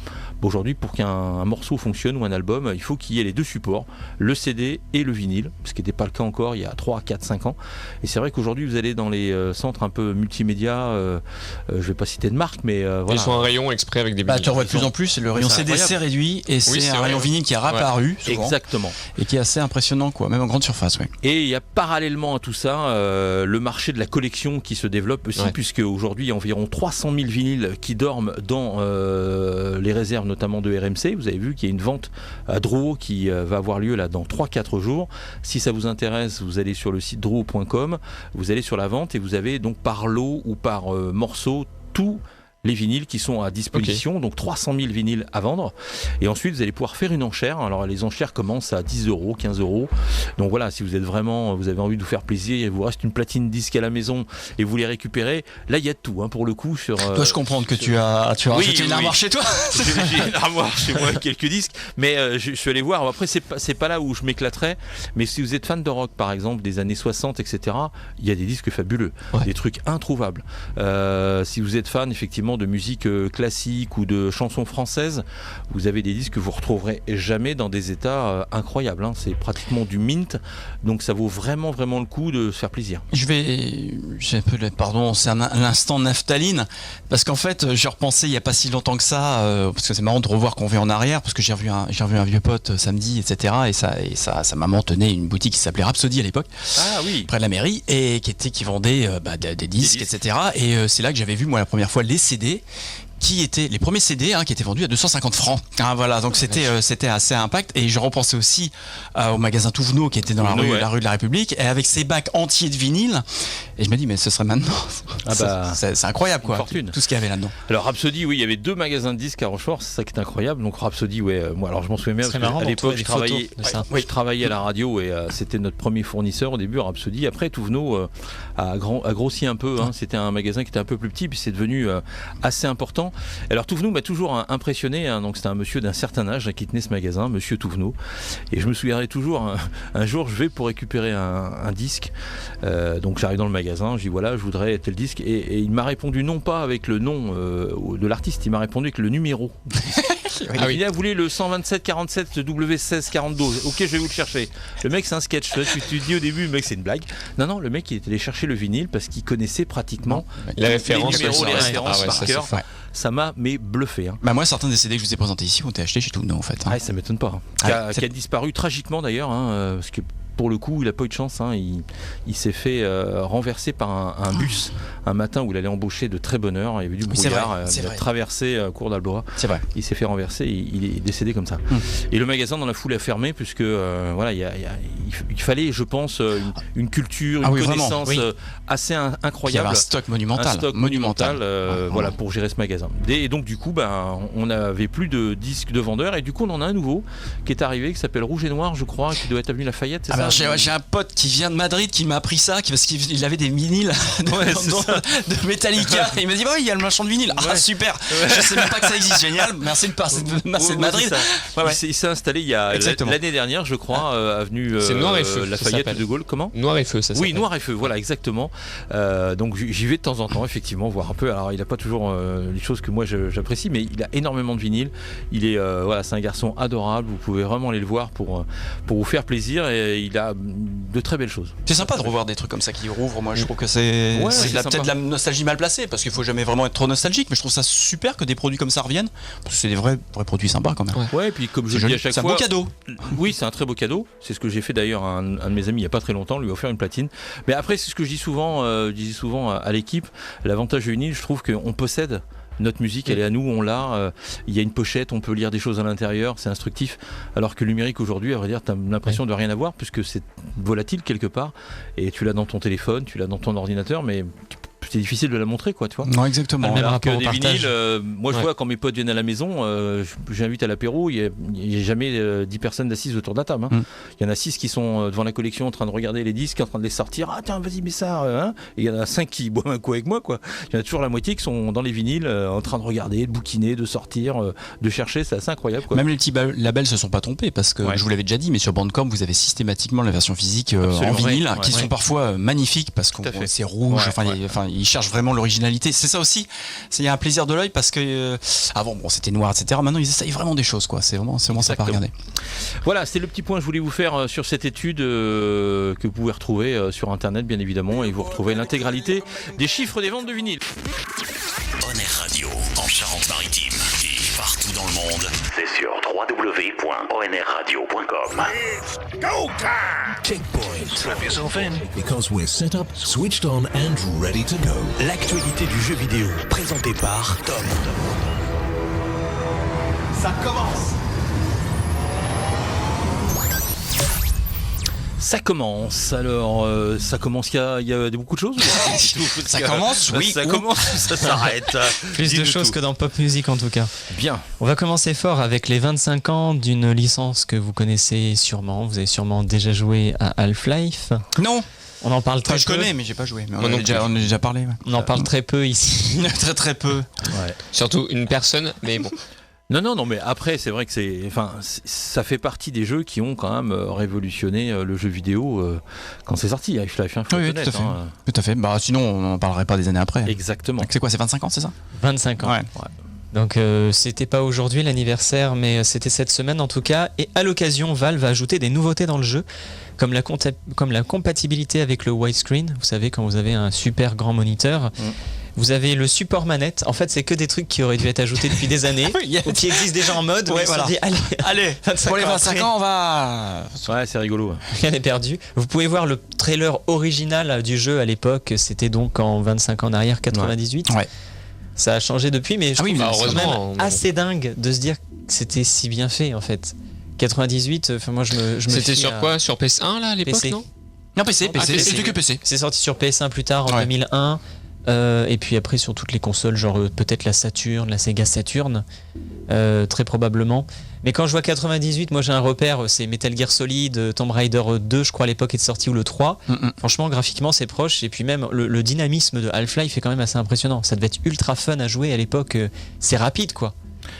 aujourd'hui, pour qu'un morceau fonctionne ou un album, il faut qu'il y ait les deux supports, le CD et le vinyle, ce qui n'était pas le cas encore il y a 3, 4, 5 ans. Et c'est vrai qu'aujourd'hui, vous allez dans les centres un peu multimédia, je ne vais pas citer de marque, mais voilà. Ils sont un rayon exprès avec des vinyles. Tu en vois de plus en plus, le rayon CD s'est réduit et c'est un rayon vinyle qui est réapparu souvent. Exactement. Et qui est assez impressionnant, quoi, même en grande surface. Ouais. Et il y a parallèlement à tout ça le marché de la collection qui se développe aussi, puisque aujourd'hui il y a environ 300 000 vinyles qui dorment dans les réserves notamment de RMC. Vous avez vu qu'il y a une vente à Drouot qui va avoir lieu là dans 3-4 jours. Si ça vous intéresse, vous allez sur le site drouot.com, vous allez sur la vente et vous avez donc par lot ou par morceau tout les vinyles qui sont à disposition, donc 300 000 vinyles à vendre. Et ensuite, vous allez pouvoir faire une enchère. Alors, les enchères commencent à 10 €, 15 €. Donc voilà, si vous êtes vraiment, vous avez envie de vous faire plaisir, il vous reste une platine disque à la maison et vous les récupérez, là, il y a de tout, pour le coup. Dois-je comprendre que tu as rajouté une armoire chez toi? J'ai une armoire chez moi avec quelques disques, mais je suis allé voir. Après, c'est pas là où je m'éclaterais, mais si vous êtes fan de rock, par exemple, des années 60, etc., il y a des disques fabuleux, des trucs introuvables. Si vous êtes fan, effectivement, de musique classique ou de chansons françaises, vous avez des disques que vous retrouverez jamais dans des états incroyables. C'est pratiquement du mint, donc ça vaut vraiment le coup de se faire plaisir. J'ai un peu pardon, c'est l'instant naphtaline, parce qu'en fait j'ai repensé il y a pas si longtemps que ça, parce que c'est marrant de revoir qu'on vient en arrière, parce que j'ai revu un vieux pote samedi, etc. Et sa maman tenait une boutique qui s'appelait Rhapsody à l'époque, près de la mairie, et qui vendait des disques, etc. Et c'est là que j'avais vu moi la première fois les CD, qui étaient les premiers CD qui étaient vendus à 250 francs. Voilà, donc c'était assez impact. Et je repensais aussi au magasin Touvenot qui était dans la rue de la République, et avec ses bacs entiers de vinyle. Et je me dis, mais ce serait maintenant. C'est incroyable, quoi. Tout ce qu'il y avait là-dedans. Alors Rhapsody, oui, il y avait 2 magasins de disques à Rochefort, c'est ça qui est incroyable. Donc Rhapsody, moi, alors je m'en souviens bien parce qu'à l'époque, je travaillais à la radio et c'était notre premier fournisseur au début, Rhapsody. Après, Touvenot a grossi un peu. C'était un magasin qui était un peu plus petit, puis c'est devenu assez important. Alors Touvenot m'a toujours impressionné, donc c'était un monsieur d'un certain âge qui tenait ce magasin, monsieur Touvenot, et je me souviendrai toujours, un jour je vais pour récupérer un disque, donc j'arrive dans le magasin, je dis voilà, je voudrais tel disque, et il m'a répondu non pas avec le nom de l'artiste, il m'a répondu avec le numéro. Il a voulu le 127 47 W16 42. Ok, je vais vous le chercher. Le mec, c'est un sketch. Tu dis au début, le mec, c'est une blague. Non, le mec, il est allé chercher le vinyle parce qu'il connaissait pratiquement les références par cœur. Ça m'a bluffé. Moi, certains des CD que je vous ai présentés ici ont été achetés chez Touvenot, en fait. Ça m'étonne pas. Qui a disparu tragiquement d'ailleurs, parce que pour le coup, il a pas eu de chance. Il s'est fait renverser par un bus un matin où il allait embaucher de très bonne heure. Il y avait du brouillard. Il a traversé cours d'Albora. C'est vrai. Il s'est fait renverser. Il est décédé comme ça. Et le magasin dans la foule a fermé puisque il fallait, je pense, une culture, une connaissance assez incroyable. Il y avait un stock monumental. Un stock monumental. Voilà, pour gérer ce magasin. Et donc du coup, on n'avait plus de disques de vendeurs. Et du coup, on en a un nouveau qui est arrivé, qui s'appelle Rouge et Noir, je crois, qui doit être avenue Lafayette. J'ai un pote qui vient de Madrid qui m'a appris ça parce qu'il avait des vinyles de Metallica. Et il m'a dit il y a le marchand de vinyle. Ah super. Je sais même pas que ça existe. Génial. Merci de Madrid. Il s'est installé il y a l'année dernière, je crois, avenue Noir et Feu, Lafayette de Gaulle. Comment? Noir et Feu, ça s'appelle. Oui, Noir et Feu. Voilà, exactement. Donc j'y vais de temps en temps, effectivement, voir un peu. Alors il a pas toujours les choses que moi j'apprécie, mais il a énormément de vinyles. Il est c'est un garçon adorable. Vous pouvez vraiment aller le voir pour vous faire plaisir. Et il a de très belles choses. C'est sympa de revoir des trucs comme ça qui rouvrent. Moi, je trouve que c'est peut-être de la nostalgie mal placée, parce qu'il faut jamais vraiment être trop nostalgique, mais je trouve ça super que des produits comme ça reviennent, parce que c'est des vrais produits sympas quand même. Ouais, et puis comme je dis à chaque fois, c'est un beau cadeau. Oui, c'est un très beau cadeau. C'est ce que j'ai fait d'ailleurs à un de mes amis il y a pas très longtemps, lui offrir une platine. Mais après, c'est ce que je dis souvent à l'équipe. L'avantage du vinyle, je trouve qu'on possède notre musique, elle est à nous, on l'a. Il y a une pochette, on peut lire des choses à l'intérieur, c'est instructif. Alors que le numérique aujourd'hui, à vrai dire, tu as l'impression de rien avoir, puisque c'est volatile quelque part. Et tu l'as dans ton téléphone, tu l'as dans ton ordinateur, mais c'était difficile de la montrer, quoi, tu vois. Non, exactement. Même Alors rapport que au des partage. vinyles, moi je vois quand mes potes viennent à la maison, j'invite à l'apéro, il n'y a jamais 10 personnes assises autour de la table. Hein. Il y en a 6 qui sont devant la collection en train de regarder les disques, en train de les sortir. Ah tiens, vas-y, mets ça. Hein. Et il y en a 5 qui boivent un coup avec moi, quoi. Il y en a toujours la moitié qui sont dans les vinyles, en train de regarder, de bouquiner, de sortir, de chercher. C'est assez incroyable, quoi. Même les petits labels se sont pas trompés parce que je vous l'avais déjà dit, mais sur Bandcamp vous avez systématiquement la version physique en vinyle qui sont parfois magnifiques parce que c'est rouge. Ils cherchent vraiment l'originalité. C'est ça aussi. Il y a un plaisir de l'œil parce que avant c'était noir, etc. Maintenant ils essayent vraiment des choses, quoi. C'est vraiment sympa à regarder. Voilà, c'est le petit point que je voulais vous faire sur cette étude que vous pouvez retrouver sur internet, bien évidemment, et vous retrouvez l'intégralité des chiffres des ventes de vinyle. On Air Radio en Charente-Maritime et partout dans le monde. C'est sur www.onradio.com. Go time! Checkpoint. Strap yourself in because we're set up, switched on and ready to go. L'actualité du jeu vidéo présentée par Tom. Ça commence! Ça commence, alors ça commence, il y a beaucoup de choses. Ça commence, oui. Ça commence, ça s'arrête. Plus de choses que dans Pop Music en tout cas. Bien. On va commencer fort avec les 25 ans d'une licence que vous connaissez sûrement. Vous avez sûrement déjà joué à Half-Life. Non. On en parle très peu. Je connais, mais j'ai pas joué. Mais on a déjà parlé. Ouais. On en parle très peu ici. très peu. Ouais. Surtout une personne, mais bon. Non, mais après, c'est vrai que ça fait partie des jeux qui ont quand même révolutionné le jeu vidéo quand c'est sorti. Half-Life, faut oui, connaître, tout à fait. Bah, sinon, on n'en parlerait pas des années après. Exactement. C'est quoi, c'est 25 ans, c'est ça ? 25 ans. Ouais. Donc, c'était pas aujourd'hui l'anniversaire, mais c'était cette semaine en tout cas. Et à l'occasion, Valve a ajouté des nouveautés dans le jeu, comme la compatibilité avec le widescreen. Vous savez, quand vous avez un super grand moniteur. Vous avez le support manette. En fait, c'est que des trucs qui auraient dû être ajoutés depuis des années, ou qui existent déjà en mode. Ouais, voilà. Dit, allez, pour les 25 ans, on va. Ouais, c'est rigolo. Rien n'est perdu. Vous pouvez voir le trailer original du jeu à l'époque. C'était donc en 25 ans en arrière, 98. Ouais. Ça a changé depuis, mais je trouve c'est quand même assez dingue de se dire que c'était si bien fait en fait. 98. Enfin, moi, je me. C'était sur quoi ? Sur PS1 là à l'époque, PC. Non, PC. C'était que PC. C'est sorti sur PS1 plus tard en 2001. Et puis après sur toutes les consoles, genre peut-être la Saturn, la Sega Saturn, très probablement. Mais quand je vois 98, moi j'ai un repère, c'est Metal Gear Solid, Tomb Raider 2, je crois à l'époque est sorti, ou le 3. Franchement, graphiquement c'est proche, et puis même le dynamisme de Half-Life est quand même assez impressionnant. Ça devait être ultra fun à jouer à l'époque, c'est rapide quoi.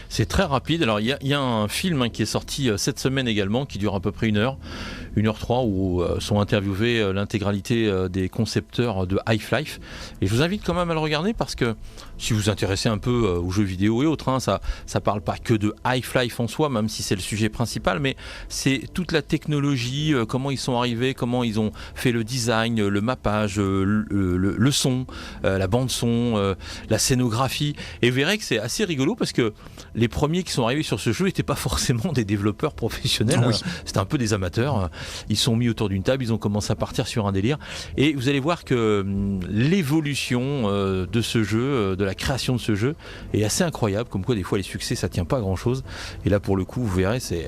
C'est très rapide. Alors il y a un film qui est sorti cette semaine également, qui dure à peu près 1h03, où sont interviewés l'intégralité des concepteurs de Half-Life. Et je vous invite quand même à le regarder parce que si vous vous intéressez un peu aux jeux vidéo et autres, ça parle pas que de Half-Life en soi, même si c'est le sujet principal, mais c'est toute la technologie, comment ils sont arrivés, comment ils ont fait le design, le mappage, le son, la bande son, la scénographie. Et vous verrez que c'est assez rigolo parce que les premiers qui sont arrivés sur ce jeu n'étaient pas forcément des développeurs professionnels, c'était un peu des amateurs. Ils sont mis autour d'une table, ils ont commencé à partir sur un délire. Et vous allez voir que l'évolution de ce jeu, de la création de ce jeu, est assez incroyable. Comme quoi, des fois, les succès, ça tient pas à grand chose. Et là, pour le coup, vous verrez, c'est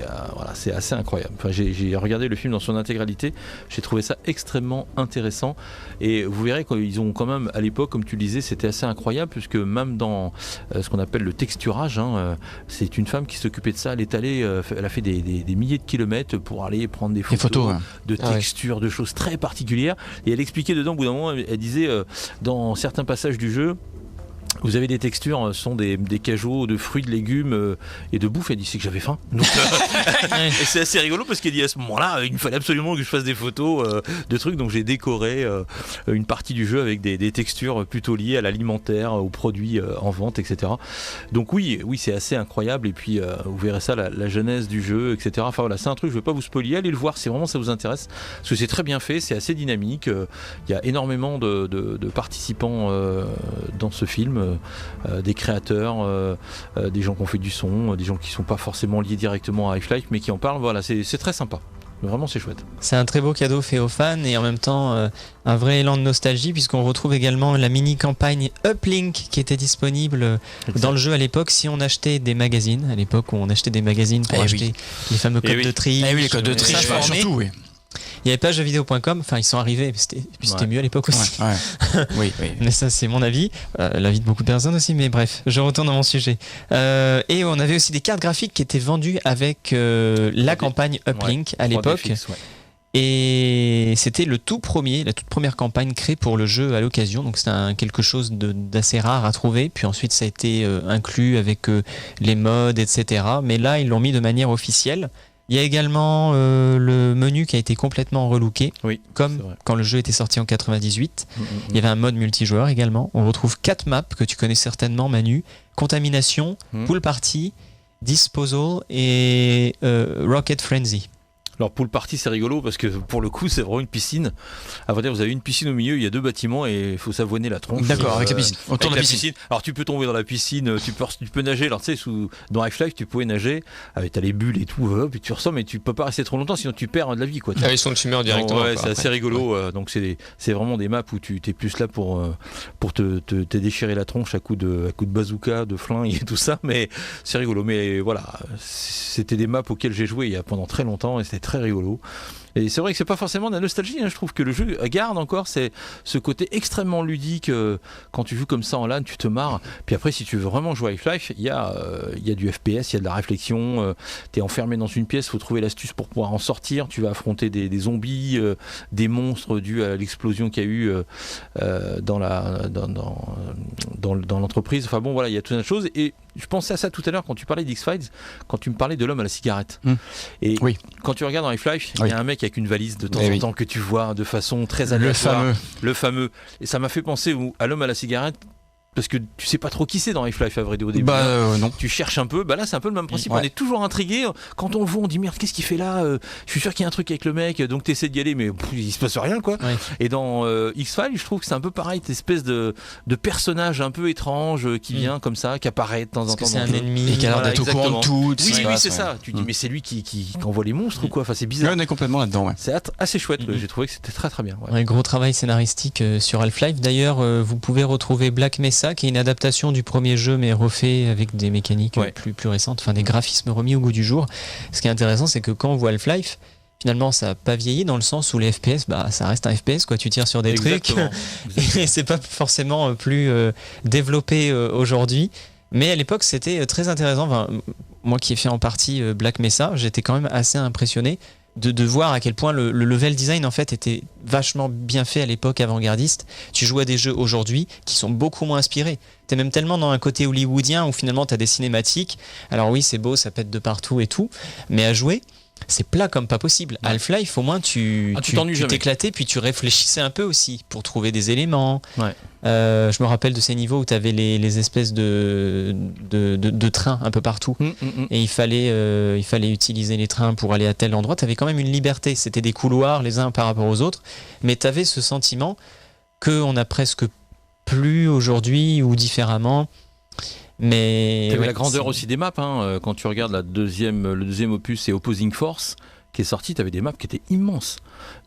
assez incroyable. Enfin, j'ai regardé le film dans son intégralité. J'ai trouvé ça extrêmement intéressant. Et vous verrez qu'ils ont quand même, à l'époque, comme tu le disais, c'était assez incroyable, puisque même dans ce qu'on appelle le texturage, c'est une femme qui s'occupait de ça. Elle est allée, elle a fait des milliers de kilomètres pour aller prendre des photos de textures, de choses très particulières. Et elle expliquait dedans, au bout d'un moment, elle disait dans certains passages du jeu, vous avez des textures, ce sont des cajots de fruits, de légumes et de bouffe. Elle dit c'est que j'avais faim. Donc, et c'est assez rigolo parce qu'elle dit à ce moment-là, il me fallait absolument que je fasse des photos de trucs. Donc j'ai décoré une partie du jeu avec des textures plutôt liées à l'alimentaire, aux produits en vente, etc. Donc oui, c'est assez incroyable. Et puis vous verrez ça, la genèse du jeu, etc. Enfin voilà, c'est un truc, je ne vais pas vous spoiler. Allez le voir si vraiment ça vous intéresse. Parce que c'est très bien fait, c'est assez dynamique. Il y a énormément de participants dans ce film. Des créateurs, des gens qui ont fait du son, des gens qui ne sont pas forcément liés directement à Half-Life mais qui en parlent, voilà, c'est très sympa. Vraiment, c'est chouette. C'est un très beau cadeau fait aux fans et en même temps un vrai élan de nostalgie puisqu'on retrouve également la mini-campagne Uplink qui était disponible dans le jeu à l'époque si on achetait des magazines. À l'époque où on achetait des magazines pour acheter les fameux codes de triche. Les codes de triche, surtout, oui. Il n'y avait pas jeuxvideo.com, enfin ils sont arrivés, c'était mieux à l'époque aussi. Oui. Mais ça c'est mon avis, l'avis de beaucoup de personnes aussi, mais bref, je retourne dans mon sujet. Et on avait aussi des cartes graphiques qui étaient vendues avec la campagne Uplink à l'époque. Et c'était la toute première campagne créée pour le jeu à l'occasion, donc c'était quelque chose d'assez rare à trouver, puis ensuite ça a été inclus avec les mods, etc. Mais là ils l'ont mis de manière officielle. Il y a également le menu qui a été complètement relooké, comme quand le jeu était sorti en 98. Il y avait un mode multijoueur également. On retrouve 4 maps que tu connais certainement, Manu. Contamination, Pool Party, Disposal et Rocket Frenzy. Alors Pool Party c'est rigolo parce que pour le coup c'est vraiment une piscine. À vrai dire vous avez une piscine au milieu, il y a 2 bâtiments et il faut s'avoiner la tronche. D'accord, avec la piscine. Autour de la piscine. Alors tu peux tomber dans la piscine, tu peux nager. Alors tu sais dans Half-Life tu pouvais nager, t'as les bulles et tout, puis tu ressors mais tu peux pas rester trop longtemps sinon tu perds de la vie quoi. Ah ils sont tu meurs directement. Ouais, c'est assez rigolo. Donc c'est vraiment des maps où tu es plus là pour te déchirer la tronche à coup de bazooka, de flingue et tout ça. Mais c'est rigolo. Mais voilà, c'était des maps auxquelles j'ai joué il y a pendant très longtemps et c'était très rigolo. Et c'est vrai que c'est pas forcément de la nostalgie, je trouve que le jeu garde encore ce côté extrêmement ludique. Quand tu joues comme ça en LAN, tu te marres. Puis après, si tu veux vraiment jouer à Half-Life, il y a du FPS, il y a de la réflexion. T'es enfermé dans une pièce, faut trouver l'astuce pour pouvoir en sortir. Tu vas affronter des zombies, des monstres dus à l'explosion qu'il y a eu dans l'entreprise. Enfin bon, voilà, il y a toute une chose. Et je pensais à ça tout à l'heure quand tu parlais d'X-Files, quand tu me parlais de l'homme à la cigarette. Et quand tu regardes dans Half-Life, il y a un mec avec une valise de temps en temps que tu vois de façon très aléatoire. Le fameux. Et ça m'a fait penser à l'homme à la cigarette. Parce que tu sais pas trop qui c'est dans Half-Life à vrai dire au début. Non. Tu cherches un peu, là c'est un peu le même principe. On est toujours intrigué. Quand on le voit, on dit merde, qu'est-ce qu'il fait là je suis sûr qu'il y a un truc avec le mec, donc tu essaies d'y aller, mais il se passe rien quoi. Et dans X-Files, je trouve que c'est un peu pareil, cette espèce de personnage un peu étrange qui vient comme ça, qui apparaît de temps en temps. C'est un ennemi. Et qui a l'air d'être au courant de tout. Oui, c'est ça. Tu dis, mais c'est lui qui envoie les monstres ou quoi. Enfin, c'est bizarre. On est complètement là-dedans. C'est assez chouette. J'ai trouvé que c'était très très bien. Un gros travail scénaristique sur Half-Life. D'ailleurs, vous pouvez retrouver Black Mesa, qui est une adaptation du premier jeu mais refait avec des mécaniques plus récentes, enfin des graphismes remis au goût du jour. Ce qui est intéressant, c'est que quand on voit Half-Life, finalement ça n'a pas vieilli dans le sens où les FPS, ça reste un FPS quoi, tu tires sur des trucs et c'est pas forcément plus développé aujourd'hui. Mais à l'époque c'était très intéressant. Enfin, moi qui ai fait en partie Black Mesa, j'étais quand même assez impressionné de voir à quel point le level design en fait était vachement bien fait à l'époque avant-gardiste. Tu joues à des jeux aujourd'hui qui sont beaucoup moins inspirés. T'es même tellement dans un côté hollywoodien où finalement t'as des cinématiques. Alors oui, c'est beau, ça pète de partout et tout, mais à jouer, c'est plat comme pas possible. Half-Life, au moins tu t'éclatais, puis tu réfléchissais un peu aussi pour trouver des éléments. Je me rappelle de ces niveaux où tu avais les espèces de trains un peu partout. Et il fallait utiliser les trains pour aller à tel endroit. Tu avais quand même une liberté. C'était des couloirs les uns par rapport aux autres. Mais tu avais ce sentiment qu'on a presque plus aujourd'hui ou différemment. Mais la grandeur aussi des maps, quand tu regardes le deuxième opus, c'est Opposing Force qui est sorti, tu avais des maps qui étaient immenses.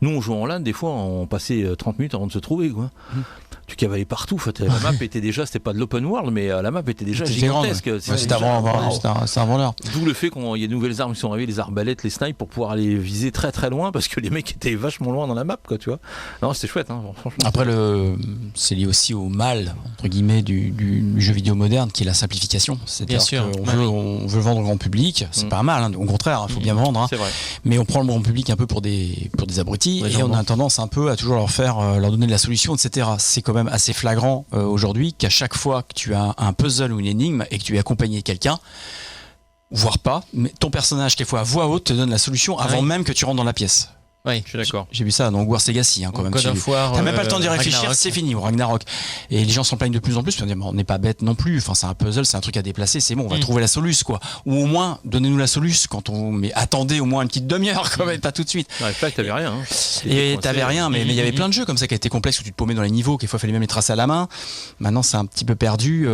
Nous on jouait en LAN, des fois on passait 30 minutes avant de se trouver quoi. Tu cavalais partout, la map était déjà, c'était pas de l'open world, mais la map était déjà gigantesque. C'était avant l'heure. D'où le fait qu'il y a de nouvelles armes qui sont arrivées, les arbalètes, les snipes, pour pouvoir aller viser très très loin, parce que les mecs étaient vachement loin dans la map, quoi, tu vois. Non, c'était chouette, franchement. Après, c'est lié aussi au mal, entre guillemets, du jeu vidéo moderne, qui est la simplification. C'est-à-dire qu'on veut vendre au grand public, c'est pas mal, au contraire, il faut bien vendre. C'est vrai. Mais on prend le grand public un peu pour des abrutis, et on a tendance un peu à toujours leur donner de la solution, etc. C'est quand même assez flagrant aujourd'hui qu'à chaque fois que tu as un puzzle ou une énigme et que tu es accompagné de quelqu'un, voire pas, mais ton personnage quelquefois à voix haute te donne la solution avant même que tu rentres dans la pièce. Oui, je suis d'accord. J'ai vu ça dans Hogwarts Legacy quand même. T'as même pas le temps d'y réfléchir, c'est fini, ou Ragnarok. Et les gens s'en plaignent de plus en plus, on n'est pas bête non plus, enfin c'est un puzzle, c'est un truc à déplacer, c'est bon, on va trouver la soluce quoi. Ou au moins, donnez-nous la soluce mais attendez au moins une petite demi-heure quand même, pas tout de suite. T'avais rien. Et t'avais rien, mais il y avait plein de jeux comme ça qui étaient complexes où tu te paumais dans les niveaux, quelquefois il fallait même les tracer à la main. Maintenant c'est un petit peu perdu.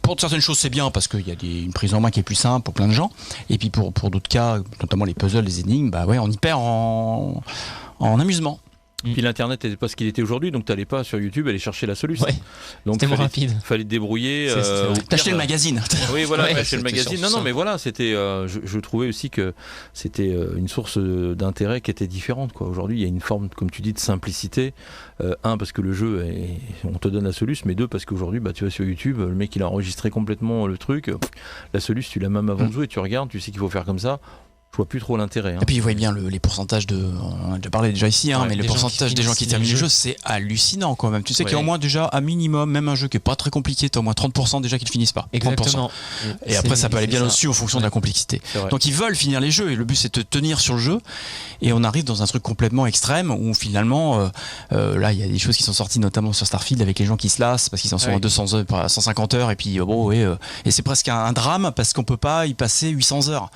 Pour certaines choses c'est bien parce qu'il y a une prise en main qui est plus simple pour plein de gens. Et puis pour d'autres cas, notamment les puzzles, les énigmes, on y perd en amusement. Puis l'internet n'était pas ce qu'il était aujourd'hui, donc t'allais pas sur YouTube aller chercher la solution. Ouais. Donc C'était moins rapide. Fallait te débrouiller. T'achetais le magazine. Oui, voilà, Ouais, t'achetais le c'était magazine. surtout Non, ça. mais voilà, c'était. Je trouvais aussi que c'était une source d'intérêt qui était différente, quoi. Aujourd'hui, il y a une forme, comme tu dis, de simplicité. Parce que le jeu, on te donne la soluce, mais deux, parce qu'aujourd'hui, tu vas sur YouTube, le mec il a enregistré complètement le truc. La soluce, tu l'as même avant de jouer, tu regardes, tu sais qu'il faut faire comme ça. Je vois plus trop l'intérêt. Et puis, vous voyez bien les pourcentages on a déjà parlé déjà ici, Ouais, mais le pourcentage des gens qui terminent le jeu, c'est hallucinant quand même. Tu sais qu'il y a au moins déjà, à minimum, même un jeu qui est pas très compliqué, t'as au moins 30% déjà qui ne finissent pas. Exactement. 30%. Et après, ça peut aller bien au-dessus en fonction de la complexité. Donc, ils veulent finir les jeux et le but, c'est de tenir sur le jeu. Et on arrive dans un truc complètement extrême où finalement, là, il y a des choses qui sont sorties, notamment sur Starfield, avec les gens qui se lassent parce qu'ils en sont à 200 heures, à 150 heures. Et puis, et c'est presque un drame parce qu'on peut pas y passer 800 heures.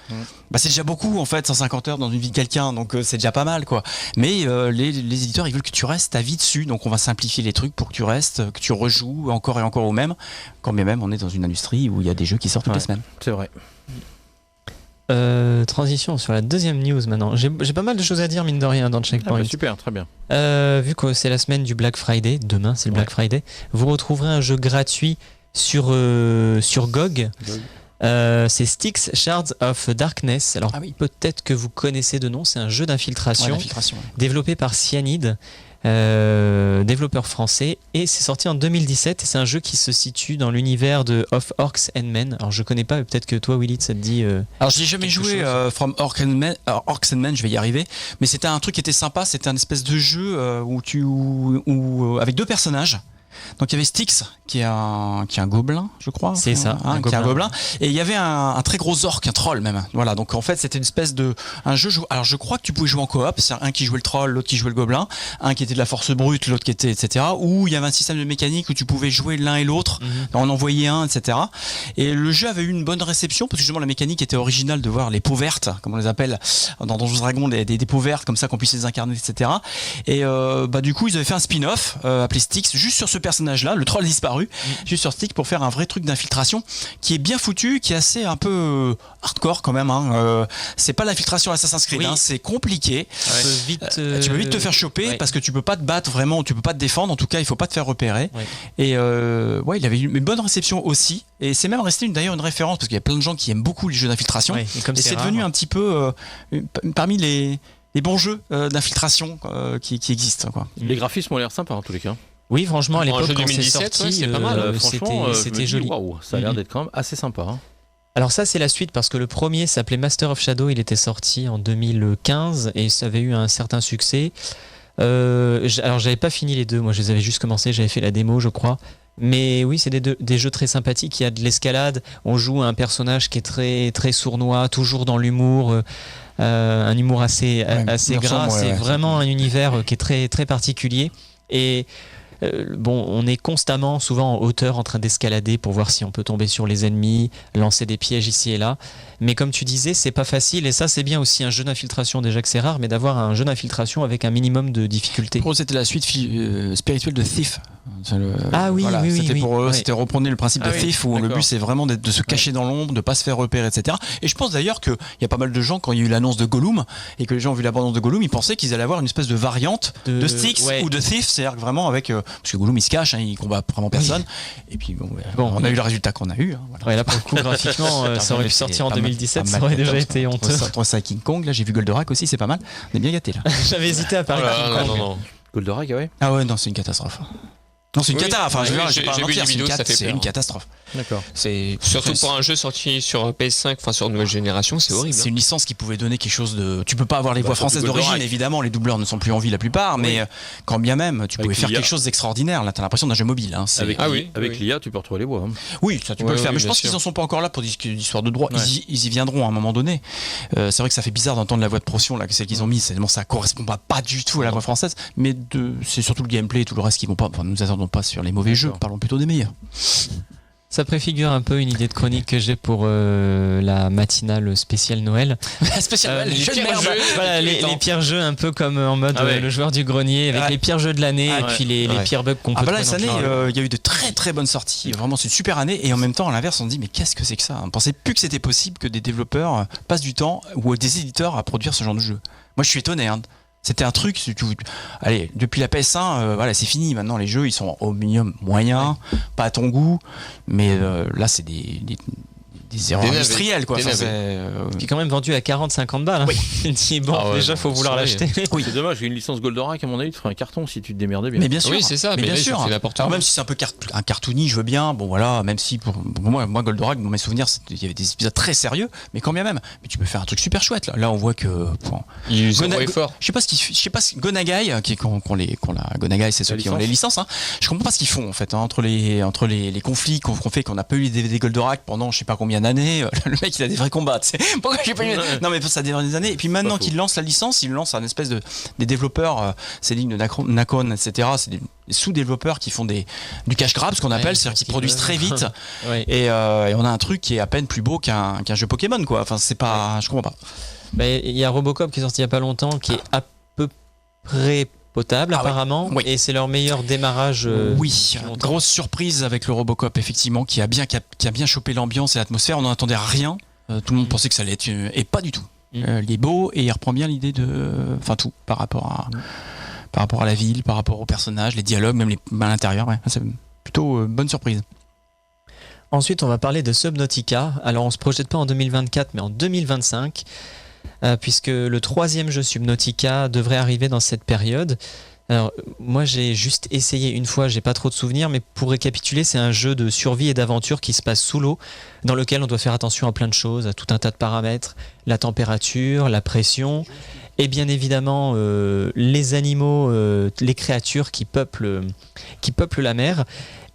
C'est déjà beaucoup, en fait, 150 heures dans une vie de quelqu'un, donc c'est déjà pas mal, quoi. Mais les éditeurs, ils veulent que tu restes ta vie dessus, donc on va simplifier les trucs pour que tu restes, que tu rejoues encore et encore au même, quand bien même on est dans une industrie où il y a des jeux qui sortent toutes les semaines. C'est vrai. Transition sur la deuxième news maintenant. J'ai pas mal de choses à dire, mine de rien, dans le Checkpoint. Super, très bien. Vu que c'est la semaine du Black Friday, demain c'est le Black Friday, vous retrouverez un jeu gratuit sur GOG. C'est Styx Shards of Darkness. Alors peut-être que vous connaissez de nom, c'est un jeu d'infiltration développé par Cyanide, développeur français, et c'est sorti en 2017 et c'est un jeu qui se situe dans l'univers de Of Orcs and Men. Alors je connais pas, mais peut-être que toi Willy ça te dit alors j'ai jamais joué From Orcs and Men, je vais y arriver, mais c'était un truc qui était sympa, c'était un espèce de jeu où avec deux personnages. Donc il y avait Styx qui est un gobelin, je crois. C'est ça, qui est un gobelin. Et il y avait un très gros orc, un troll même. Voilà, donc en fait c'était une espèce de un jeu. Alors je crois que tu pouvais jouer en coop, c'est un qui jouait le troll, l'autre qui jouait le gobelin, un qui était de la force brute, l'autre qui était etc. Ou il y avait un système de mécanique où tu pouvais jouer l'un et l'autre, en envoyer un, etc. Et le jeu avait eu une bonne réception parce que justement la mécanique était originale de voir les peaux vertes, comme on les appelle dans Donjons Dragons, des peaux vertes comme ça qu'on puisse les incarner, etc. Et du coup ils avaient fait un spin-off appelé Styx juste sur ce personnage-là, le troll disparu, juste sur Styx pour faire un vrai truc d'infiltration qui est bien foutu, qui est assez un peu hardcore quand même. C'est pas l'infiltration Assassin's Creed, c'est compliqué. Tu peux vite te faire choper parce que tu peux pas te battre vraiment, tu peux pas te défendre. En tout cas, il faut pas te faire repérer. Et il avait eu une bonne réception aussi. Et c'est même resté d'ailleurs une référence parce qu'il y a plein de gens qui aiment beaucoup les jeux d'infiltration. Et c'est devenu un petit peu parmi les bons jeux d'infiltration qui existent, quoi. Les graphismes ont l'air sympas en tous les cas. Oui, franchement, à l'époque, quand c'est 2017, sorti, c'était pas mal. C'était joli. Waouh, ça a l'air d'être quand même assez sympa. Alors ça, c'est la suite parce que le premier s'appelait Master of Shadow, il était sorti en 2015 et ça avait eu un certain succès. Alors j'avais pas fini les deux, moi je les avais juste commencé, j'avais fait la démo, je crois. Mais oui, c'est des jeux très sympathiques. Il y a de l'escalade, on joue un personnage qui est très, très sournois, toujours dans l'humour. Un humour assez gras. C'est vraiment un univers qui est très, très particulier. Et on est constamment, souvent en hauteur, en train d'escalader pour voir si on peut tomber sur les ennemis, lancer des pièges ici et là. Mais comme tu disais, c'est pas facile. Et ça, c'est bien aussi un jeu d'infiltration, déjà que c'est rare, mais d'avoir un jeu d'infiltration avec un minimum de difficulté. Pour eux, c'était la suite spirituelle de Thief. C'était pour eux, c'était reprendre le principe de Thief où le but c'est vraiment de se cacher dans l'ombre, de pas se faire repérer, etc. Et je pense d'ailleurs qu'il y a pas mal de gens, quand il y a eu l'annonce de Gollum et que les gens ont vu la bande-annonce de Gollum, ils pensaient qu'ils allaient avoir une espèce de variante de Styx ou de Thief, c'est-à-dire vraiment avec parce que Gollum il se cache, il combat vraiment personne. Et puis on a eu le résultat qu'on a eu. Là pour le coup graphiquement, ça aurait pu sortir en 2017, ça aurait déjà été honteux. Entre ça et King Kong, là j'ai vu Goldorak aussi, c'est pas mal. On est bien gâtés là. J'avais hésité à parler de King Kong. Non. Goldorak, ouais. Ah ouais, non, c'est une catastrophe. Non, c'est une cata. Enfin, j'ai pas vu mentir, des vidéos, ça fait c'est peur. une catastrophe. D'accord. Surtout pour un jeu sorti sur PS5, enfin sur nouvelle génération, c'est horrible. C'est une licence qui pouvait donner quelque chose de. Tu peux pas avoir les voix françaises d'origine, évidemment, les doubleurs ne sont plus en vie la plupart, mais quand bien même, tu pouvais faire quelque chose d'extraordinaire. Là, t'as l'impression d'un jeu mobile. Avec l'IA, tu peux retrouver les voix. Oui, ça tu peux le faire, mais je pense qu'ils en sont pas encore là pour des histoires de droit. Ils y viendront à un moment donné. C'est vrai que ça fait bizarre d'entendre la voix de Procyon là, celle qu'ils ont mise. Ça correspond pas du tout à la voix française, mais c'est surtout le gameplay et tout le reste qui vont pas. Nous attendons pas sur les mauvais jeux, parlons plutôt des meilleurs. Ça préfigure un peu une idée de chronique que j'ai pour la matinale spéciale Noël. Spéciale les pires jeux, un peu comme en mode le joueur du grenier, avec les pires jeux de l'année et puis les pires bugs qu'on peut trouver. Cette année, il y a eu de très très bonnes sorties. Vraiment, c'est une super année. Et en même temps, à l'inverse, on se dit, mais qu'est-ce que c'est que ça ? On pensait plus que c'était possible que des développeurs passent du temps ou des éditeurs à produire ce genre de jeu. Moi, je suis étonné. C'était un truc, allez, depuis la PS1, voilà, c'est fini. Maintenant, les jeux, ils sont au minimum moyens, pas à ton goût, mais là, c'est des erreurs industrielles, quoi. Enfin, qui est quand même vendu à 40-50 balles. Hein. Oui. Il dit, bon, déjà, faut vouloir l'acheter. Oui. C'est dommage, une licence Goldorak, à mon avis, tu ferais un carton si tu te démerdais bien. Mais bien sûr. Oui, c'est ça, mais bien là, sûr. c'est n'importe Alors, quoi. même si c'est un peu un cartoony, je veux bien. Bon, voilà, même si pour moi, Goldorak, dans mes souvenirs, il y avait des épisodes très sérieux, mais quand bien même. Mais tu peux faire un truc super chouette, là. Là, on voit que. Ils sont forts. Je sais pas ce Gonagai, Gonagai, c'est ceux qui ont les licences, hein. Je comprends pas ce qu'ils font, en fait, hein, entre les conflits qu'on fait, qu'on a pas eu les DVD Goldorak pendant je sais pas combien d'années. Le mec, il a des vrais combats. Pourquoi j'ai pas eu... Non, mais ça a des années. Et puis maintenant qu'il lance la licence, il lance un espèce des développeurs, ces lignes de Nacon, etc. C'est des sous-développeurs qui font du cash grab, ce qu'on appelle, c'est-à-dire qu'ils produisent très vite. Et on a un truc qui est à peine plus beau qu'un jeu Pokémon, quoi. Enfin, c'est pas. Je comprends pas. Bah, il y a Robocop qui est sorti il y a pas longtemps, qui est à peu près potable apparemment, oui. Et c'est leur meilleur démarrage. Oui, grosse surprise avec le Robocop, effectivement, qui a bien chopé l'ambiance et l'atmosphère. On n'en attendait rien. Tout le monde pensait que ça allait être, et pas du tout. Il est beau et il reprend bien l'idée enfin tout par rapport à la ville, par rapport aux personnages, les dialogues, même à l'intérieur. Ouais. C'est plutôt bonne surprise. Ensuite, on va parler de Subnautica. Alors, on se projette pas en 2024, mais en 2025. Puisque le 3e jeu Subnautica devrait arriver dans cette période. Alors moi j'ai juste essayé une fois, j'ai pas trop de souvenirs, mais pour récapituler, c'est un jeu de survie et d'aventure qui se passe sous l'eau, dans lequel on doit faire attention à plein de choses, à tout un tas de paramètres, la température, la pression, et bien évidemment les animaux, les créatures qui peuplent la mer.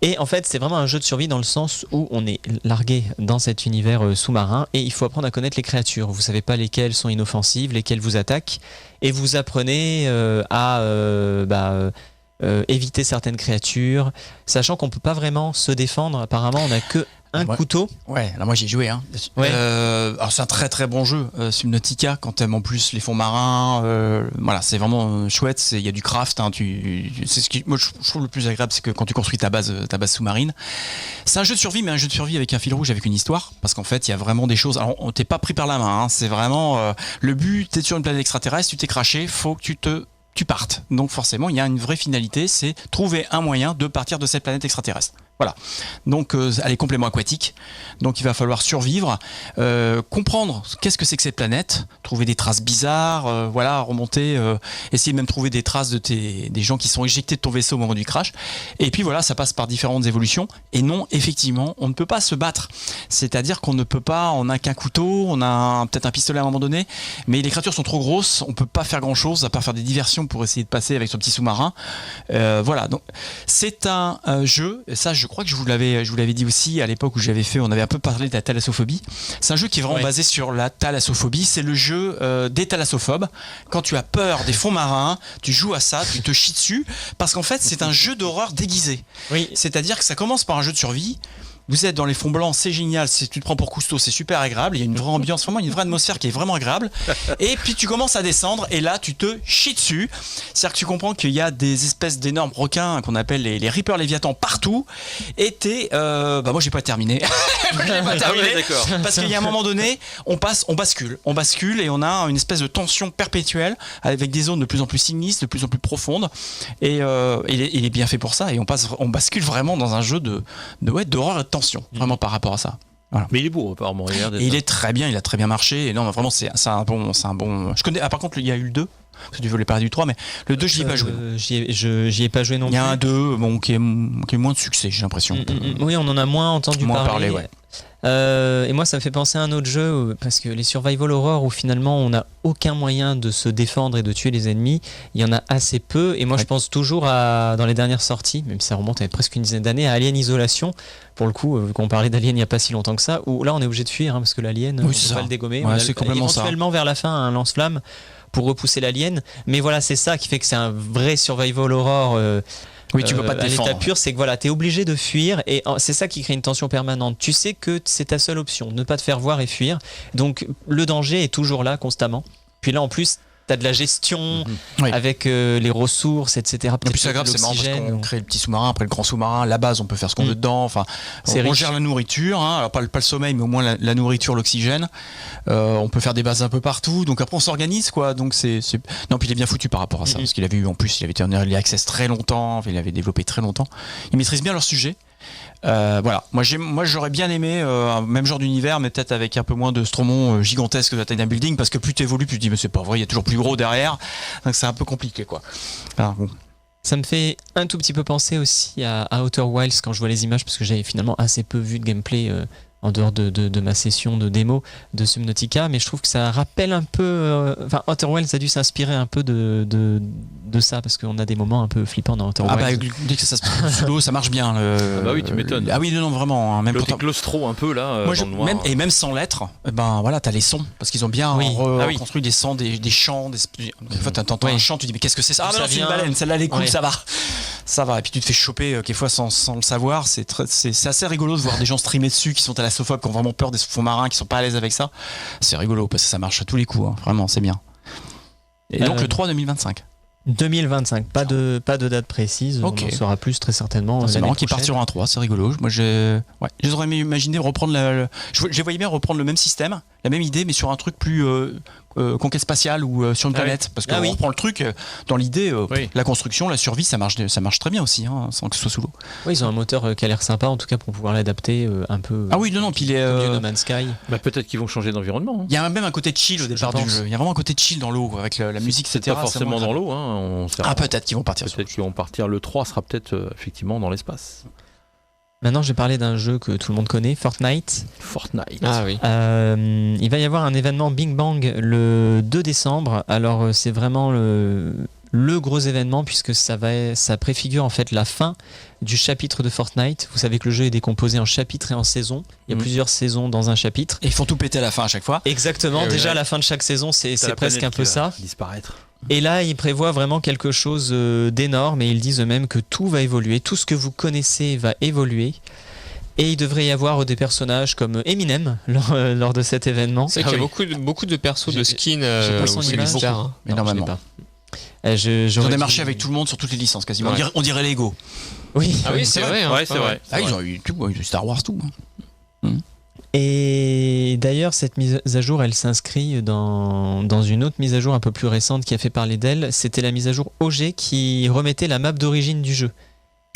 Et en fait, c'est vraiment un jeu de survie dans le sens où on est largué dans cet univers sous-marin et il faut apprendre à connaître les créatures. Vous savez pas lesquelles sont inoffensives, lesquelles vous attaquent, et vous apprenez à éviter certaines créatures, sachant qu'on peut pas vraiment se défendre. Apparemment, on a que un couteau. Ouais, là moi j'ai joué. Hein. Ouais. Alors c'est un très très bon jeu, Subnautica, quand t'aimes en plus les fonds marins. Voilà, c'est vraiment chouette. Il y a du craft. Hein, c'est ce qui, moi je trouve le plus agréable, c'est que quand tu construis ta base sous-marine, c'est un jeu de survie, mais un jeu de survie avec un fil rouge, avec une histoire, parce qu'en fait il y a vraiment des choses. Alors on t'es pas pris par la main. Hein, c'est vraiment le but. T'es sur une planète extraterrestre, tu t'es craché, faut que tu partes. Donc forcément, il y a une vraie finalité, c'est trouver un moyen de partir de cette planète extraterrestre. Voilà. Donc elle est complètement aquatique. Donc il va falloir survivre, comprendre qu'est-ce que c'est que cette planète, trouver des traces bizarres, voilà, remonter, essayer de même trouver des traces des gens qui sont éjectés de ton vaisseau au moment du crash. Et puis voilà, ça passe par différentes évolutions. Et non, effectivement, on ne peut pas se battre. C'est-à-dire qu'on ne peut pas, on n'a qu'un couteau, on a peut-être un pistolet à un moment donné, mais les créatures sont trop grosses, on peut pas faire grand-chose à part faire des diversions pour essayer de passer avec son petit sous-marin. Voilà, donc c'est un jeu, et ça je crois que je vous l'avais dit aussi à l'époque où on avait un peu parlé de la thalassophobie. C'est un jeu qui est vraiment basé sur la thalassophobie. C'est le jeu des thalassophobes. Quand tu as peur des fonds marins, tu joues à ça, tu te chies dessus, parce qu'en fait c'est un jeu d'horreur déguisé. Oui. C'est-à-dire que ça commence par un jeu de survie. Vous êtes dans les fonds blancs, c'est génial, tu te prends pour Cousteau, c'est super agréable, il y a une vraie ambiance, vraiment une vraie atmosphère qui est vraiment agréable. Et puis tu commences à descendre et là tu te chies dessus. C'est-à-dire que tu comprends qu'il y a des espèces d'énormes requins qu'on appelle les Reaper Léviathans partout. Et moi j'ai pas terminé. Parce qu'il y a un moment donné, on bascule et on a une espèce de tension perpétuelle avec des zones de plus en plus sinistres, de plus en plus profondes. Et il est bien fait pour ça et on bascule vraiment dans un jeu d'horreur et de tension, vraiment par rapport à ça. Voilà. Mais il est beau apparemment. Il est très bien, il a très bien marché. Et non, vraiment, c'est un bon. Je connais. Ah, par contre, il y a eu le 2. Parce que tu voulais parler du 3, mais le 2, j'y ai pas joué. J'y ai pas joué non plus. Il y a un 2 qui est moins de succès, j'ai l'impression. Oui, on en a moins entendu parler. Ouais. Et moi, ça me fait penser à un autre jeu, parce que les survival horror où finalement on n'a aucun moyen de se défendre et de tuer les ennemis, il y en a assez peu. Et moi, je pense toujours dans les dernières sorties, même si ça remonte à presque une dizaine d'années, à Alien Isolation. Pour le coup, vu qu'on parlait d'Alien il n'y a pas si longtemps que ça, où là on est obligé de fuir, parce que l'Alien, on peut pas le dégommer. Ouais, c'est complètement ça. Éventuellement vers la fin, un lance-flamme pour repousser l'alien. Mais voilà, c'est ça qui fait que c'est un vrai survival horror. Oui, tu peux pas te défendre. À l'état pur, c'est que voilà, t'es obligé de fuir et c'est ça qui crée une tension permanente. Tu sais que c'est ta seule option, ne pas te faire voir et fuir. Donc le danger est toujours là constamment. Puis là en plus, t'as de la gestion avec les ressources, etc. Et puis c'est grave, c'est marrant parce qu'on crée le petit sous-marin, après le grand sous-marin, la base, on peut faire ce qu'on veut dedans. Enfin, on gère la nourriture, hein, alors pas le sommeil, mais au moins la nourriture, l'oxygène. On peut faire des bases un peu partout. Donc après, on s'organise, quoi. Donc non, puis il est bien foutu par rapport à ça, parce qu'il avait eu, en plus, il avait été en early access très longtemps, il avait développé très longtemps. Il maîtrise bien leur sujet. Voilà, moi j'aurais bien aimé un même genre d'univers, mais peut-être avec un peu moins de Stromon gigantesque de la taille d'un building, parce que plus t'évolues, plus tu te dis mais c'est pas vrai, il y a toujours plus gros derrière, donc c'est un peu compliqué, quoi. Alors, bon. Ça me fait un tout petit peu penser aussi à Outer Wilds quand je vois les images, parce que j'avais finalement assez peu vu de gameplay en dehors de ma session de démo de Subnautica, mais je trouve que ça rappelle un peu... Outer Wilds a dû s'inspirer un peu de ça, parce qu'on a des moments un peu flippants dans Outer Wilds. Dès que ça se passe sous l'eau, ça marche bien. Bah oui, tu m'étonnes. Ah oui, non, vraiment. Même le claustro un peu là, moi, dans le noir. même sans lettres, voilà, t'as les sons, parce qu'ils ont bien reconstruit des sons, des chants. Des fois, t'entends un chant, tu dis mais qu'est-ce que c'est ça? Ah non, c'est une baleine, celle-là elle est cool, ça va. Et puis tu te fais choper quelquefois sans le savoir. C'est assez rigolo de voir des gens streamer dessus qui sont thalassophobes, qui ont vraiment peur des fonds marins, qui sont pas à l'aise avec ça. C'est rigolo parce que ça marche à tous les coups, hein. Vraiment, c'est bien. Et donc le 3 2025. 2025, pas de date précise, on en saura plus très certainement. C'est marrant qu'ils partent sur un 3, c'est rigolo. Moi j'aurais imaginé reprendre je voyais bien reprendre le même système, la même idée, mais sur un truc plus conquête spatiale ou sur une planète, parce qu'on reprend le truc dans l'idée, la construction, la survie, ça marche très bien aussi, hein, sans que ce soit sous l'eau. Oui, ils ont un moteur qui a l'air sympa, en tout cas pour pouvoir l'adapter un peu. Ah oui, non, puis il est No Man's Sky. Bah, peut-être qu'ils vont changer d'environnement. Hein. Il y a même un côté chill au départ du jeu. Il y a vraiment un côté chill dans l'eau avec la musique, etc. Pas forcément dans l'eau. Hein, peut-être qu'ils vont partir. Peut-être qu'ils vont partir. Le 3 sera peut-être effectivement dans l'espace. Maintenant, j'ai parlé d'un jeu que tout le monde connaît, Fortnite. Ah oui. Il va y avoir un événement Bing Bang le 2 décembre. Alors, c'est vraiment le gros événement puisque ça préfigure en fait la fin du chapitre de Fortnite. Vous savez que le jeu est décomposé en chapitres et en saisons. Il y a plusieurs saisons dans un chapitre. Et ils font tout péter à la fin à chaque fois. Exactement. Déjà, à la fin de chaque saison, c'est presque un peu ça. Disparaître. Et là, ils prévoient vraiment quelque chose d'énorme et ils disent eux-mêmes que tout va évoluer, tout ce que vous connaissez va évoluer. Et il devrait y avoir des personnages comme Eminem lors de cet événement. C'est qu'il y a beaucoup de persos de skins. Mais normalement. Ils ont démarché avec tout le monde sur toutes les licences quasiment. Ouais. On dirait Lego. Oui, c'est vrai. Hein. C'est vrai. Ils ont eu tout, Star Wars, tout. Et d'ailleurs, cette mise à jour, elle s'inscrit dans une autre mise à jour un peu plus récente qui a fait parler d'elle. C'était la mise à jour OG qui remettait la map d'origine du jeu.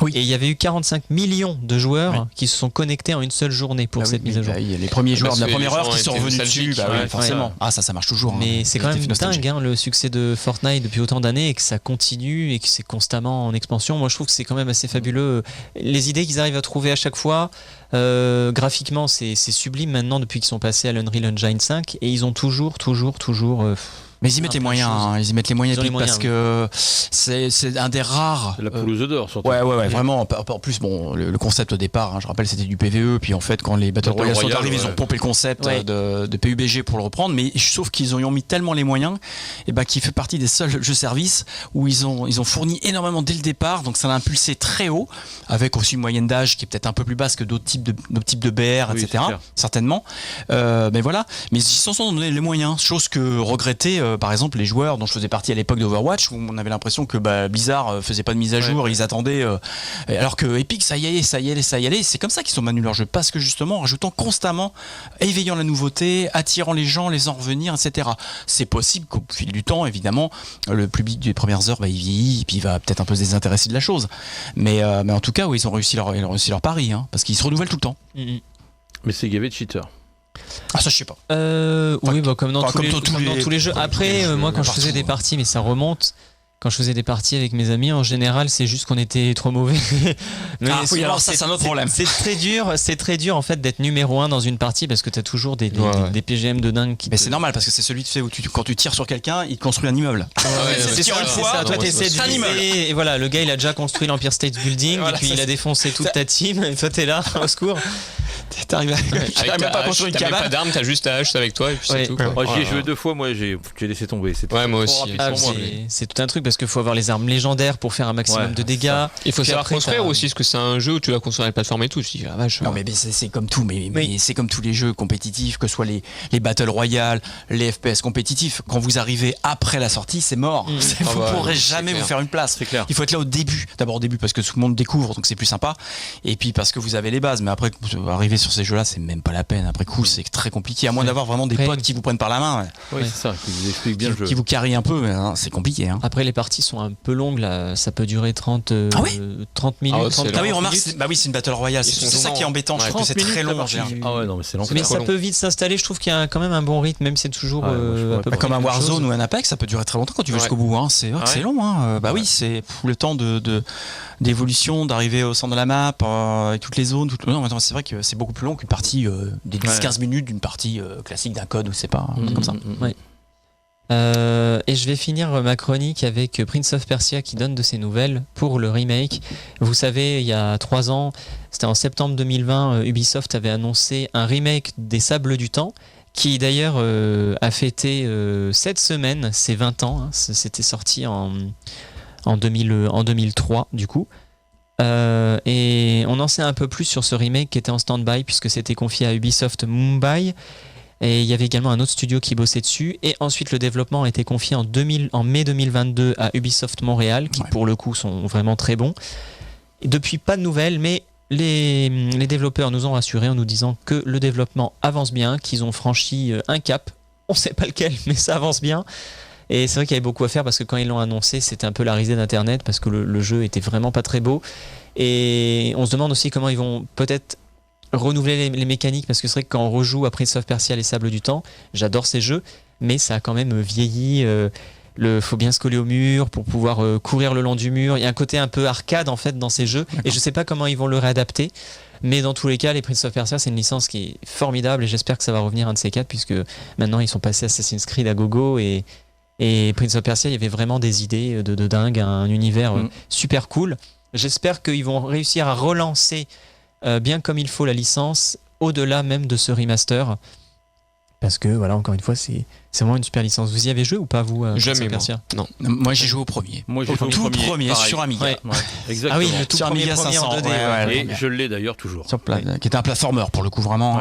Oui. Et il y avait eu 45 millions de joueurs qui se sont connectés en une seule journée pour cette mise à jour. Il y a les premiers joueurs de la première heure qui sont revenus dessus. Forcément. Ah, ça marche toujours. Mais c'est quand même dingue le succès de Fortnite depuis autant d'années et que ça continue et que c'est constamment en expansion. Moi, je trouve que c'est quand même assez fabuleux. Les idées qu'ils arrivent à trouver à chaque fois, graphiquement, c'est sublime maintenant depuis qu'ils sont passés à l'Unreal Engine 5 et ils ont toujours mais ils y mettent les moyens, ils y mettent les moyens parce que c'est un des rares. C'est la poule aux œufs d'or surtout. Ouais, vraiment. En plus, bon, le concept au départ, je rappelle, c'était du PVE, puis en fait, quand les Battle Royale sont arrivés, ils ont pompé le concept de PUBG pour le reprendre, mais sauf qu'ils ont mis tellement les moyens, et qui fait partie des seuls jeux-services où ils ont fourni énormément dès le départ, donc ça l'a impulsé très haut, avec aussi une moyenne d'âge qui est peut-être un peu plus basse que d'autres types de BR, etc. Certainement. Mais voilà. Mais ils s'en sont donné les moyens, chose que regrettaient par exemple les joueurs dont je faisais partie à l'époque d'Overwatch, où on avait l'impression que Blizzard faisait pas de mise à jour, ils attendaient alors que Epic ça y allait, c'est comme ça qu'ils ont maintenu leur jeu, parce que justement en rajoutant constamment, éveillant la nouveauté, attirant les gens, les en revenir, etc. C'est possible qu'au fil du temps, évidemment, le public des premières heures il vieillit et puis il va peut-être un peu se désintéresser de la chose, mais en tout cas ils ont réussi leur pari, parce qu'ils se renouvellent tout le temps. Mais c'est gavé de cheaters. Ah, ça je sais pas. Oui, comme dans tous les jeux. Après, moi quand je faisais des parties, mais ça remonte. Quand je faisais des parties avec mes amis, en général, c'est juste qu'on était trop mauvais. Mais alors ça, c'est un autre problème. C'est très dur en fait d'être numéro 1 dans une partie parce que t'as toujours des PGM de dingue. Mais c'est normal parce que c'est celui où quand tu tires sur quelqu'un, il construit un immeuble. C'est sûr, une fois, toi t'essaies de viser, et voilà, le gars il a déjà construit l'Empire State Building et puis il a défoncé toute ta team et toi t'es là, au secours. T'arrives Avec même pas à construire une t'as même cabane. pas d'armes, t'as juste ta hache avec toi et puis Ouais. c'est tout. quoi. Moi, j'y ai Voilà. joué 2 fois, moi j'ai laissé tomber. C'était Ouais, moi trop aussi. rapide Ah, pour moi, mais- c'est tout un truc parce qu'il faut avoir les armes légendaires pour faire un maximum Ouais, de dégâts. Il faut Puis savoir après, construire t'as- aussi, parce que c'est un jeu où tu vas construire la plateforme et tout. Je dis, ah vache. Non mais c'est comme tout, mais Oui. c'est comme tous les jeux compétitifs, que ce soit les Battle Royale, les FPS compétitifs. Quand vous arrivez après la sortie, c'est mort. Mmh. Vous Ah bah, pourrez c'est jamais clair. vous faire une place. C'est clair. Il faut être là au début. D'abord au début parce que tout le monde découvre, donc c'est plus sympa. Et puis parce que vous avez les bases. Mais après, arriver sur ces jeux-là, c'est même pas la peine. Après coup, c'est très compliqué. À moins d'avoir vraiment des Après- potes qui vous prennent par la main, Oui, c'est ça, qui vous explique bien le jeu. qui vous carrient un peu. Hein, c'est compliqué. Hein. Après, les parties sont un peu longues, là. Ça peut durer 30 Ah oui 30 minutes. Ah ouais, 30, c'est Ah oui, 40 remarque, minutes. bah oui, c'est une Battle Royale. Ils C'est sont ça qui est embêtant. Je ouais, trouve que c'est 30 très minutes, long la en général. partie. Ah ouais, non, mais c'est l'enfer. Mais trop ça long. peut vite s'installer. Je trouve qu'il y a quand même un bon rythme, même si c'est toujours Ouais, moi, je à pourrais peu pas. près Comme un la même chose. Warzone ou un Apex, ça peut durer très longtemps quand tu vas Ouais. jusqu'au bout. Hein. C'est vrai que Ah c'est ouais. long. Hein. Bah oui, c'est le temps d'évolution, d'arriver au centre de la map, avec toutes les zones. Non, mais attends, c'est vrai que c'est beaucoup plus long qu'une partie des 10-15 minutes d'une partie classique d'un code ou c'est pas un truc comme ça. Ouais. Et je vais finir ma chronique avec Prince of Persia qui donne de ses nouvelles pour le remake. Vous savez, il y a 3 ans, c'était en septembre 2020, Ubisoft avait annoncé un remake des Sables du Temps qui d'ailleurs a fêté cette semaine ses 20 ans. Hein. C'était sorti en 2003 du coup. Et on en sait un peu plus sur ce remake qui était en stand-by puisque c'était confié à Ubisoft Mumbai. Et il y avait également un autre studio qui bossait dessus. Et ensuite, le développement a été confié en mai 2022 à Ubisoft Montréal, qui pour le coup sont vraiment très bons. Et depuis, pas de nouvelles, mais les développeurs nous ont rassurés en nous disant que le développement avance bien, qu'ils ont franchi un cap. On ne sait pas lequel, mais ça avance bien. Et c'est vrai qu'il y avait beaucoup à faire parce que quand ils l'ont annoncé, c'était un peu la risée d'Internet parce que le jeu était vraiment pas très beau. Et on se demande aussi comment ils vont peut-être renouveler les mécaniques parce que c'est vrai que quand on rejoue à Prince of Persia les Sables du Temps, j'adore ces jeux, mais ça a quand même vieilli. Faut bien se coller au mur pour pouvoir courir le long du mur. Il y a un côté un peu arcade en fait dans ces jeux et je sais pas comment ils vont le réadapter. Mais dans tous les cas, les Prince of Persia, c'est une licence qui est formidable et j'espère que ça va revenir un de ces 4 puisque maintenant ils sont passés Assassin's Creed à gogo et Prince of Persia, il y avait vraiment des idées de dingue, un univers super cool. J'espère qu'ils vont réussir à relancer bien comme il faut la licence au-delà même de ce remaster parce que voilà, encore une fois, c'est vraiment une super licence. Vous y avez joué ou pas vous Jamais, Prince of Persia? Non. Moi j'ai joué au premier. Moi, j'ai Au joué au tout premier pareil. sur Amiga. Ouais, exactement. Ah oui, le tout Sur premier Amiga premier 500, en 2D. ouais. Et je l'ai d'ailleurs toujours. Sur qui était un platformer pour le coup vraiment,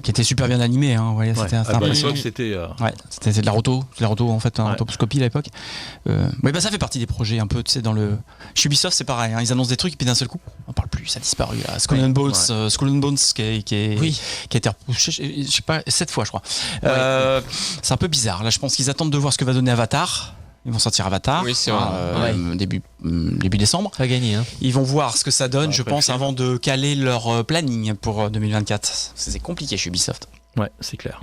qui était super bien animé. Hein, ouais, c'était À impressionnant. l'époque, c'était. Ouais, c'était de la roto en fait, en rotoscopie à l'époque. Mais bah ça fait partie des projets un peu, tu sais, dans le. Chez Ubisoft, c'est pareil, hein, ils annoncent des trucs et puis d'un seul coup, on parle plus, ça a disparu. Skull and Bones, qui a été repoussé, je sais pas, 7 fois, je crois. C'est un peu bizarre. Là, je pense qu'ils attendent de voir ce que va donner Avatar. Ils vont sortir Avatar, Oui, c'est vrai. début décembre. Pas gagné, hein. Ils vont voir ce que ça donne, je après, pense, avant de caler leur planning pour 2024. C'est compliqué chez Ubisoft. Ouais, c'est clair.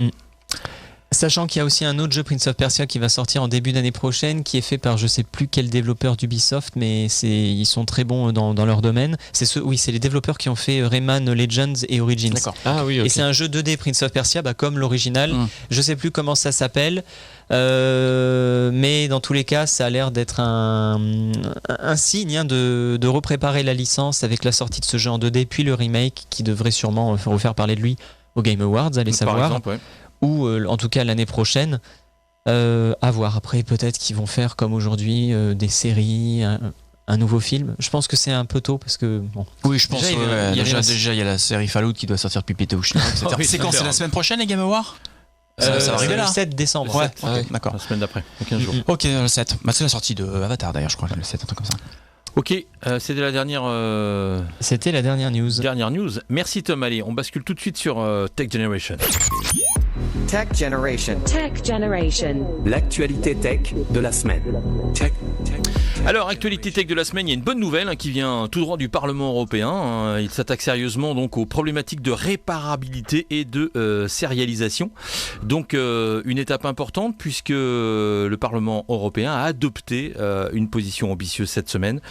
Sachant qu'il y a aussi un autre jeu Prince of Persia qui va sortir en début d'année prochaine, qui est fait par je sais plus quel développeur d'Ubisoft, mais ils sont très bons dans leur domaine. C'est les développeurs qui ont fait Rayman Legends et Origins. D'accord. Ah oui, ok. Et c'est un jeu 2D Prince of Persia, comme l'original. Je sais plus comment ça s'appelle, mais dans tous les cas, ça a l'air d'être un signe de repréparer la licence avec la sortie de ce jeu en 2D, puis le remake qui devrait sûrement refaire parler de lui aux Game Awards, allez savoir. Par exemple, ouais. Ou en tout cas l'année prochaine. À voir. Après, peut-être qu'ils vont faire comme aujourd'hui des séries, un nouveau film. Je pense que c'est un peu tôt parce que. Bon. Oui, je pense. Déjà, Déjà, il y a la série Fallout qui doit sortir depuis Pétouche. C'est quand? C'est la semaine prochaine, les Game Awards? Ça va arriver là? Le 7 décembre. Ouais, Ouais, ok, d'accord. La semaine d'après, dans 15 jours. Ok, le 7. Bah, c'est la sortie de Avatar d'ailleurs, je crois, le 7, un truc comme ça. Ok, c'était la dernière. C'était la dernière news. Dernière news. Merci Tom. Allez, on bascule tout de suite sur Tech Generation. Tech Generation. Tech Generation. L'actualité tech de la semaine. Alors, actualité tech de la semaine, il y a une bonne nouvelle qui vient tout droit du Parlement européen. Il s'attaque sérieusement donc aux problématiques de réparabilité et de sérialisation. Donc, une étape importante puisque le Parlement européen a adopté une position ambitieuse cette semaine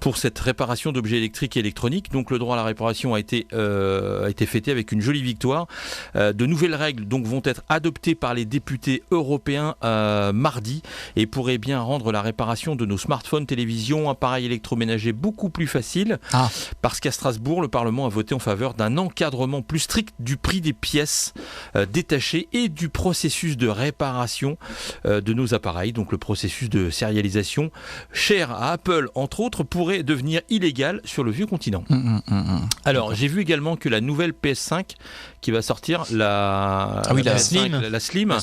pour cette réparation d'objets électriques et électroniques. Donc, le droit à la réparation a été fêté avec une jolie victoire. De nouvelles règles donc vont être adoptées par les députés européens mardi et pourraient bien rendre la réparation de nos smartphones téléphone, télévision, appareil électroménager beaucoup plus facile. Parce qu'à Strasbourg, le Parlement a voté en faveur d'un encadrement plus strict du prix des pièces détachées et du processus de réparation de nos appareils. Donc le processus de sérialisation, cher à Apple entre autres, pourrait devenir illégal sur le vieux continent. Alors j'ai vu également que la nouvelle PS5 qui va sortir, la Slim. La Slim.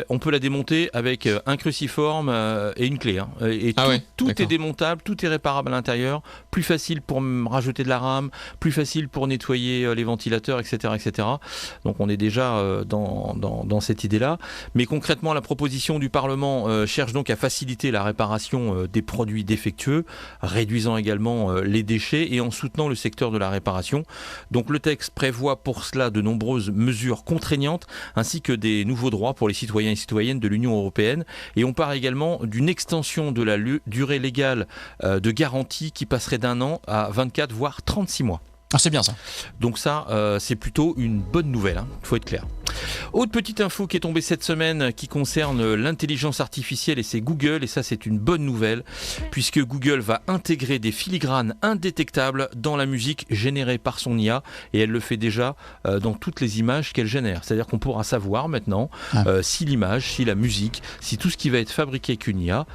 On peut la démonter avec un cruciforme et une clé. Et tout est démontable, tout est réparable à l'intérieur. Plus facile pour rajouter de la RAM, plus facile pour nettoyer les ventilateurs, etc., etc. Donc on est déjà dans cette idée-là. Mais concrètement, la proposition du Parlement cherche donc à faciliter la réparation des produits défectueux, réduisant également les déchets et en soutenant le secteur de la réparation. Donc le texte prévoit pour cela de nombreuses mesures contraignantes ainsi que des nouveaux droits pour les citoyens et citoyennes de l'Union européenne. Et on parle également d'une extension de la durée légale de garantie qui passerait d'1 an à 24 voire 36 mois. C'est bien ça. Donc ça, c'est plutôt une bonne nouvelle, faut être clair. Autre petite info qui est tombée cette semaine qui concerne l'intelligence artificielle et c'est Google, et ça c'est une bonne nouvelle puisque Google va intégrer des filigranes indétectables dans la musique générée par son IA et elle le fait déjà dans toutes les images qu'elle génère. C'est-à-dire qu'on pourra savoir maintenant si l'image, si la musique, si tout ce qui va être fabriqué avec une IA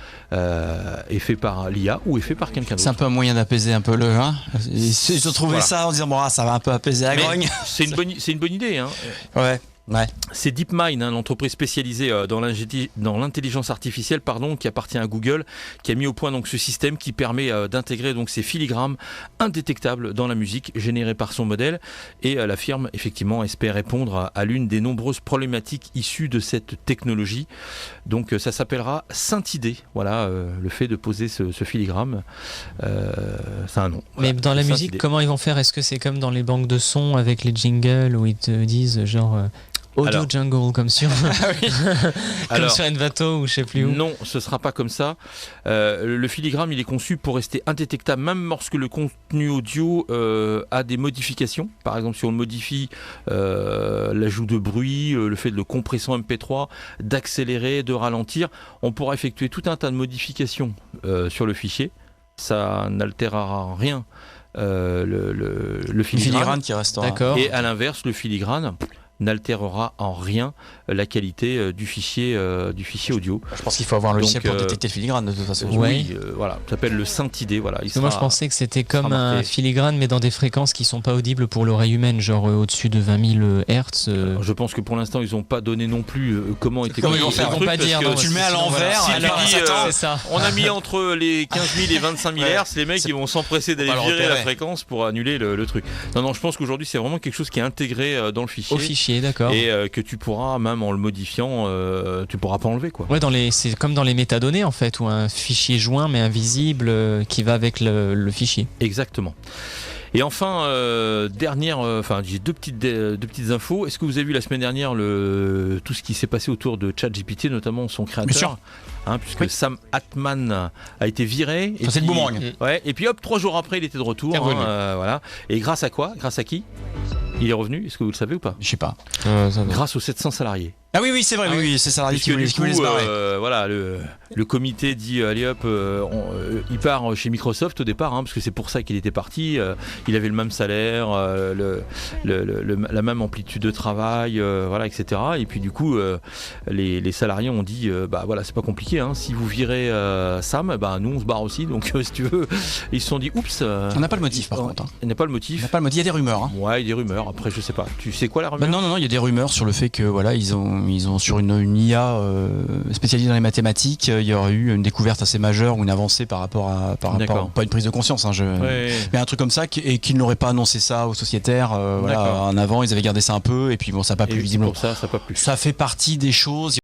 est fait par l'IA ou est fait par quelqu'un d'autre. C'est un peu un moyen d'apaiser un peu le... Ils ont trouvé ça en disant bon, ça va un peu apaiser la grogne. C'est une bonne idée. Ouais. C'est DeepMind, l'entreprise spécialisée dans l'intelligence artificielle, qui appartient à Google, qui a mis au point donc ce système qui permet d'intégrer donc ces filigrammes indétectables dans la musique générée par son modèle. Et la firme effectivement espère répondre à l'une des nombreuses problématiques issues de cette technologie. Donc ça s'appellera Scintidé. Voilà, le fait de poser ce filigrame, c'est un nom. Mais dans la musique, comment ils vont faire? Est-ce que c'est comme dans les banques de sons avec les jingles où ils te disent genre Audio Jungle comme sur sur Envato ou je sais plus où? Non, ce sera pas comme ça. Le filigrame, il est conçu pour rester indétectable même lorsque le contenu audio a des modifications. Par exemple, si on modifie l'ajout de bruit, le fait de le compresser en MP3, d'accélérer, de ralentir, on pourra effectuer tout un tas de modifications sur le fichier. Ça n'altérera en rien le filigrane qui restera. D'accord. Et à l'inverse, le filigrane n'altérera en rien la qualité du fichier audio. Je pense qu'il faut avoir un logiciel pour détecter le filigrane de toute façon. Oui, voilà, ça s'appelle le Scintidé. Voilà, moi je pensais que c'était comme un filigrane mais dans des fréquences qui sont pas audibles pour l'oreille humaine, genre au-dessus de 20 000 Hz. Je pense que pour l'instant ils n'ont pas donné non plus comment était. Comment ils vont faire? Ils vont pas dire. Tu le mets à l'envers. On a mis entre les 15 000 et 25 000 Hz. Les mecs ils vont s'empresser d'aller virer la fréquence pour annuler le truc. Non, je pense qu'aujourd'hui c'est vraiment quelque chose qui est intégré dans le fichier. Au fichier. D'accord. Et que tu pourras, même en le modifiant, tu pourras pas enlever quoi. Ouais, c'est comme dans les métadonnées en fait, ou un fichier joint mais invisible qui va avec le fichier. Exactement. Et enfin, j'ai deux petites infos. Est-ce que vous avez vu la semaine dernière tout ce qui s'est passé autour de ChatGPT, notamment son créateur? Bien sûr. Puisque Sam Altman a été viré. Ça c'est le boomerang. Ouais. Et puis hop, 3 jours après, il était de retour. Voilà. Et grâce à quoi? Grâce à qui? Il est revenu, est-ce que vous le savez ou pas? Je sais pas. Grâce aux 700 salariés. Ah oui, c'est vrai, oui, c'est salariés qui voulaient se barrer. Voilà, le comité dit allez hop, il part chez Microsoft au départ, parce que c'est pour ça qu'il était parti. Il avait le même salaire, la même amplitude de travail, voilà, etc. Et puis du coup, les salariés ont dit voilà, c'est pas compliqué. Si vous virez Sam, nous on se barre aussi. Donc si tu veux, ils se sont dit oups. On n'a pas le motif par contre. Il n'y a pas le motif. Il y a des rumeurs. Ouais, il y a des rumeurs. Après, je sais pas. Tu sais quoi la rumeur? Non, il y a des rumeurs sur le fait que voilà, ils ont sur une IA spécialisée dans les mathématiques, il y aurait eu une découverte assez majeure ou une avancée par rapport à pas une prise de conscience, mais un truc comme ça et qu'ils n'auraient pas annoncé ça aux sociétaires. En avant, ils avaient gardé ça un peu et puis bon, ça n'a pas plu visiblement. Ça n'a pas plu. Ça fait partie des choses.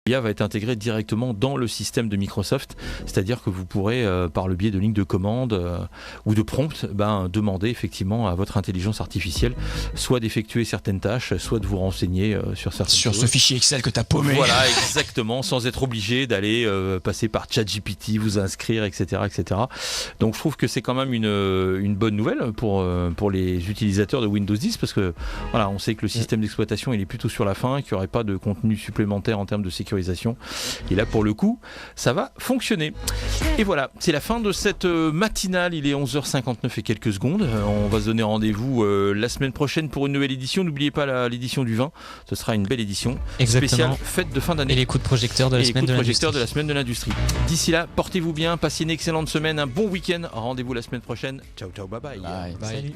L'IA va être intégrée directement dans le système de Microsoft, c'est-à-dire que vous pourrez, par le biais de lignes de commande ou de prompts, demander effectivement à votre intelligence artificielle soit d'effectuer certaines tâches, soit de vous renseigner sur certaines choses. Sur ce fichier Excel que t'as paumé. Voilà, exactement, sans être obligé d'aller passer par ChatGPT, vous inscrire, etc., etc. Donc je trouve que c'est quand même une bonne nouvelle pour les utilisateurs de Windows 10, parce que voilà, on sait que le système d'exploitation il est plutôt sur la fin, qu'il n'y aurait pas de contenu supplémentaire en termes de sécurité. Et là, pour le coup, ça va fonctionner. Et voilà, c'est la fin de cette matinale. Il est 11h59 et quelques secondes. On va se donner rendez-vous la semaine prochaine pour une nouvelle édition. N'oubliez pas l'édition du vin. Ce sera une belle édition. Exactement. Spéciale fête de fin d'année. Et les coups de projecteur de la semaine de l'industrie. D'ici là, portez-vous bien, passez une excellente semaine, un bon week-end. Rendez-vous la semaine prochaine. Ciao, ciao, bye bye. Bye. Salut.